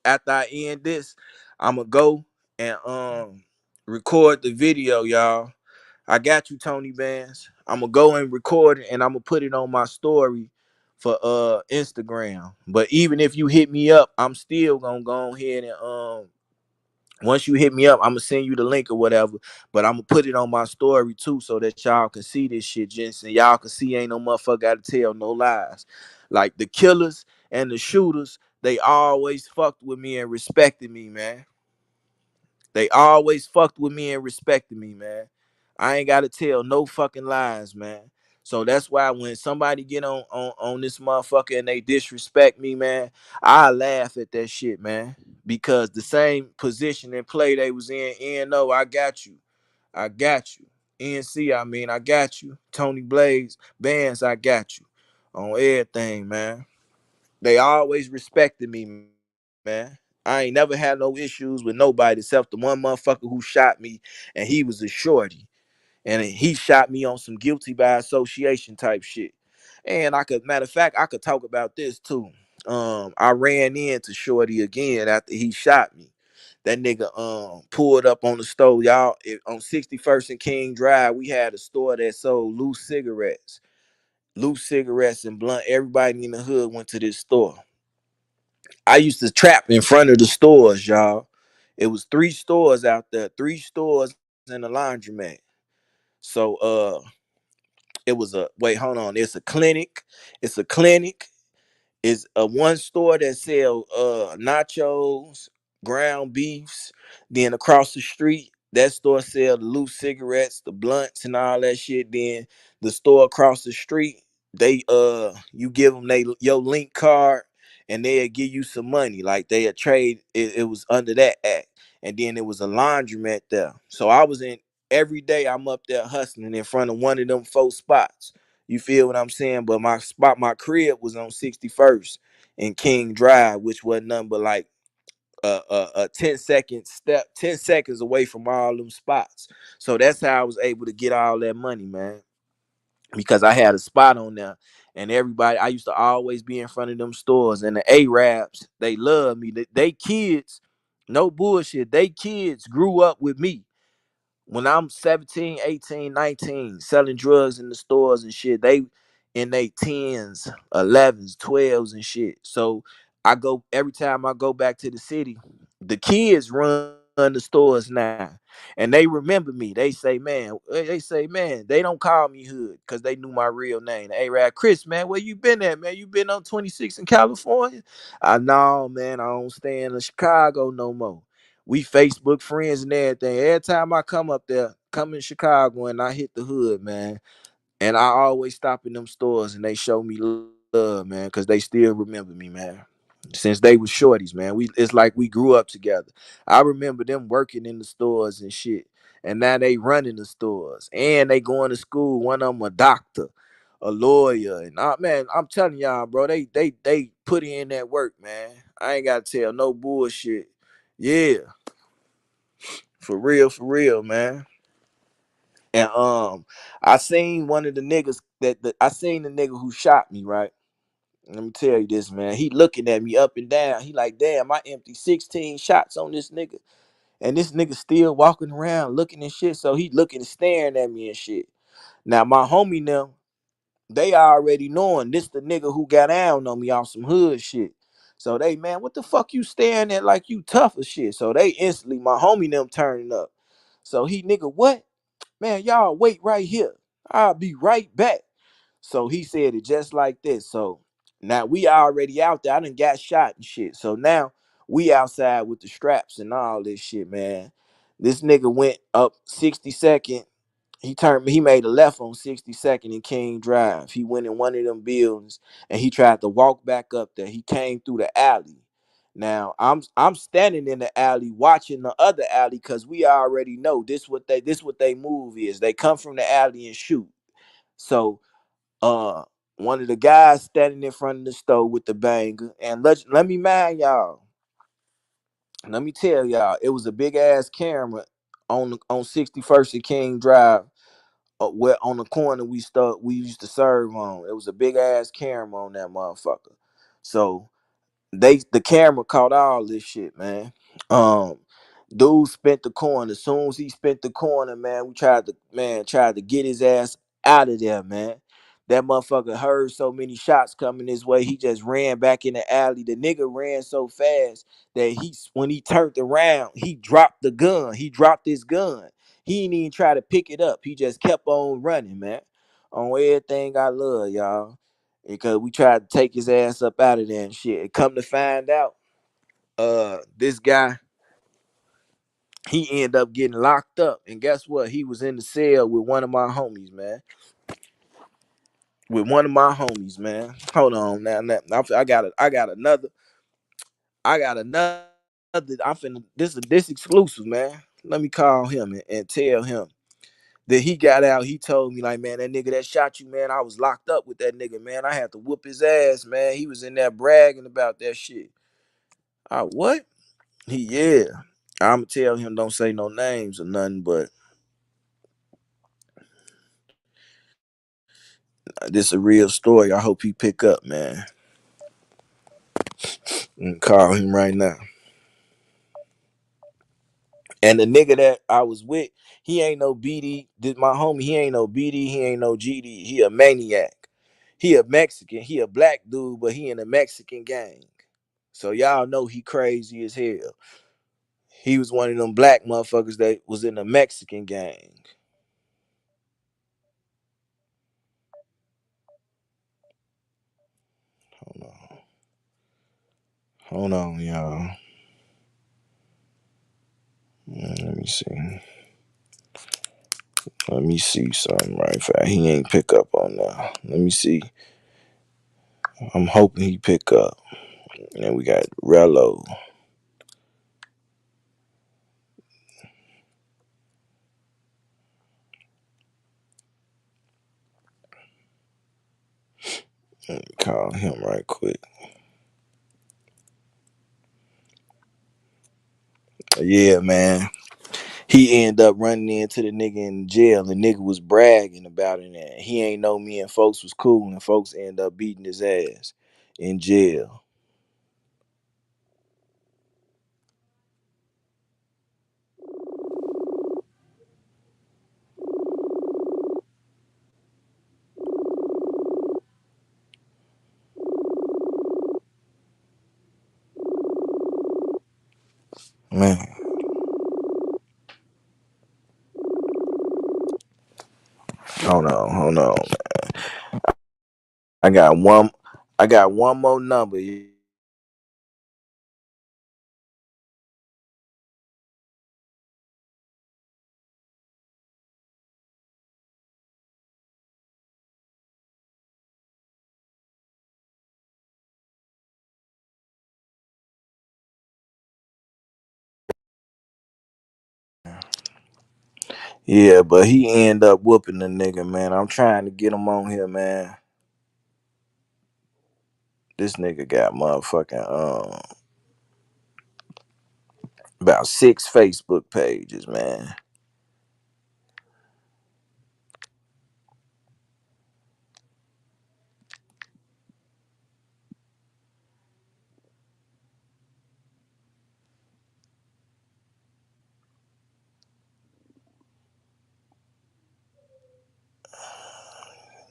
After I end this, I'm gonna go and record the video, y'all. I got you, Tony Bands. I'm gonna go and record it, and I'm gonna put it on my story for Instagram. But even if you hit me up, I'm still gonna go ahead and once you hit me up, I'm gonna send you the link or whatever. But I'm gonna put it on my story too, so that y'all can see this shit, gents, and y'all can see ain't no motherfucker gotta tell no lies. Like the killers and the shooters, they always fucked with me and respected me, man. They always fucked with me and respected me, man. I ain't gotta tell no fucking lies, man. So that's why when somebody get on this motherfucker and they disrespect me, man, I laugh at that shit, man. Because the same position and play they was in, NO, I got you. I got you. NC, I mean, I got you. Tony Blaze, Bands, I got you. On everything, man. They always respected me, man. I ain't never had no issues with nobody except the one motherfucker who shot me, and he was a shorty. And he shot me on some guilty by association type shit. And I could, matter of fact, I could talk about this too. I ran into Shorty again after he shot me. That nigga pulled up on the store, y'all. On 61st and King Drive, we had a store that sold loose cigarettes and blunt. Everybody in the hood went to this store. I used to trap in front of the stores, y'all. It was three stores out there, three stores and a laundromat. So it was a wait, hold on. It's a clinic. It's a clinic. Is a one store that sell nachos, ground beefs. Then across the street, that store sell the loose cigarettes, the blunts, and all that shit. Then the store across the street, they you give them your link card, and they'll give you some money. Like they'll trade. It was under that act, and then it was a laundromat there. So I was in every day. I'm up there hustling in front of one of them 4 spots. You feel what I'm saying? But my crib was on 61st and King Drive, which was nothing but like a 10-second step, 10 seconds away from all them spots. So that's how I was able to get all that money, man. Because I had a spot on there. And everybody, I used to always be in front of them stores. And the Arabs, they love me. They kids, no bullshit. They kids grew up with me when I'm 17, 18, 19, selling drugs in the stores and shit. They in their 10s, 11s, 12s and shit. So I go every time I go back to the city, the kids run the stores now. And they remember me. They say, man, they don't call me Hood because they knew my real name. The Arab Chris, man, where you been at, man? You been on 26 in California? I know, man, I don't stay in Chicago no more. We Facebook friends and everything. Every time I come up there, come in Chicago and I hit the hood, man. And I always stop in them stores and they show me love, man, because they still remember me, man. Since they was shorties, man. It's like we grew up together. I remember them working in the stores and shit. And now they running the stores. And they going to school. One of them a doctor, a lawyer. And man, I'm telling y'all, bro, they put in that work, man. I ain't gotta tell no bullshit. Yeah, for real, man. And I seen one of the niggas I seen the nigga who shot me, right? Let me tell you this, man. He looking at me up and down. He like, damn, I empty 16 shots on this nigga. And this nigga still walking around looking and shit. So he looking and staring at me and shit. Now my homie them, they already knowing this the nigga who got down on me off some hood shit. So they, man, what the fuck you staring at like you tough as shit? So they instantly, my homie them turning up. So he, nigga, what? Man, y'all wait right here. I'll be right back. So he said it just like this. So now we already out there. I done got shot and shit. So now we outside with the straps and all this shit, man. This nigga went up 62nd. He made a left on 62nd and King Drive. He went in one of them buildings and he tried to walk back up there. He came through the alley. Now I'm standing in the alley watching the other alley because we already know this what they move is. They come from the alley and shoot. So uh one of the guys standing in front of the store with the banger, and let me mind y'all. Let me tell y'all, it was a big ass camera on 61st and King Drive, where on the corner we used to serve on. It was a big ass camera on that motherfucker. So the camera caught all this shit, man. Um, dude spent the corner. As soon as he spent the corner, man, we tried to get his ass out of there, man. That motherfucker heard so many shots coming his way, he just ran back in the alley. The nigga ran so fast that when he turned around, he dropped the gun. He dropped his gun. He didn't even try to pick it up. He just kept on running, man. On everything I love, y'all, because we tried to take his ass up out of there and shit. And come to find out, this guy, he ended up getting locked up. And guess what? He was in the cell with one of my homies, man. With one of my homies, man. Hold on now. I got another. I'm finna this exclusive, man. Let me call him and tell him that he got out. He told me, like, man, that nigga that shot you, man, I was locked up with that nigga, man. I had to whoop his ass, man. He was in there bragging about that shit. What? Yeah. I'ma tell him don't say no names or nothing, but This a real story. I hope he pick up, man. Call him right now. And the nigga that I was with, he ain't no BD. This my homie. He ain't no BD. He ain't no GD. He a maniac. He a Mexican. He a black dude, but he in a Mexican gang. So y'all know he crazy as hell. He was one of them black motherfuckers that was in a Mexican gang. Hold on. Hold on, y'all. Let me see. Let me see something right fast. He ain't pick up on that. Let me see. I'm hoping he pick up. And then we got Rello. Let me call him right quick. Yeah, man. He ended up running into the nigga in jail. The nigga was bragging about it. And he ain't know me and folks was cool. And folks ended up beating his ass in jail. Man, hold on. I got one. I got one more number. Yeah, but he ended up whooping the nigga, man. I'm trying to get him on here, man. This nigga got motherfucking about 6 Facebook pages, man.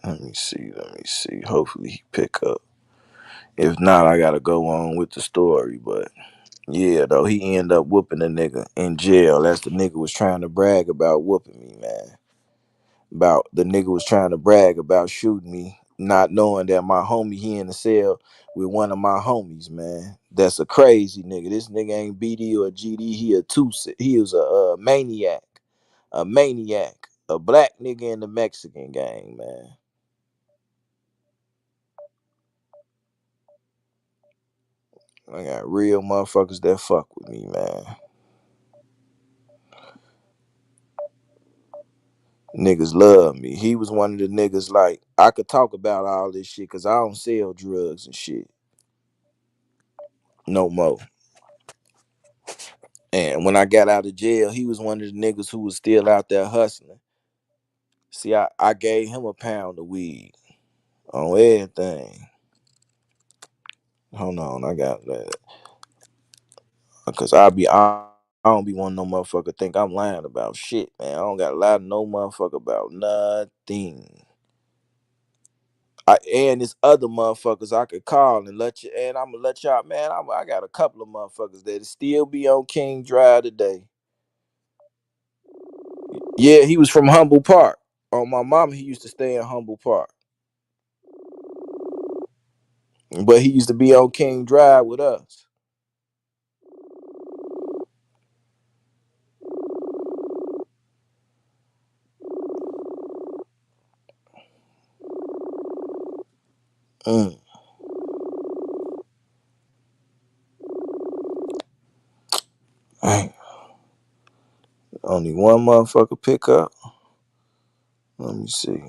Let me see. Let me see. Hopefully he pick up. If not, I gotta go on with the story. But yeah, though he ended up whooping the nigga in jail. That's the nigga was trying to brag about whooping me, man. About the nigga was trying to brag about shooting me, not knowing that my homie he in the cell with one of my homies, man. That's a crazy nigga. This nigga ain't BD or GD. He a two. He was a maniac, a black nigga in the Mexican gang, man. I got real motherfuckers that fuck with me, man. Niggas love me. He was one of the niggas like I could talk about all this shit because I don't sell drugs and shit no more. And when I got out of jail, he was one of the niggas who was still out there hustling. See, I gave him a pound of weed on everything. Hold on, I got that. Because I don't be wanting no motherfucker think I'm lying about shit, man. I don't got to lie to no motherfucker about nothing. And there's other motherfuckers I could call and let you, and I'm gonna let y'all, man. I got a couple of motherfuckers that still be on King Drive today. Yeah, he was from Humble Park. On my mama, he used to stay in Humble Park, but he used to be on King Drive with us. Mm. Dang. Only one motherfucker pick up. Let me see.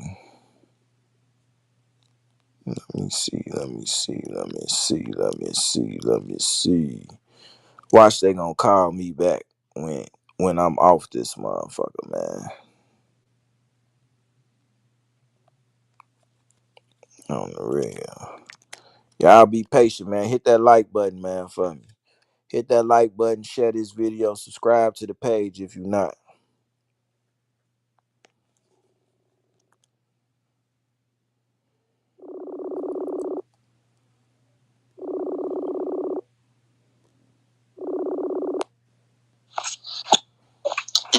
Let me see. Let me see. Let me see. Let me see. Let me see. Watch, they gonna call me back when I'm off this motherfucker, man. On the real. Y'all be patient, man. Hit that like button, man, for me. Hit that like button, share this video, subscribe to the page if you're not.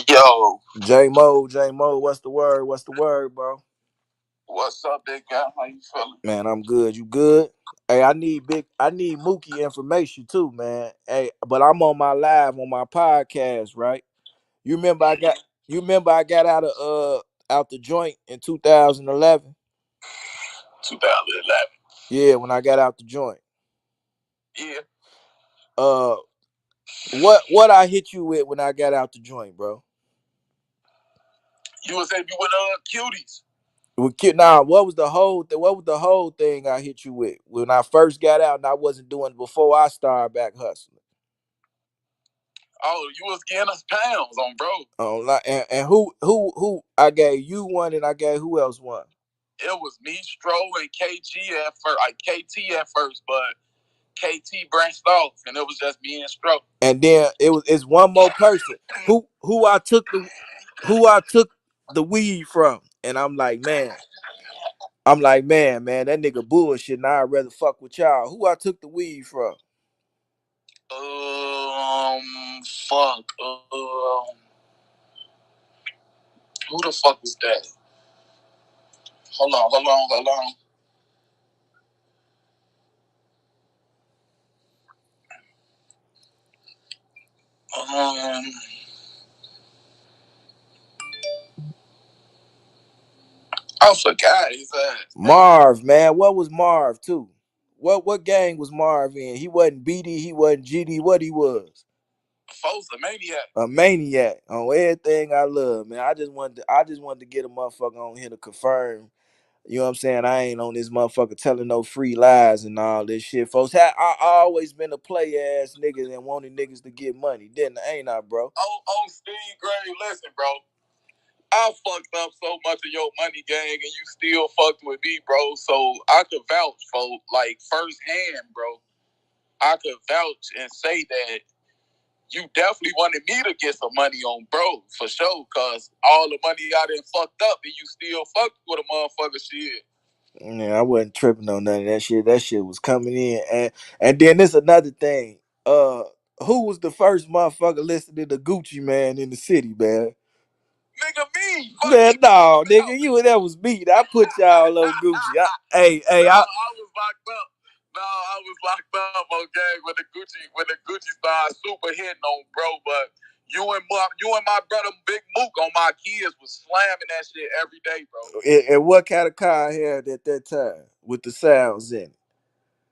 Yo, J Mo, what's the word? What's the word, bro? what's up, big guy? How you feeling? Man, I'm good. You good? Hey, I need Mookie information too, man. Hey, but I'm on my live on my podcast, right? You remember I got out the joint in 2011? 2011. Yeah, when I got out the joint. Yeah. Uh what I hit you with when I got out the joint, bro? You was able with cuties. Nah, what was the whole thing I hit you with when I first got out and I wasn't doing it before I started back hustling? Oh, you was getting us pounds on, bro. And who I gave you one and I gave who else one? It was me, Stro, and KG at first, like KT at first, but KT branched off, and it was just me and Stro. And then it's one more person who I took the weed from, and I'm like, man, that nigga bullshit. And I'd rather fuck with y'all. Who I took the weed from? Fuck. Who the fuck was that? Hold on. Um, I forgot his ass, bro. Marv, man. What was Marv too? What gang was Marv in? He wasn't BD, he wasn't GD. What he was? Fo's a maniac. A maniac on everything I love, man. I just wanted to get a motherfucker on here to confirm. You know what I'm saying? I ain't on this motherfucker telling no free lies and all this shit, folks. I always been a play ass nigga and wanted niggas to get money, didn't I? Ain't I, bro? Oh, Steve Gray, listen, bro. I fucked up so much of your money gang, and you still fucked with me, bro. So I could vouch for like firsthand, bro. I could vouch and say that you definitely wanted me to get some money on, bro, for sure. Cause all the money I done fucked up, and you still fucked with a motherfucker shit. Yeah, I wasn't tripping on none of that shit. That shit was coming in, and then there's another thing. Who was the first motherfucker listening to Gucci Man in the city, man? Nigga, me. Man, no, nigga, that was me. I put y'all on Gucci. I was locked up. No, I was locked up, okay, when the Gucci started super hitting on, bro. But you and my brother Big Mook on my kids was slamming that shit every day, bro. And what kind of car I had at that time with the sounds in it?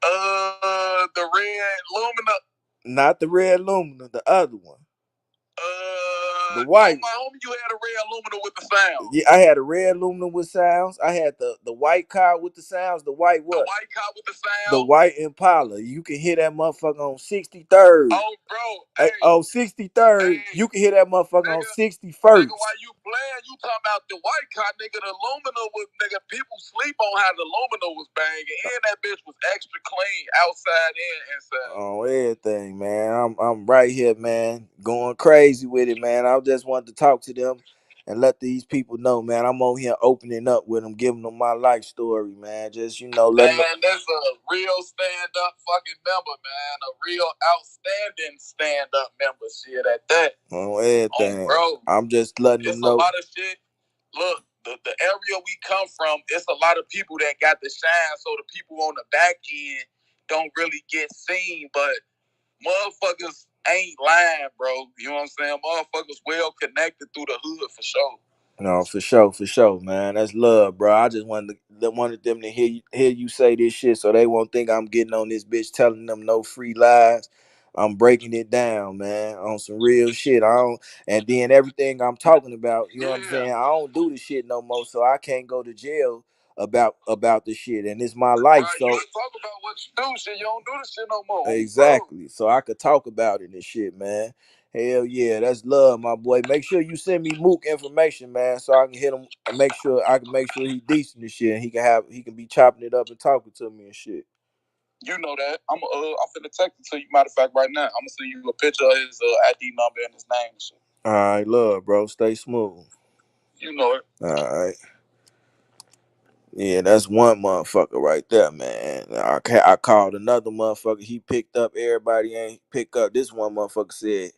The red Lumina. Not the red Lumina, the other one. The white. My homie, you had a red Lumina with the sound. Yeah, I had a red Lumina with sounds. I had the white car with the sounds. The white what? The white car with the sound. The white Impala. You can hear that motherfucker on 63rd. Oh, bro. Hey, on 63rd, hey, you can hear that motherfucker on 61st. Nigga, while you playing, you talking about the white car, nigga. The Lumina was, nigga, people sleep on how the Lumina was banging, and that bitch was extra clean, outside and inside. Oh, everything, man. I'm right here, man, going crazy with it, man. I just wanted to talk to them and let these people know, man. I'm on here opening up with them, giving them my life story, man. Just, letting them. That's a real stand-up fucking member, man. A real outstanding stand-up member. Shit at that. On everything. Bro. I'm just letting them know. It's a lot of shit. Look, the area we come from, it's a lot of people that got the shine, so the people on the back end don't really get seen, but motherfuckers ain't lying, bro. You know what I'm saying? Motherfuckers well connected through the hood for sure. No, for sure, man. That's love, bro. I just wanted them to hear you say this shit, so they won't think I'm getting on this bitch telling them no free lies. I'm breaking it down, man, on some real shit. And then everything I'm talking about, you know what I'm saying? I don't do the shit no more, so I can't go to jail about the shit, and it's my life. Right, so you talk about what you do, shit. You don't do the shit no more. Exactly. So I could talk about it and shit, man. Hell yeah, that's love, my boy. Make sure you send me Mook information, man, so I can hit him and make sure he decent and shit, and he can be chopping it up and talking to me and shit. You know that. I'm finna text it to you. Matter of fact, right now, I'm gonna send you a picture of his ID number and his name and shit. All right, love, bro. Stay smooth. You know it. All right. Yeah, that's one motherfucker right there, man. I called another motherfucker. He picked up. Everybody ain't pick up. This one motherfucker said,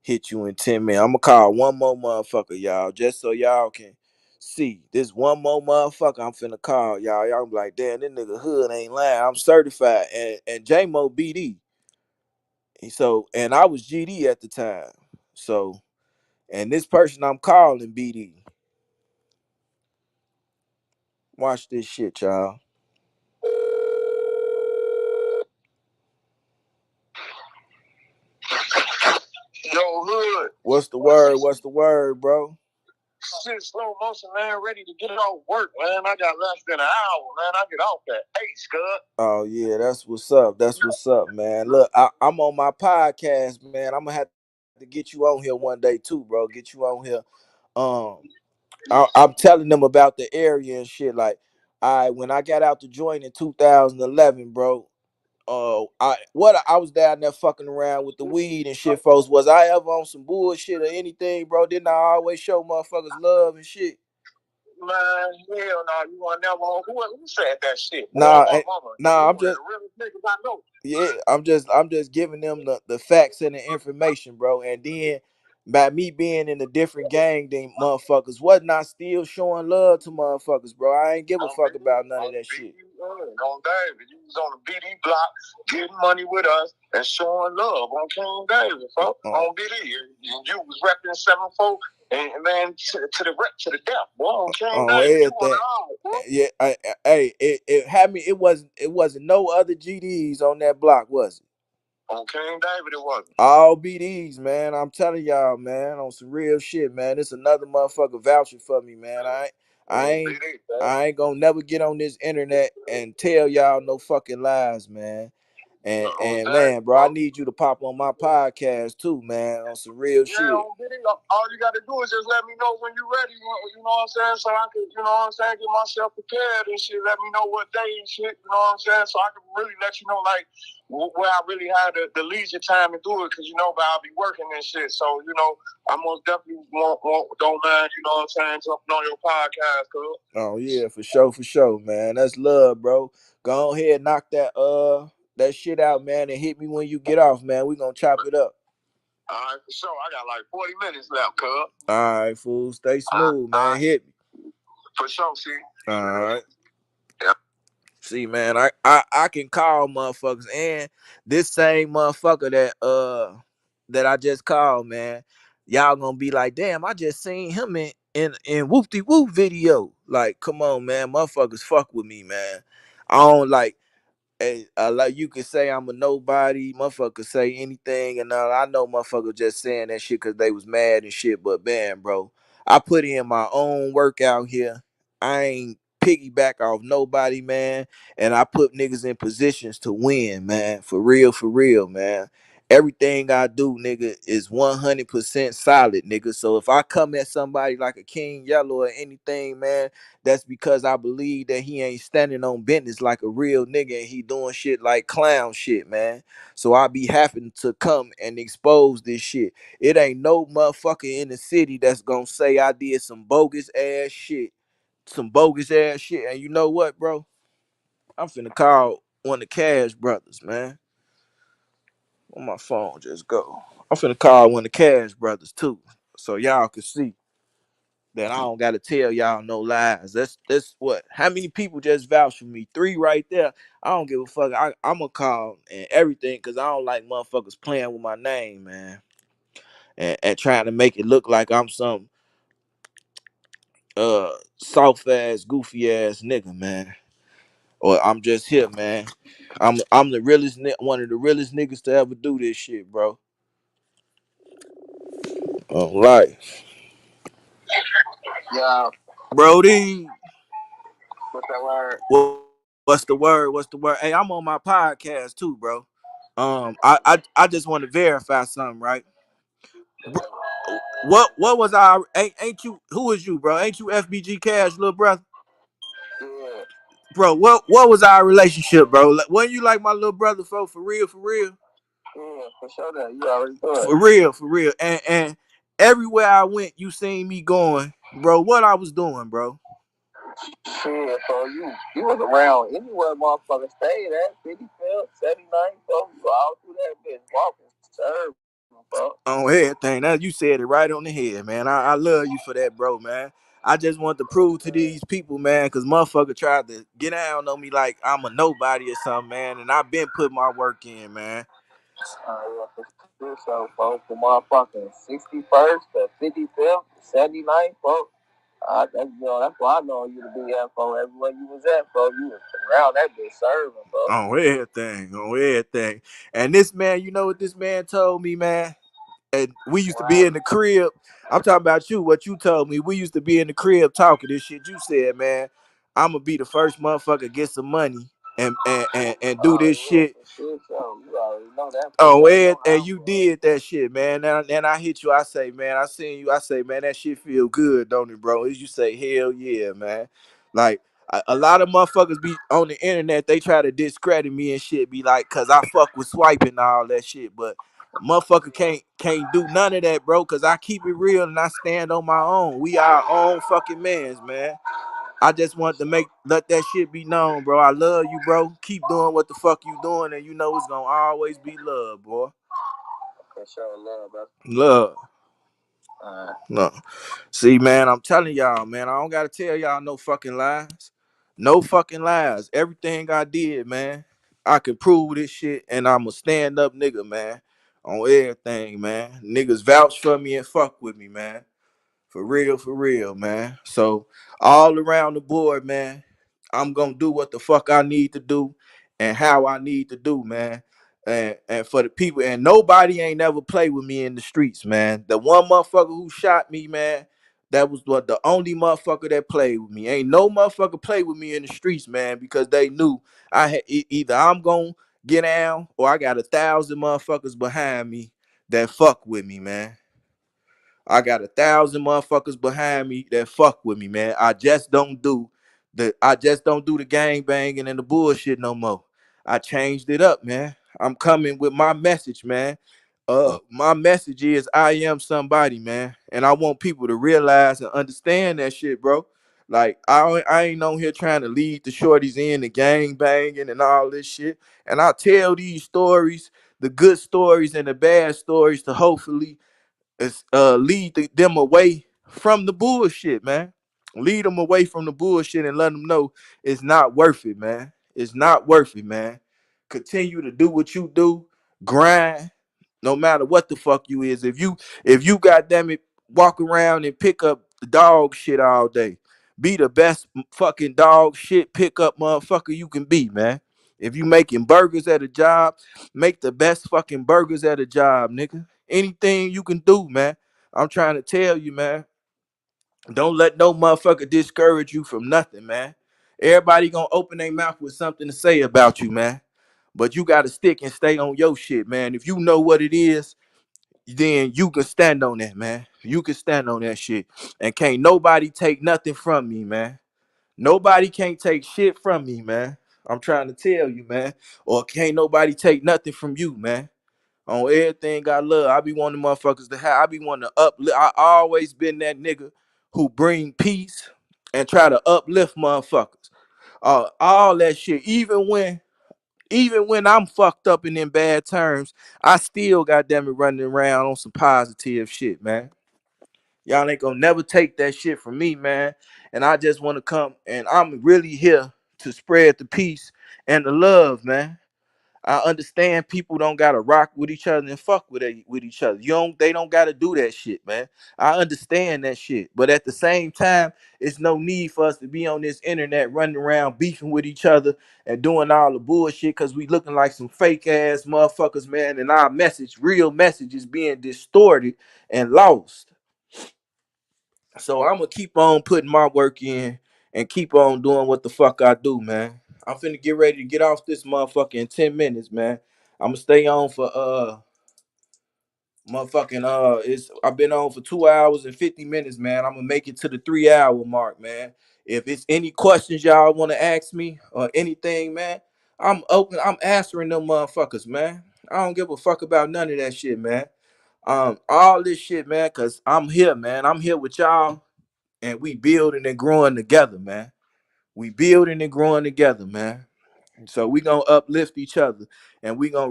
hit you in 10 minutes. I'm going to call one more motherfucker, y'all, just so y'all can see. This one more motherfucker I'm finna call, y'all. Y'all be like, damn, this nigga Hood ain't lying. I'm certified. And J-Mo BD. So, and I was GD at the time. So, and this person I'm calling BD. Watch this shit, y'all. Yo, Hood. What's the word? What's the word, bro? Shit, slow motion, man. Ready to get off work, man. I got less than an hour, man. I get off at 8, Scud. Oh yeah, that's what's up. That's what's up, man. Look, I'm on my podcast, man. I'm gonna have to get you on here one day too, bro. Get you on here. Um, I'm telling them about the area and shit. Like, when I got out to join in 2011, bro. I was down there fucking around with the weed and shit, folks. Was I ever on some bullshit or anything, bro? Didn't I always show motherfuckers love and shit? Man, hell no, you want never on who said that shit? Nah, Mama. nah, I'm just real niggas I know. yeah, I'm just giving them the facts and the information, bro. And then by me being in a different gang than motherfuckers, wasn't I still showing love to motherfuckers, bro? I ain't give a fuck about none of that shit. On David, you was on the BD block getting money with us and showing love on King David, folks. On BD, and you was repping 7-4 and man to the death, boy. On King David, you on the arm, yeah, it had me. It wasn't no other GDs on that block, was it? On King David, it wasn't. All BDs, man. I'm telling y'all, man, on some real shit, man. It's another motherfucker vouching for me, man. I ain't, I ain't gonna never get on this internet and tell y'all no fucking lies, man. And man, bro, I need you to pop on my podcast too, man, on some real shit. All you gotta do is just let me know when you're ready. You know what I'm saying? So I can, you know what I'm saying, get myself prepared and shit. Let me know what day and shit. You know what I'm saying? So I can really let you know like where I really had the leisure time to do it, because you know, but I'll be working and shit. So you know, I most definitely don't mind. You know what I'm saying? Jumping on your podcast, cuz. Oh yeah, for sure, man. That's love, bro. Go ahead, knock that shit out, man, and hit me when you get off, man. We gonna chop it up. All right, for sure. I got like 40 minutes left, cuz. All right, fool. Stay smooth, man. Hit me. For sure, see. All right. Yeah. See, man, I can call motherfuckers, and this same motherfucker that I just called, man, y'all gonna be like, damn, I just seen him in Whoop De Whoop video. Like, come on, man, motherfuckers fuck with me, man. I don't like. Hey, like you could say I'm a nobody, motherfucker say anything, and I know motherfuckers just saying that shit because they was mad and shit. But man, bro, I put in my own work out here. I ain't piggyback off nobody, man, and I put niggas in positions to win, man. For real, man. Everything I do, nigga, is 100% solid, nigga. So if I come at somebody like a King Yellow or anything, man, that's because I believe that he ain't standing on business like a real nigga, and he doing shit like clown shit, man. So I be happy to come and expose this shit. It ain't no motherfucker in the city that's gonna say I did some bogus ass shit. Some bogus ass shit. And you know what, bro? I'm finna call one of the Cash brothers, man. On my phone just go. I'm finna call one of the Cash brothers too. So y'all can see that I don't gotta tell y'all no lies. That's what. How many people just vouch for me? 3 right there. I don't give a fuck. I'm gonna call and everything because I don't like motherfuckers playing with my name, man, and trying to make it look like I'm some soft ass, goofy ass nigga, man. Or I'm just here, man. I'm the realest, one of the realest niggas to ever do this shit, bro. Right, Yeah. Brody. What's that word? What's the word? What's the word? Hey, I'm on my podcast too, bro. I just want to verify something, right? What was our ain't you who is you, bro? Ain't you FBG Cash, little brother? Yeah. Bro, what was our relationship, bro? Like, wasn't you like my little brother, for real, for real? Yeah, for sure that. You already know it. For real, for real. And everywhere I went, you seen me going, bro. What I was doing, bro? Yeah, so you was around anywhere motherfuckers stayed at, 55th, 79th, so you all through that bitch walking, serving, bro. On everything. Now you said it right on the head, man. I love you for that, bro, man. I just want to prove to these people, man, because motherfucker tried to get down on me like I'm a nobody or something, man. And I've been putting my work in, man. Yeah, for sure, so, folks, from motherfucking 61st to 55th, 79th, folks. That's why I know you to be at, folks. Everywhere you was at, folks, you was around that bitch serving, folks. On everything, on everything. And this man, you know what this man told me, man? And we used to be Wow. in the crib. I'm talking about you, what you told me. We used to be in the crib talking this shit. You said, man, I'm gonna be the first motherfucker get some money and do this Yeah, shit. for sure, so you already know that, folks. Oh, You already know and how, you folks. did that shit, man. And I hit you. I say, man, I seen you. I say, man, that shit feel good, don't it, bro? As you say, hell yeah, man. Like a lot of motherfuckers be on the internet. They try to discredit me and shit. Be like, cause I fuck with swiping and all that shit. But a motherfucker can't do none of that, bro. Cause I keep it real and I stand on my own. We our own fucking mans, man. I just want to let that shit be known, bro. I love you, bro. Keep doing what the fuck you doing, and you know it's gonna always be love, boy. For sure, love, bro. Love. Uh, No. See, man, I'm telling y'all, man, I don't gotta tell y'all no fucking lies. No fucking lies. Everything I did, man, I can prove this shit, and I'm a stand up nigga, man. On everything, man. Niggas vouch for me and fuck with me, man. For real, man. So all around the board, man, I'm gonna do what the fuck I need to do and how I need to do, man. And for the people, and nobody ain't never played with me in the streets, man. The one motherfucker who shot me, man, that was what the only motherfucker that played with me. Ain't no motherfucker played with me in the streets, man, because they knew I had either I'm gonna get down or I got 1,000 motherfuckers behind me that fuck with me, man. I got 1,000 motherfuckers behind me that fuck with me, man. I just don't do the gang banging and the bullshit no more. I changed it up, man. I'm coming with my message, man. My message is I am somebody, man. And I want people to realize and understand that shit, bro. Like I ain't on here trying to lead the shorties in the gang banging and all this shit. And I tell these stories, the good stories and the bad stories, to hopefully lead them away from the bullshit, man. Lead them away from the bullshit and let them know it's not worth it, man. It's not worth it, man. Continue to do what you do, grind, no matter what the fuck you is. If you goddamn it walk around and pick up dog shit all day, be the best fucking dog shit pick up motherfucker you can be, man. If you making burgers at a job, make the best fucking burgers at a job, nigga. Anything you can do, man. I'm trying to tell you, man. Don't let no motherfucker discourage you from nothing, man. Everybody gonna open their mouth with something to say about you, man. But you gotta stick and stay on your shit, man. If you know what it is, then you can stand on that, man. You can stand on that shit. And can't nobody take nothing from me, man. Nobody can't take shit from me, man. I'm trying to tell you, man. Or can't nobody take nothing from you, man. On everything I love, I be wanting motherfuckers to have. I be wanting to uplift. I always been that nigga who bring peace and try to uplift motherfuckers. All that shit. Even when I'm fucked up and in bad terms, I still goddamn it running around on some positive shit, man. Y'all ain't gonna never take that shit from me, man. And I just want to come and I'm really here to spread the peace and the love, man. I understand people don't gotta rock with each other and fuck with each other. They don't gotta do that shit, man. I understand that shit. But at the same time, it's no need for us to be on this internet running around beefing with each other and doing all the bullshit because we looking like some fake ass motherfuckers, man. And our real message is being distorted and lost. So I'm gonna keep on putting my work in and keep on doing what the fuck I do, man. I'm finna get ready to get off this motherfucker in 10 minutes, man. I'm gonna stay on for Motherfucking I've been on for 2 hours and 50 minutes, man. I'm gonna make it to the 3 hour mark, man. If it's any questions y'all want to ask me or anything, man, I'm open. I'm answering them motherfuckers, man. I don't give a fuck about none of that shit, man. All this shit, man, cause I'm here, man. I'm here with y'all, and we building and growing together, man. We building and growing together, man. So we gonna uplift each other, and we gonna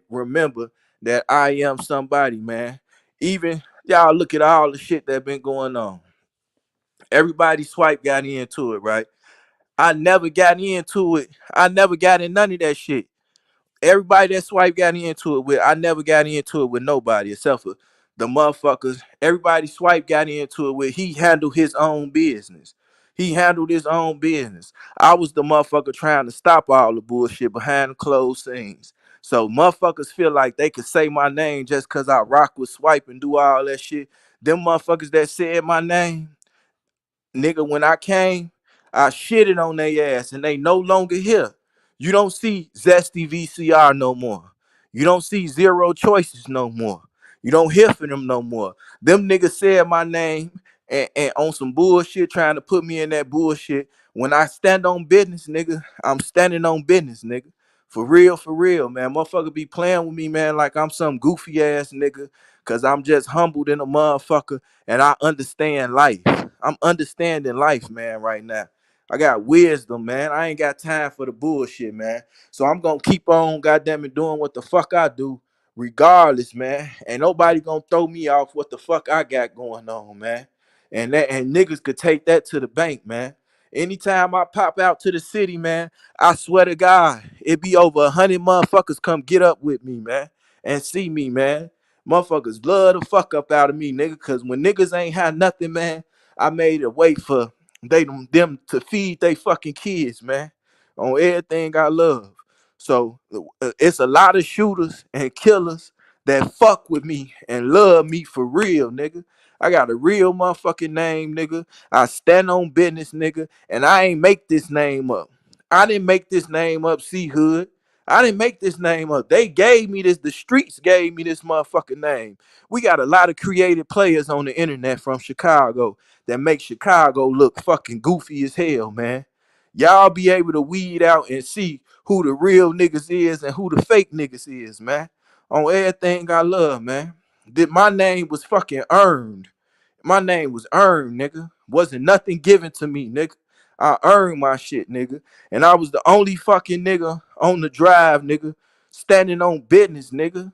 remember that I am somebody, man. Even y'all look at all the shit that been going on. Everybody swipe got into it, right? I never got into it. I never got in none of that shit. Everybody that Swipe got into it with, I never got into it with nobody except for the motherfuckers. Everybody Swipe got into it with, he handled his own business. He handled his own business. I was the motherfucker trying to stop all the bullshit behind the closed scenes. So motherfuckers feel like they could say my name just cause I rock with Swipe and do all that shit. Them motherfuckers that said my name, nigga, when I came, I shitted on their ass and they no longer here. You don't see Zesty VCR no more. You don't see Zero Choices no more. You don't hear from them no more. Them niggas said my name and on some bullshit trying to put me in that bullshit. When I stand on business, nigga, I'm standing on business, nigga. For real, man. Motherfucker be playing with me, man, like I'm some goofy ass nigga. Cause I'm just humbled in a motherfucker and I understand life. I'm understanding life, man, right now. I got wisdom, man. I ain't got time for the bullshit, man. So I'm gonna keep on, goddamn it, doing what the fuck I do, regardless, man. Ain't nobody gonna throw me off what the fuck I got going on, man. And niggas could take that to the bank, man. Anytime I pop out to the city, man, I swear to God, it be over 100 motherfuckers come get up with me, man, and see me, man. Motherfuckers love the fuck up out of me, nigga. Cause when niggas ain't had nothing, man, I made a way for them to feed they fucking kids, man. On everything I love. So it's a lot of shooters and killers that fuck with me and love me for real, nigga. I got a real motherfucking name, nigga. I stand on business, nigga, and I ain't make this name up. I didn't make this name up, CEE-HOOD. I didn't make this name up. They gave me this. The streets gave me this motherfucking name. We got a lot of creative players on the internet from Chicago that make Chicago look fucking goofy as hell, man. Y'all be able to weed out and see who the real niggas is and who the fake niggas is, man. On everything I love, man. My name was fucking earned. My name was earned, nigga. Wasn't nothing given to me, nigga. I earned my shit, nigga. And I was the only fucking nigga on the drive, nigga. Standing on business, nigga.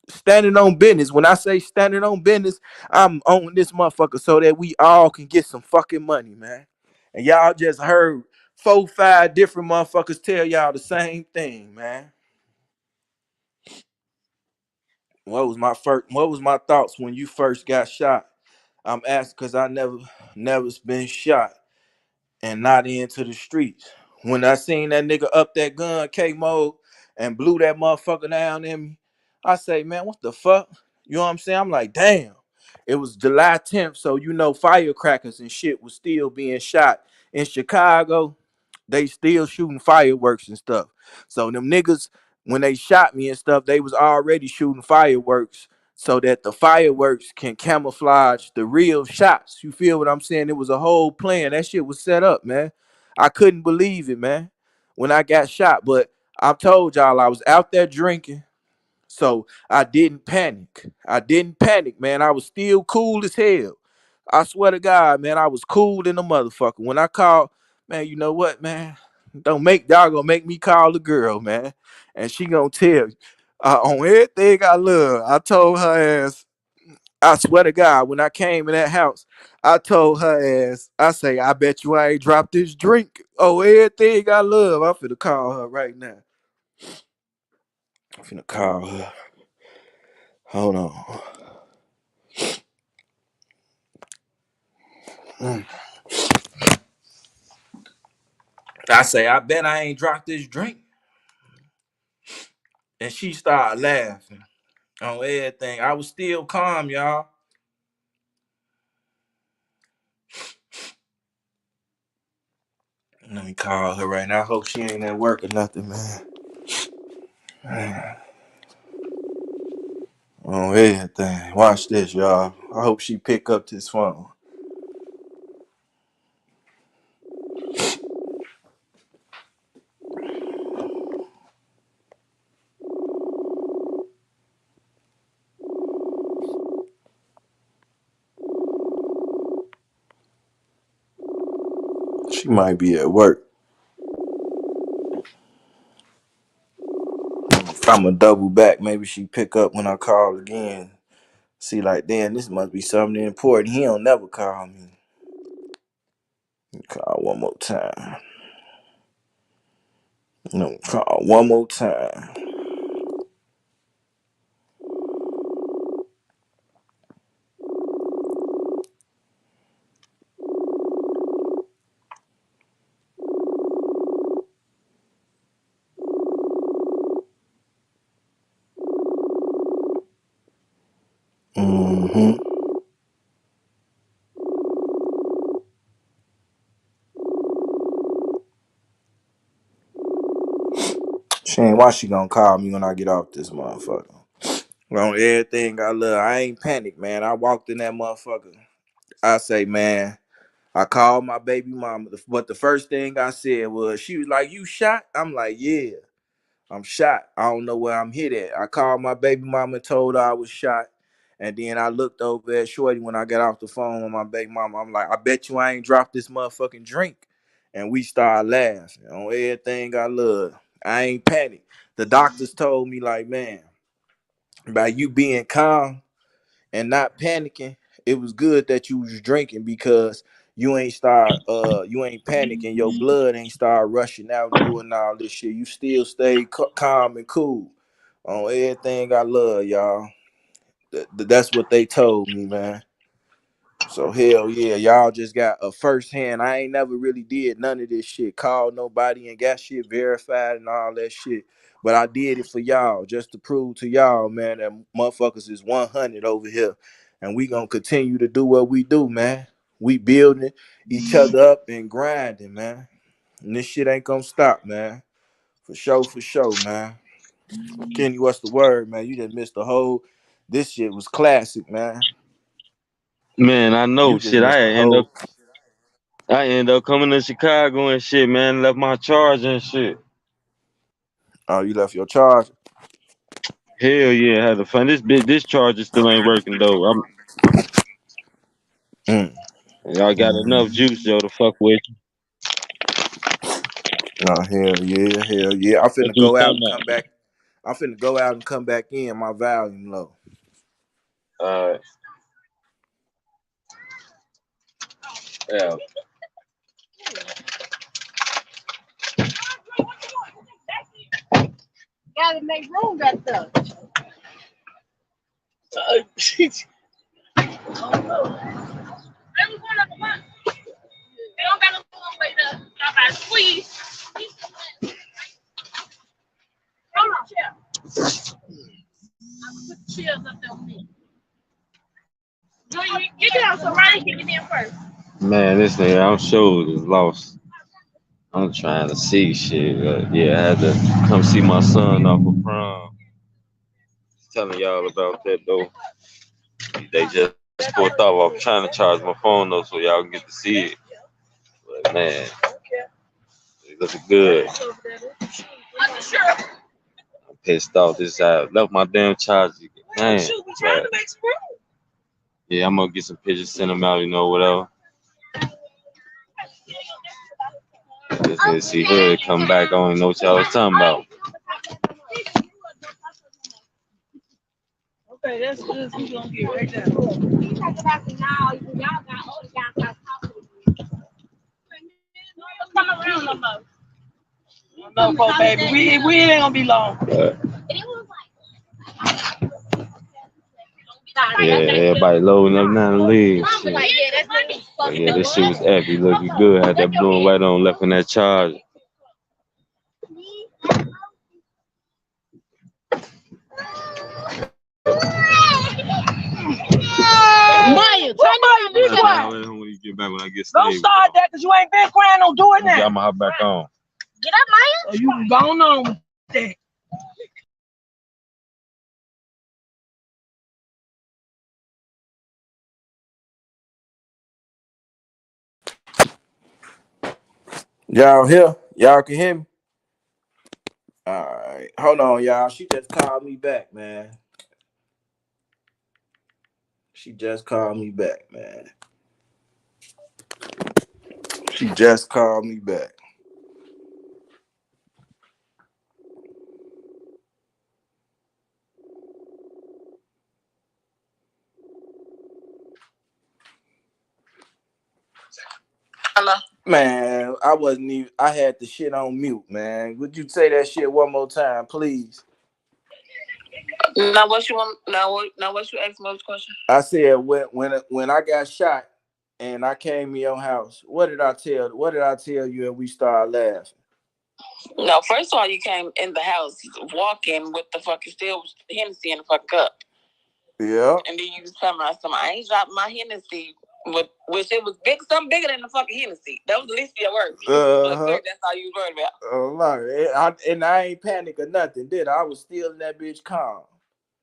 Standing on business. When I say standing on business, I'm on this motherfucker so that we all can get some fucking money, man. And y'all just heard 4, 5 different motherfuckers tell y'all the same thing, man. What was my thoughts when you first got shot? I'm asking because I never been shot and not into the streets. When I seen that nigga up that gun, K mode, and blew that motherfucker down in me, I say, man, what the fuck? You know what I'm saying? I'm like, damn. It was July 10th, so you know firecrackers and shit was still being shot in Chicago. They still shooting fireworks and stuff. So them niggas, when they shot me and stuff, they was already shooting fireworks so that the fireworks can camouflage the real shots. You feel what I'm saying? It was a whole plan. That shit was set up, man. I couldn't believe it, man, when I got shot. But I told y'all I was out there drinking. So I didn't panic. I didn't panic, man. I was still cool as hell. I swear to God, man, I was cool in the motherfucker. When I called, man, you know what, man? Don't make y'all gonna make me call the girl, man. And she gonna tell you. On everything I love, I told her ass, I swear to God, when I came in that house, I told her ass, I say, I bet you I ain't dropped this drink. Oh, everything I love. I'm finna call her right now. I'm finna call her. Hold on. I say, I bet I ain't dropped this drink. And she started laughing on everything. I was still calm, y'all. Let me call her right now. I hope she ain't at work or nothing, man. On everything. Watch this, y'all. I hope she pick up this phone. She might be at work. I'ma double back. Maybe she pick up when I call again. See, like, damn, this must be something important. He don't never call me. Call one more time. No, call one more time. Mm-hmm. Shane, why she gonna call me when I get off this motherfucker? On everything I love, I ain't panicked, man. I walked in that motherfucker. I say, man, I called my baby mama, but the first thing I said was, she was like, "You shot?" I'm like, "Yeah, I'm shot. I don't know where I'm hit at." I called my baby mama and told her I was shot. And then I looked over at Shorty when I got off the phone with my baby mama. I'm like, "I bet you I ain't dropped this motherfucking drink." And we started laughing on everything I love. I ain't panicked. The doctors told me, like, man, by you being calm and not panicking, it was good that you was drinking because you ain't panicking, your blood ain't start rushing out and doing all this shit. You still stay calm and cool on everything I love, y'all. That's what they told me, man. So hell yeah, y'all just got a first hand. I ain't never really did none of this shit. Called nobody and got shit verified and all that shit. But I did it for y'all, just to prove to y'all, man, that motherfuckers is 100 over here. And we gonna continue to do what we do, man. We building each other up and grinding, man. And this shit ain't gonna stop, man. For sure, man. Kenny, what's the word, man? You just missed the whole. This shit was classic, man. Man, I know You just shit. missed the whole. I end up coming to Chicago and shit, man. Left my charger and shit. Oh, you left your charge. Hell yeah, had to find this charger still ain't working though. Mm. Y'all got enough juice, yo, to fuck with you. Oh, hell yeah, hell yeah. I'm What finna you was go out talking and come back. I'm finna go out and come back in. My volume low. about? Yeah. Gotta make room back there. They don't got no way to squeeze. Hold on. Put the chairs up there with me. You down, so right here, get in first. Man, this nigga, I'm sure is lost. I'm trying to see shit. Yeah, I had to come see my son off of prom. Telling y'all about that though. They just pulled off. I'm trying to charge my phone though so y'all can get to see it. But man, it looking good. I'm pissed off. This I left my damn charger. Man, but yeah, I'm gonna get some pictures, send them out, whatever. Just need to see her come back. I don't even know what y'all was talking about. Okay, that's good. We're gonna get right there. You talk about the now, y'all got older, y'all start talking. Come around no more. No, baby, we ain't gonna be long. Yeah, everybody loading up now to leave. Shit. Yeah, this shit was epic. Looking good. Had that blue and white on left in that charge. Maya, turn around, be quiet. When you get back, when I get Don't stable. start that because you ain't been crying. Don't do it now. I'm gonna hop back on. Get up, Maya. Oh, you gone on with that. Y'all here? Y'all can hear me? All right. Hold on, y'all. She just called me back, man. She just called me back, man. She just called me back. Hello. Man, I wasn't even. I had the shit on mute, man. Would you say that shit one more time, please? Now what you want? Now what you asked me? Which question? I said when I got shot and I came to your house. What did I tell? What did I tell you? And we started laughing. No, first of all, you came in the house walking with the fucking still Hennessy in the fucking cup. Yeah. And then you summarize something. I ain't dropped my Hennessy, which it was big, something bigger than the fucking Hennessy. That was the least of your words. That's all you was worried about. Oh, and I ain't panic or nothing, did I? I was still in that bitch calm.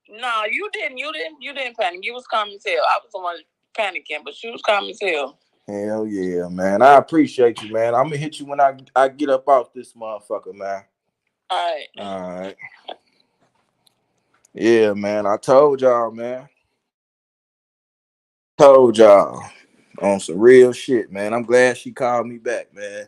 No, you didn't. You didn't panic. You was calm as hell. I was the one panicking, but you was calm as hell. Hell yeah, man. I appreciate you, man. I'm gonna hit you when I get up off this motherfucker, man. All right. All right. Yeah, man. I told y'all, man. Told y'all on some real shit, man. I'm glad she called me back, man.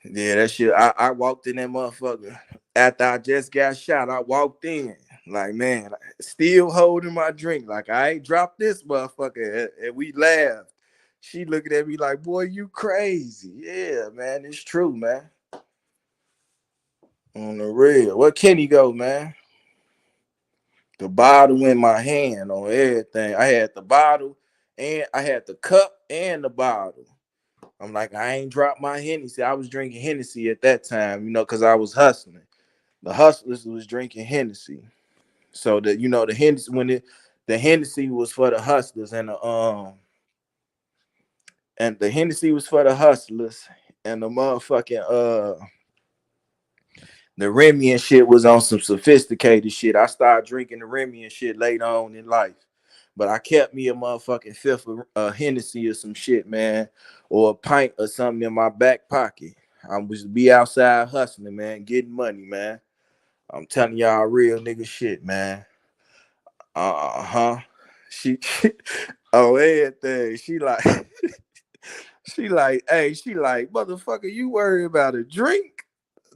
Yeah, that shit. I walked in that motherfucker after I just got shot. I walked in like, man, still holding my drink. Like I ain't dropped this motherfucker, and we laughed. She looking at me like, boy, you crazy. Yeah, man, it's true, man. On the real. Where Kenny go, man? The bottle in my hand on everything. I had the bottle and I had the cup and the bottle. I'm like, I ain't dropped my Hennessy. I was drinking Hennessy at that time, because I was hustling. The hustlers was drinking Hennessy. So that the Hennessy the Hennessy was for the hustlers and the Hennessy was for the hustlers and the motherfucking the Remy and shit was on some sophisticated shit. I started drinking the Remy and shit later on in life. But I kept me a motherfucking fifth of Hennessy or some shit, man, or a pint or something in my back pocket. I was be outside hustling, man, getting money, man. I'm telling y'all real nigga shit, man. Uh-huh. She oh everything. She like she like, motherfucker, you worry about a drink?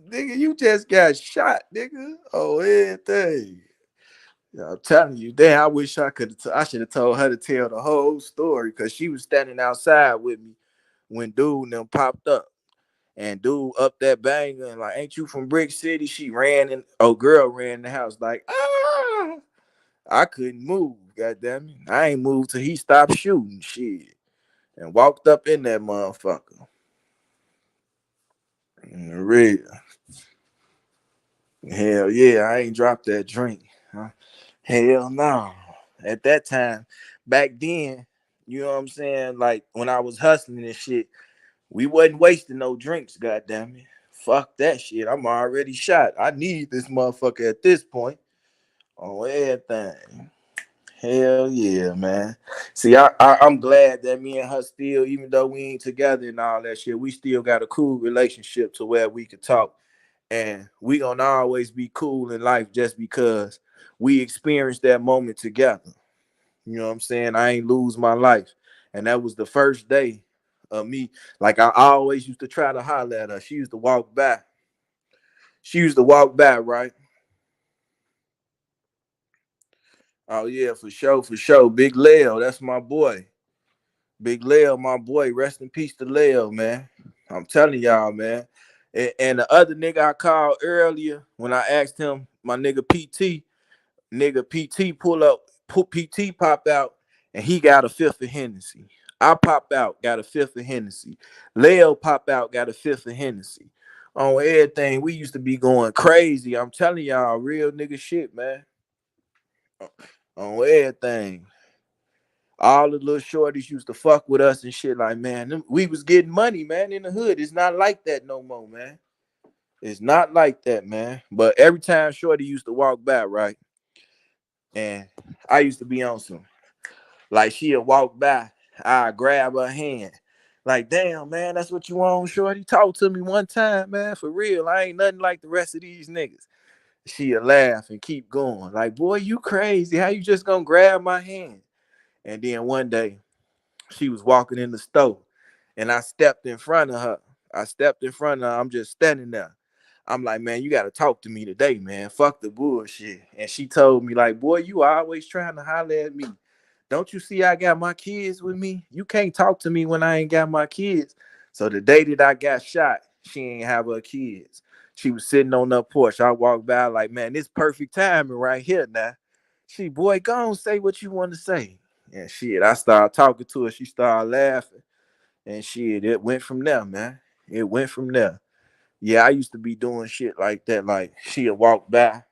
Nigga, you just got shot, nigga. Oh, everything. Yeah, I'm telling you, damn, I wish I should have told her to tell the whole story because she was standing outside with me when dude and them popped up. And dude up that banger and like, ain't you from Brick City? She ran in, girl ran in the house like, ah. I couldn't move, goddamn it. I ain't moved till he stopped shooting shit. And walked up in that motherfucker. Real. Hell yeah, I ain't dropped that drink. Huh? Hell no. At that time, back then, you know what I'm saying? Like when I was hustling and shit, we wasn't wasting no drinks, goddamn it. Fuck that shit. I'm already shot. I need this motherfucker at this point on everything. Hell yeah, man. See, I'm glad that me and her still, even though we ain't together and all that shit, we still got a cool relationship to where we could talk. And we gonna always be cool in life just because we experienced that moment together. You know what I'm saying? I ain't lose my life. And that was the first day of me. Like I always used to try to holler at her. She used to walk by. She used to walk by, right? Oh yeah, for sure, for sure. Big Leo, that's my boy. Big Leo, my boy. Rest in peace to Leo, man. I'm telling y'all, man. And the other nigga I called earlier when I asked him, my nigga PT pull up, PT pop out, and he got a fifth of Hennessy. I pop out, got a fifth of Hennessy. Leo pop out, got a fifth of Hennessy. On everything, we used to be going crazy. I'm telling y'all, real nigga shit, man. On everything. All the little shorties used to fuck with us and shit. Like, man, we was getting money, man, in the hood. It's not like that no more, man. It's not like that, man. But every time Shorty used to walk by, right? And I used to be on some. Like she'll walk by, I grab her hand. Like, damn, man, that's what you want, shorty. Talk to me one time, man, for real. I ain't nothing like the rest of these niggas. She'll laugh and keep going. Like, boy, you crazy. How you just gonna grab my hand? And then one day, she was walking in the store, and I stepped in front of her. I'm just standing there. I'm like, man, you gotta talk to me today, man. Fuck the bullshit. And she told me, like, boy, you always trying to holler at me. Don't you see I got my kids with me? You can't talk to me when I ain't got my kids. So the day that I got shot, she ain't have her kids. She was sitting on the porch. I walked by like, man, this perfect timing right here now. She, boy, go on, say what you want to say. And shit, I started talking to her. She started laughing. And shit, it went from there, man. It went from there. Yeah, I used to be doing shit like that. Like she'd walk by,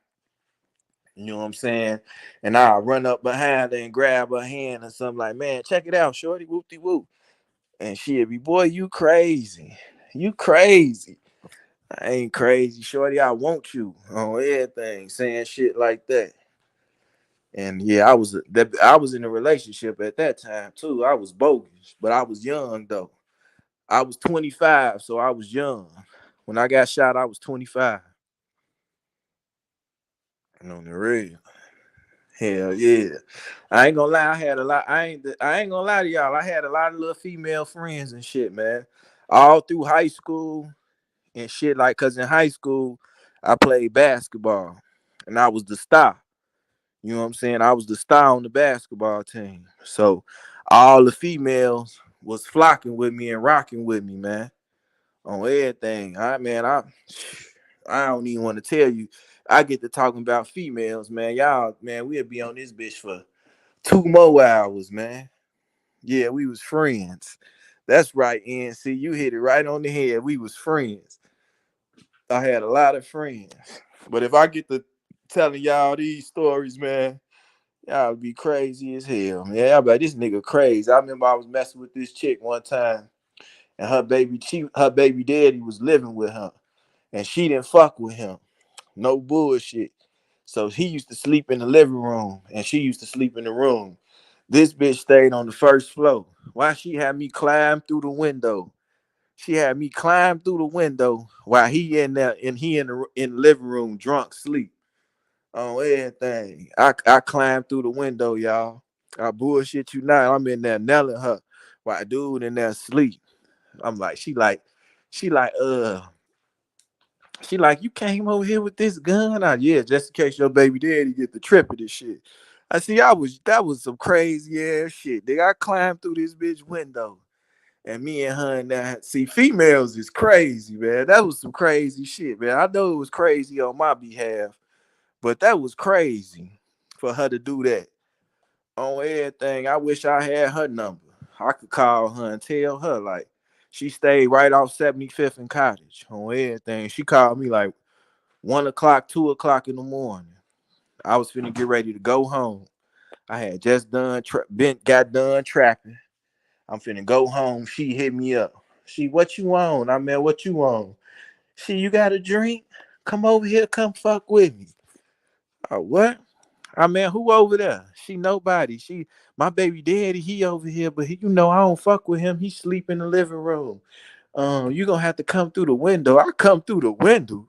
you know what I'm saying? And I'll run up behind her and grab her hand or something like, man, check it out, shorty, whoop-de whoop. And she'd be, boy, you crazy. You crazy. I ain't crazy, shorty. I want you on everything, saying shit like that. And yeah, I was in a relationship at that time too. I was bogus, but I was young though. I was 25, so I was young. When I got shot, I was 25. And on the real. Hell yeah. I ain't gonna lie, I had a lot. I ain't gonna lie to y'all. I had a lot of little female friends and shit, man. All through high school and shit. Like, cause in high school, I played basketball. And I was the star. You know what I'm saying? I was the star on the basketball team. So all the females was flocking with me and rocking with me, man. On everything. I don't even want to tell you. I get to talking about females, man. Y'all, man, we'll be on this bitch for 2 more hours, man. Yeah, we was friends. That's right, NC. You hit it right on the head. We was friends. I had a lot of friends. But if I get to telling y'all these stories, man, y'all be crazy as hell, man. Y'all be like, this nigga crazy. I remember I was messing with this chick one time, and her baby daddy was living with her, and she didn't fuck with him. No bullshit. So he used to sleep in the living room and she used to sleep in the room. This bitch stayed on the first floor. Why she had me climb through the window? She had me climb through the window while he in there and he in the living room drunk sleep on everything. I climbed through the window, y'all. I bullshit you not. I'm in there nailing her while dude in there sleep. I'm like, she like, she like, you came over here with this gun? Yeah, just in case your baby daddy get the trip of this shit. I see, that was some crazy ass shit. Nigga, I climbed through this bitch window. And me and her and that. See, females is crazy, man. That was some crazy shit, man. I know it was crazy on my behalf, but that was crazy for her to do that. On everything, I wish I had her number. I could call her and tell her, like, she stayed right off 75th and Cottage on everything. She called me like 1 o'clock, 2 o'clock in the morning. I was finna get ready to go home. I had just got done trapping. I'm finna go home. She hit me up. She, what you on? I mean, what you on? She, you got a drink? Come over here, come fuck with me. What? I mean, who over there? She nobody. My baby daddy, he over here, but I don't fuck with him. He sleep in the living room. You gonna have to come through the window. I come through the window.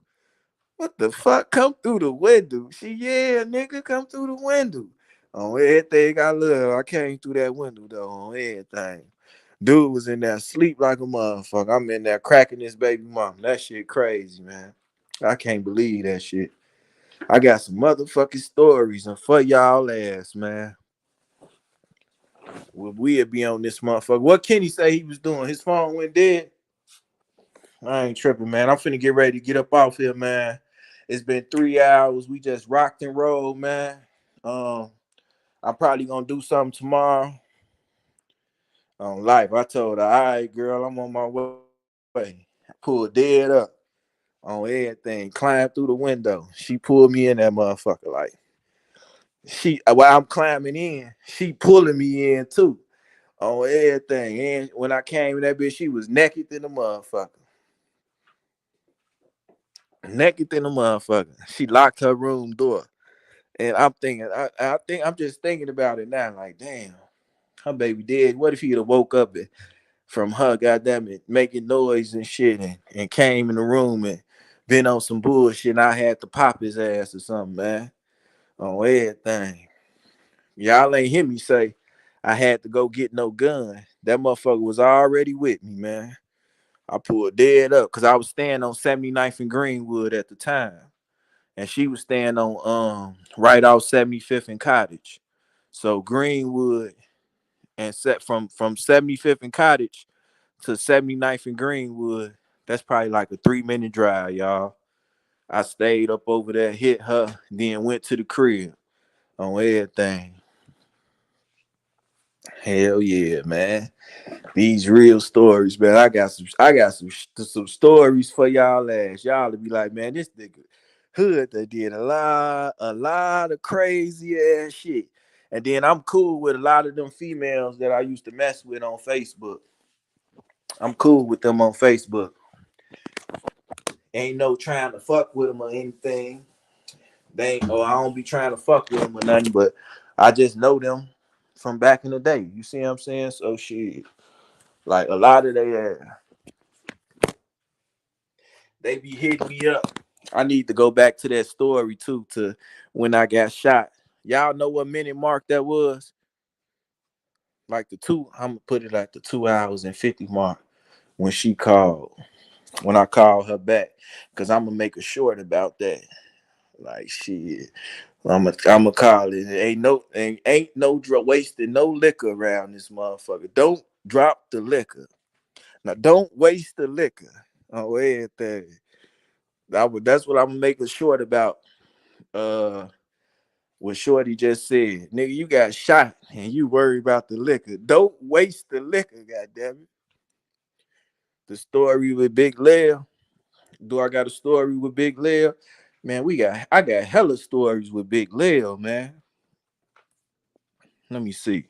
What the fuck? Come through the window. She, yeah, nigga, come through the window. On everything I love, I came through that window though. On everything. Dude was in there sleep like a motherfucker. I'm in there cracking this baby mom. That shit crazy, man. I can't believe that shit. I got some motherfucking stories and for y'all ass, man. We'll be on this motherfucker. What Kenny say he was doing? His phone went dead. I ain't tripping, man. I'm finna get ready to get up off here, man. It's been 3 hours. We just rocked and rolled, man. Um, I'm probably gonna do something tomorrow on life. I told her, all right, girl, I'm on my way. Pulled dead up on everything, climbed through the window. She pulled me in that motherfucker. Like while I'm climbing in, she pulling me in too on everything. And when I came in that bitch, she was naked in the motherfucker. Naked in the motherfucker. She locked her room door. And I'm thinking, I think I'm just thinking about it now. Like, damn, her baby dead. What if he'd have woke up from her, goddamn it, making noise and shit, and came in the room and been on some bullshit. And I had to pop his ass or something, man, on everything. Y'all ain't hear me say I had to go get no gun. That motherfucker was already with me, man. I pulled dead up because I was staying on 79th and Greenwood at the time. And she was staying on right off 75th and Cottage. So Greenwood and set from 75th and Cottage to 79th and Greenwood, that's probably like a 3-minute drive, y'all. I stayed up over there, hit her, then went to the crib on everything. Hell yeah, man. These real stories, man. I got some stories for y'all ass. Y'all to be like, man, this nigga hood that did a lot of crazy ass shit. And then I'm cool with a lot of them females that I used to mess with on Facebook. I'm cool with them on Facebook. Ain't no trying to fuck with them or anything. They ain't, or I don't be trying to fuck with them or nothing, but I just know them from back in the day. You see what I'm saying? So shit. Like a lot of they be hitting me up. I need to go back to that story too, to when I got shot. Y'all know what minute mark that was? Like the two, I'm gonna put it at the 2 hours and 50 mark when she called. When I called her back, cause I'm gonna make a short about that. Like shit, I'm gonna call it. Ain't no wasting no liquor around this motherfucker. Don't drop the liquor. Now don't waste the liquor on everything. That's what I'm gonna make a short about. Uh, what Shorty just said, nigga, you got shot and you worry about the liquor. Don't waste the liquor, goddamn it. The story with Big Lil. Do I got a story with Big Lil? Man, I got hella stories with Big Lil, man. Let me see.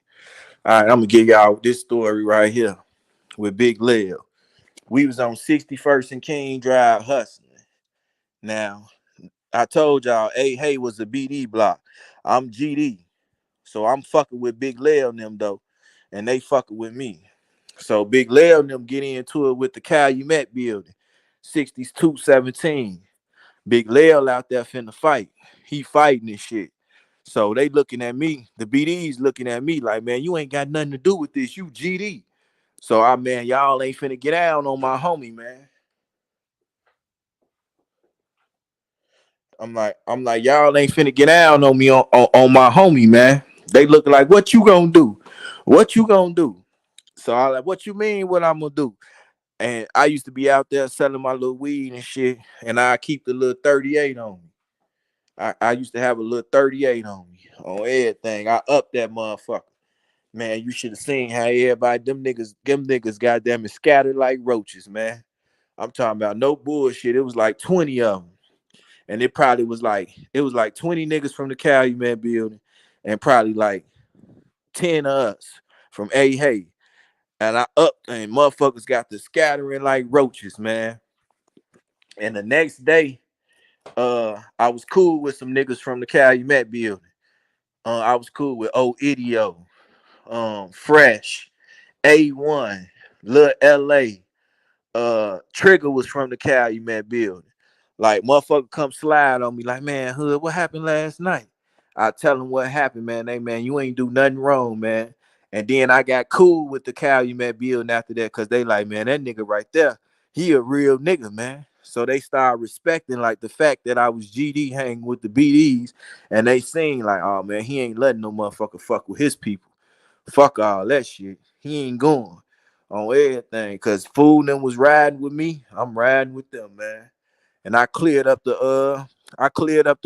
All right, I'm gonna give y'all this story right here with Big Lil. We was on 61st and King Drive hustling. Now, I told y'all, hey was a BD block. I'm GD. So I'm fucking with Big Lil and them though. And they fucking with me. So Big Lil and them get into it with the Calumet building. 6217. Big Lil out there finna fight. He fighting this shit. So they looking at me, the BDs looking at me like, man, you ain't got nothing to do with this. You GD. So man, y'all ain't finna get down on my homie, man. I'm like, y'all ain't finna get down on me on my homie, man. They look like, what you gonna do? What you gonna do? So I like, what you mean? What I'm gonna do? And I used to be out there selling my little weed and shit, and I keep the little 38 on me. I used to have a little 38 on me on everything. I upped that motherfucker. Man, you should have seen how everybody, them niggas goddamn it scattered like roaches, man. I'm talking about no bullshit. It was like 20 of them. And it was like 20 niggas from the Calumet building and probably like 10 of us from A Hey. And I up and motherfuckers got to scattering like roaches, man. And the next day, I was cool with some niggas from the Calumet building. I was cool with old Idio, Fresh, A1, Lil LA. Trigger was from the Calumet building. Like motherfucker come slide on me like, man, Hood, what happened last night? I tell him what happened, man. Hey man, you ain't do nothing wrong, man. And then I got cool with the Calumet building after that, cause they like, man, that nigga right there, he a real nigga, man. So they started respecting like the fact that I was GD hanging with the BDs, and they seen like, oh man, he ain't letting no motherfucker fuck with his people. Fuck all that shit. He ain't going on everything. Cause fool them was riding with me. I'm riding with them, man. And I cleared up the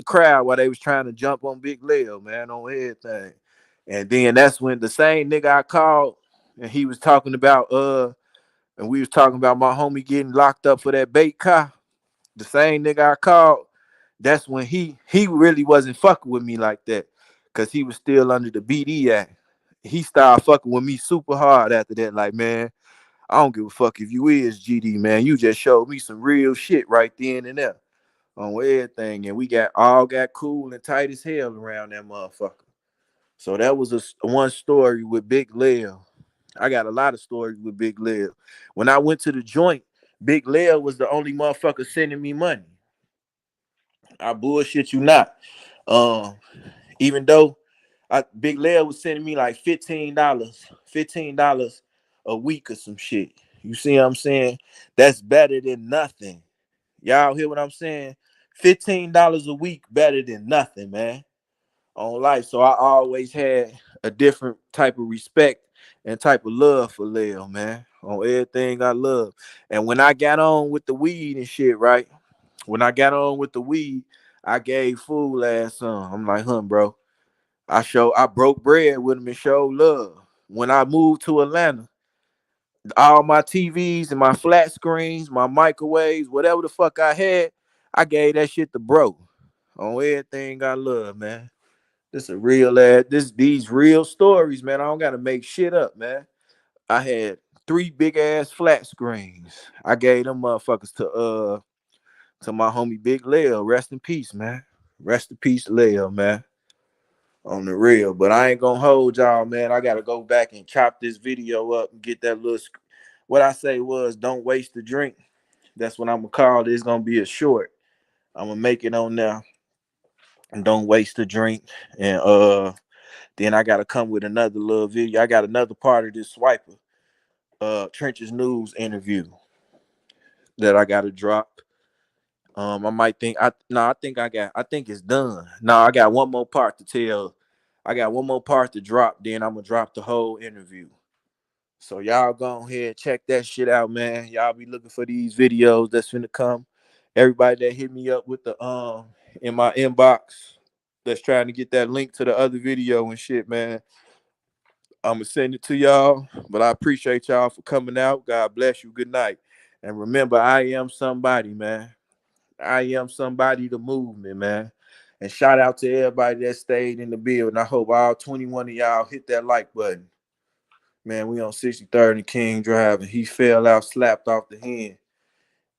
crowd while they was trying to jump on Big Lil, man, on everything. And then that's when the same nigga I called and he was talking about and we was talking about my homie getting locked up for that bait car. The same nigga I called, that's when he really wasn't fucking with me like that. Cause he was still under the BD Act. He started fucking with me super hard after that. Like, man, I don't give a fuck if you is GD, man. You just showed me some real shit right then and there on everything. And we got cool and tight as hell around that motherfucker. So that was one story with Big Lil. I got a lot of stories with Big Lil. When I went to the joint, Big Lil was the only motherfucker sending me money. I bullshit you not. Um, Even though Big Lil was sending me like $15 a week or some shit. You see what I'm saying? That's better than nothing. Y'all hear what I'm saying? $15 a week better than nothing, man. On life. So I always had a different type of respect and type of love for Lil, man. On everything I love. And when I got on with the weed and shit, right? When I got on with the weed, I gave Fool ass some. I'm like, bro. I broke bread with him and showed love. When I moved to Atlanta, all my TVs and my flat screens, my microwaves, whatever the fuck I had, I gave that shit to bro. On everything I love, man. This a real ass. These real stories, man. I don't gotta make shit up, man. I had 3 big ass flat screens. I gave them motherfuckers to my homie Big Lil. Rest in peace, man. Rest in peace, Lil, man. On the real. But I ain't gonna hold y'all, man. I gotta go back and chop this video up and get that little. What I say was, don't waste the drink. That's what I'm gonna call it. It's gonna be a short. I'm gonna make it on there. And don't waste the drink. And then I gotta come with another little video. I got another part of this swiper. Trenches News interview that I gotta drop. I might think I think it's done. No, I got one more part to tell. I got one more part to drop, then I'm gonna drop the whole interview. So y'all go ahead, check that shit out, man. Y'all be looking for these videos that's finna come. Everybody that hit me up with the in my inbox that's trying to get that link to the other video and shit, man. I'm gonna send it to y'all. But I appreciate y'all for coming out. God bless you. Good night. And remember, I am somebody, man. I am somebody, the movement, man. And shout out to everybody that stayed in the building. I hope all 21 of y'all hit that like button. Man, we on 63rd and King Drive, and he fell out, slapped off the hand.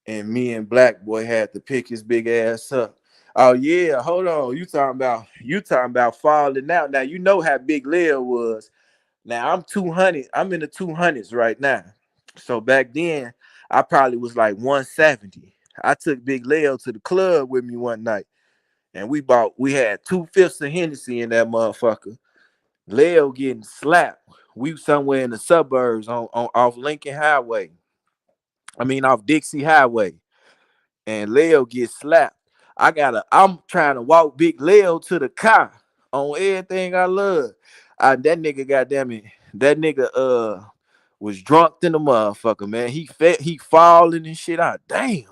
And me and Black Boy had to pick his big ass up. Oh yeah, hold on. You talking about falling out. Now you know how big Lil was. Now I'm 200. I'm in the 200s right now. So back then, I probably was like 170. I took Big Leo to the club with me one night, and we had 2/5 of Hennessy in that motherfucker. Leo getting slapped. We somewhere in the suburbs on off Lincoln Highway. I mean off Dixie Highway. And Leo gets slapped. I'm trying to walk Big Leo to the car on everything I love. That nigga, goddamn it, that nigga was drunk in the motherfucker, man. He falling and shit. Damn.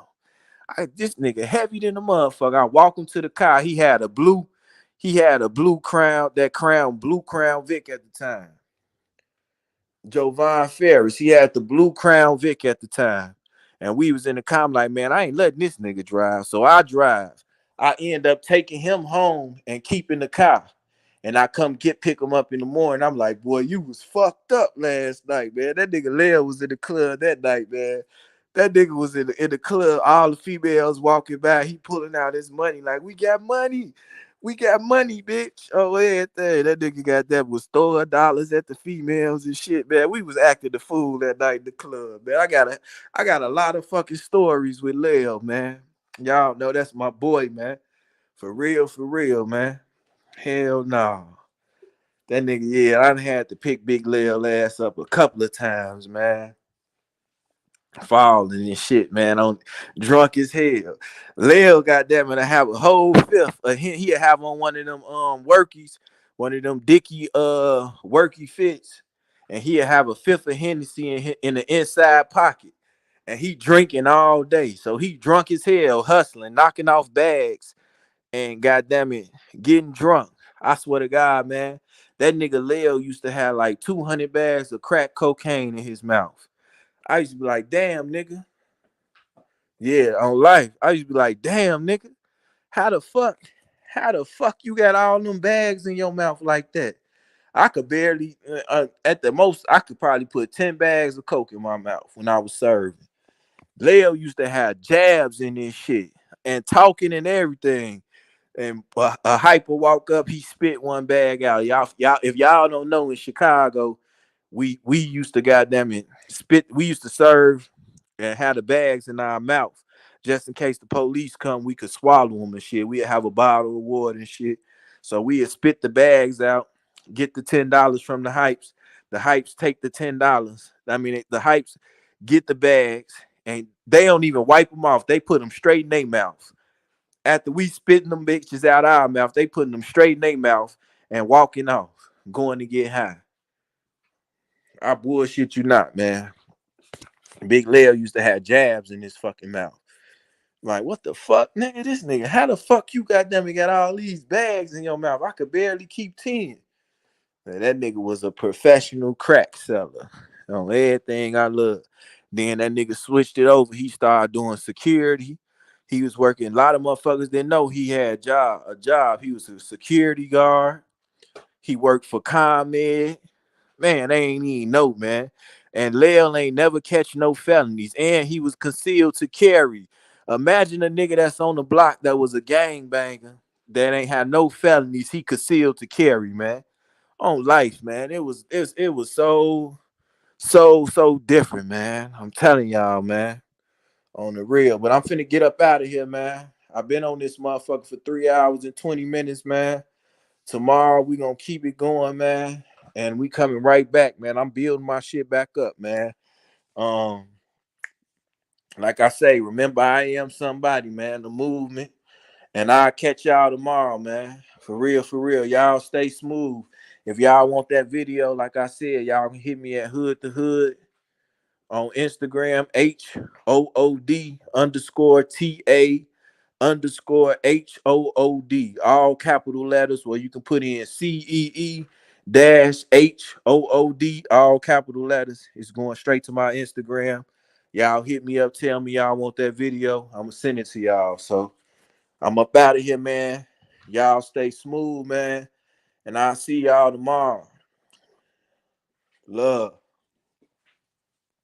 This nigga heavy than the motherfucker. I walk him to the car. He had a blue crown, blue crown Vic at the time. Jovan Ferris. He had the blue crown Vic at the time. And we was in the car. I'm like, man, I ain't letting this nigga drive. So I drive. I end up taking him home and keeping the car. And I pick him up in the morning. I'm like, boy, you was fucked up last night, man. That nigga Leo was in the club that night, man. That nigga was in the club. All the females walking by. He pulling out his money like, we got money. We got money, bitch. Oh, everything. That nigga got that was throwing dollars at the females and shit, man. We was acting the fool that night in the club, man. I got a lot of fucking stories with Leo, man. Y'all know that's my boy, man. For real, man. Hell no. That nigga, yeah, I done had to pick Big Lil ass up a couple of times, man. Falling and shit, man. On drunk as hell. Lil, goddamn it, I have a whole fifth. He'll have on one of them workies, one of them Dickie worky fits, and he'll have a fifth of Hennessy in the inside pocket. And he drinking all day. So he drunk as hell, hustling, knocking off bags, and goddamn it, getting drunk. I swear to God, man, that nigga Leo used to have like 200 bags of crack cocaine in his mouth. I used to be like, damn, nigga. Yeah, on life. I used to be like, damn, nigga, how the fuck, you got all them bags in your mouth like that? I could barely, at the most, I could probably put 10 bags of coke in my mouth when I was serving. Leo used to have jabs in this shit and talking and everything. And a hyper walk up, he spit one bag out. Y'all, if y'all don't know, in Chicago, we used to goddamn it spit. We used to serve and have the bags in our mouth just in case the police come. We could swallow them and shit. We'd have a bottle of water and shit. So we'd spit the bags out, get the $10 from the hypes. The hypes take the $10. I mean, the hypes get the bags and they don't even wipe them off. They put them straight in their mouth. After we spitting them bitches out our mouth, they putting them straight in their mouth and walking off, going to get high. I bullshit you not, man. Big Leo used to have jabs in his fucking mouth. Like, what the fuck, nigga? This nigga, how the fuck you goddamn got all these bags in your mouth? I could barely keep 10. Man, that nigga was a professional crack seller on everything I love. Then that nigga switched it over. He started doing security. He was working. A lot of motherfuckers didn't know he had a job. He was a security guard. He worked for ComEd. Man, they ain't even know, man. And Lil ain't never catch no felonies. And he was concealed to carry. Imagine a nigga that's on the block that was a gangbanger that ain't had no felonies. He concealed to carry, man. On life, man. It was so different, man. I'm telling y'all, man. On the real. But I'm finna get up out of here, man. I've been on this motherfucker for 3 hours and 20 minutes, man. Tomorrow we gonna keep it going, man. And we coming right back, man. I'm building my shit back up, man. Um, like I say, remember I am somebody, man. The movement. And I'll catch y'all tomorrow, man. For real, for real. Y'all stay smooth. If y'all want that video, like I said, y'all can hit me at Hood to Hood on Instagram, HOOD_TA_HOOD, all capital letters, where you can put in CEE-HOOD, all capital letters. It's going straight to my Instagram. Y'all hit me up, tell me y'all want that video. I'm gonna send it to y'all. So I'm up out of here, man. Y'all stay smooth, man. And I'll see y'all tomorrow. Love.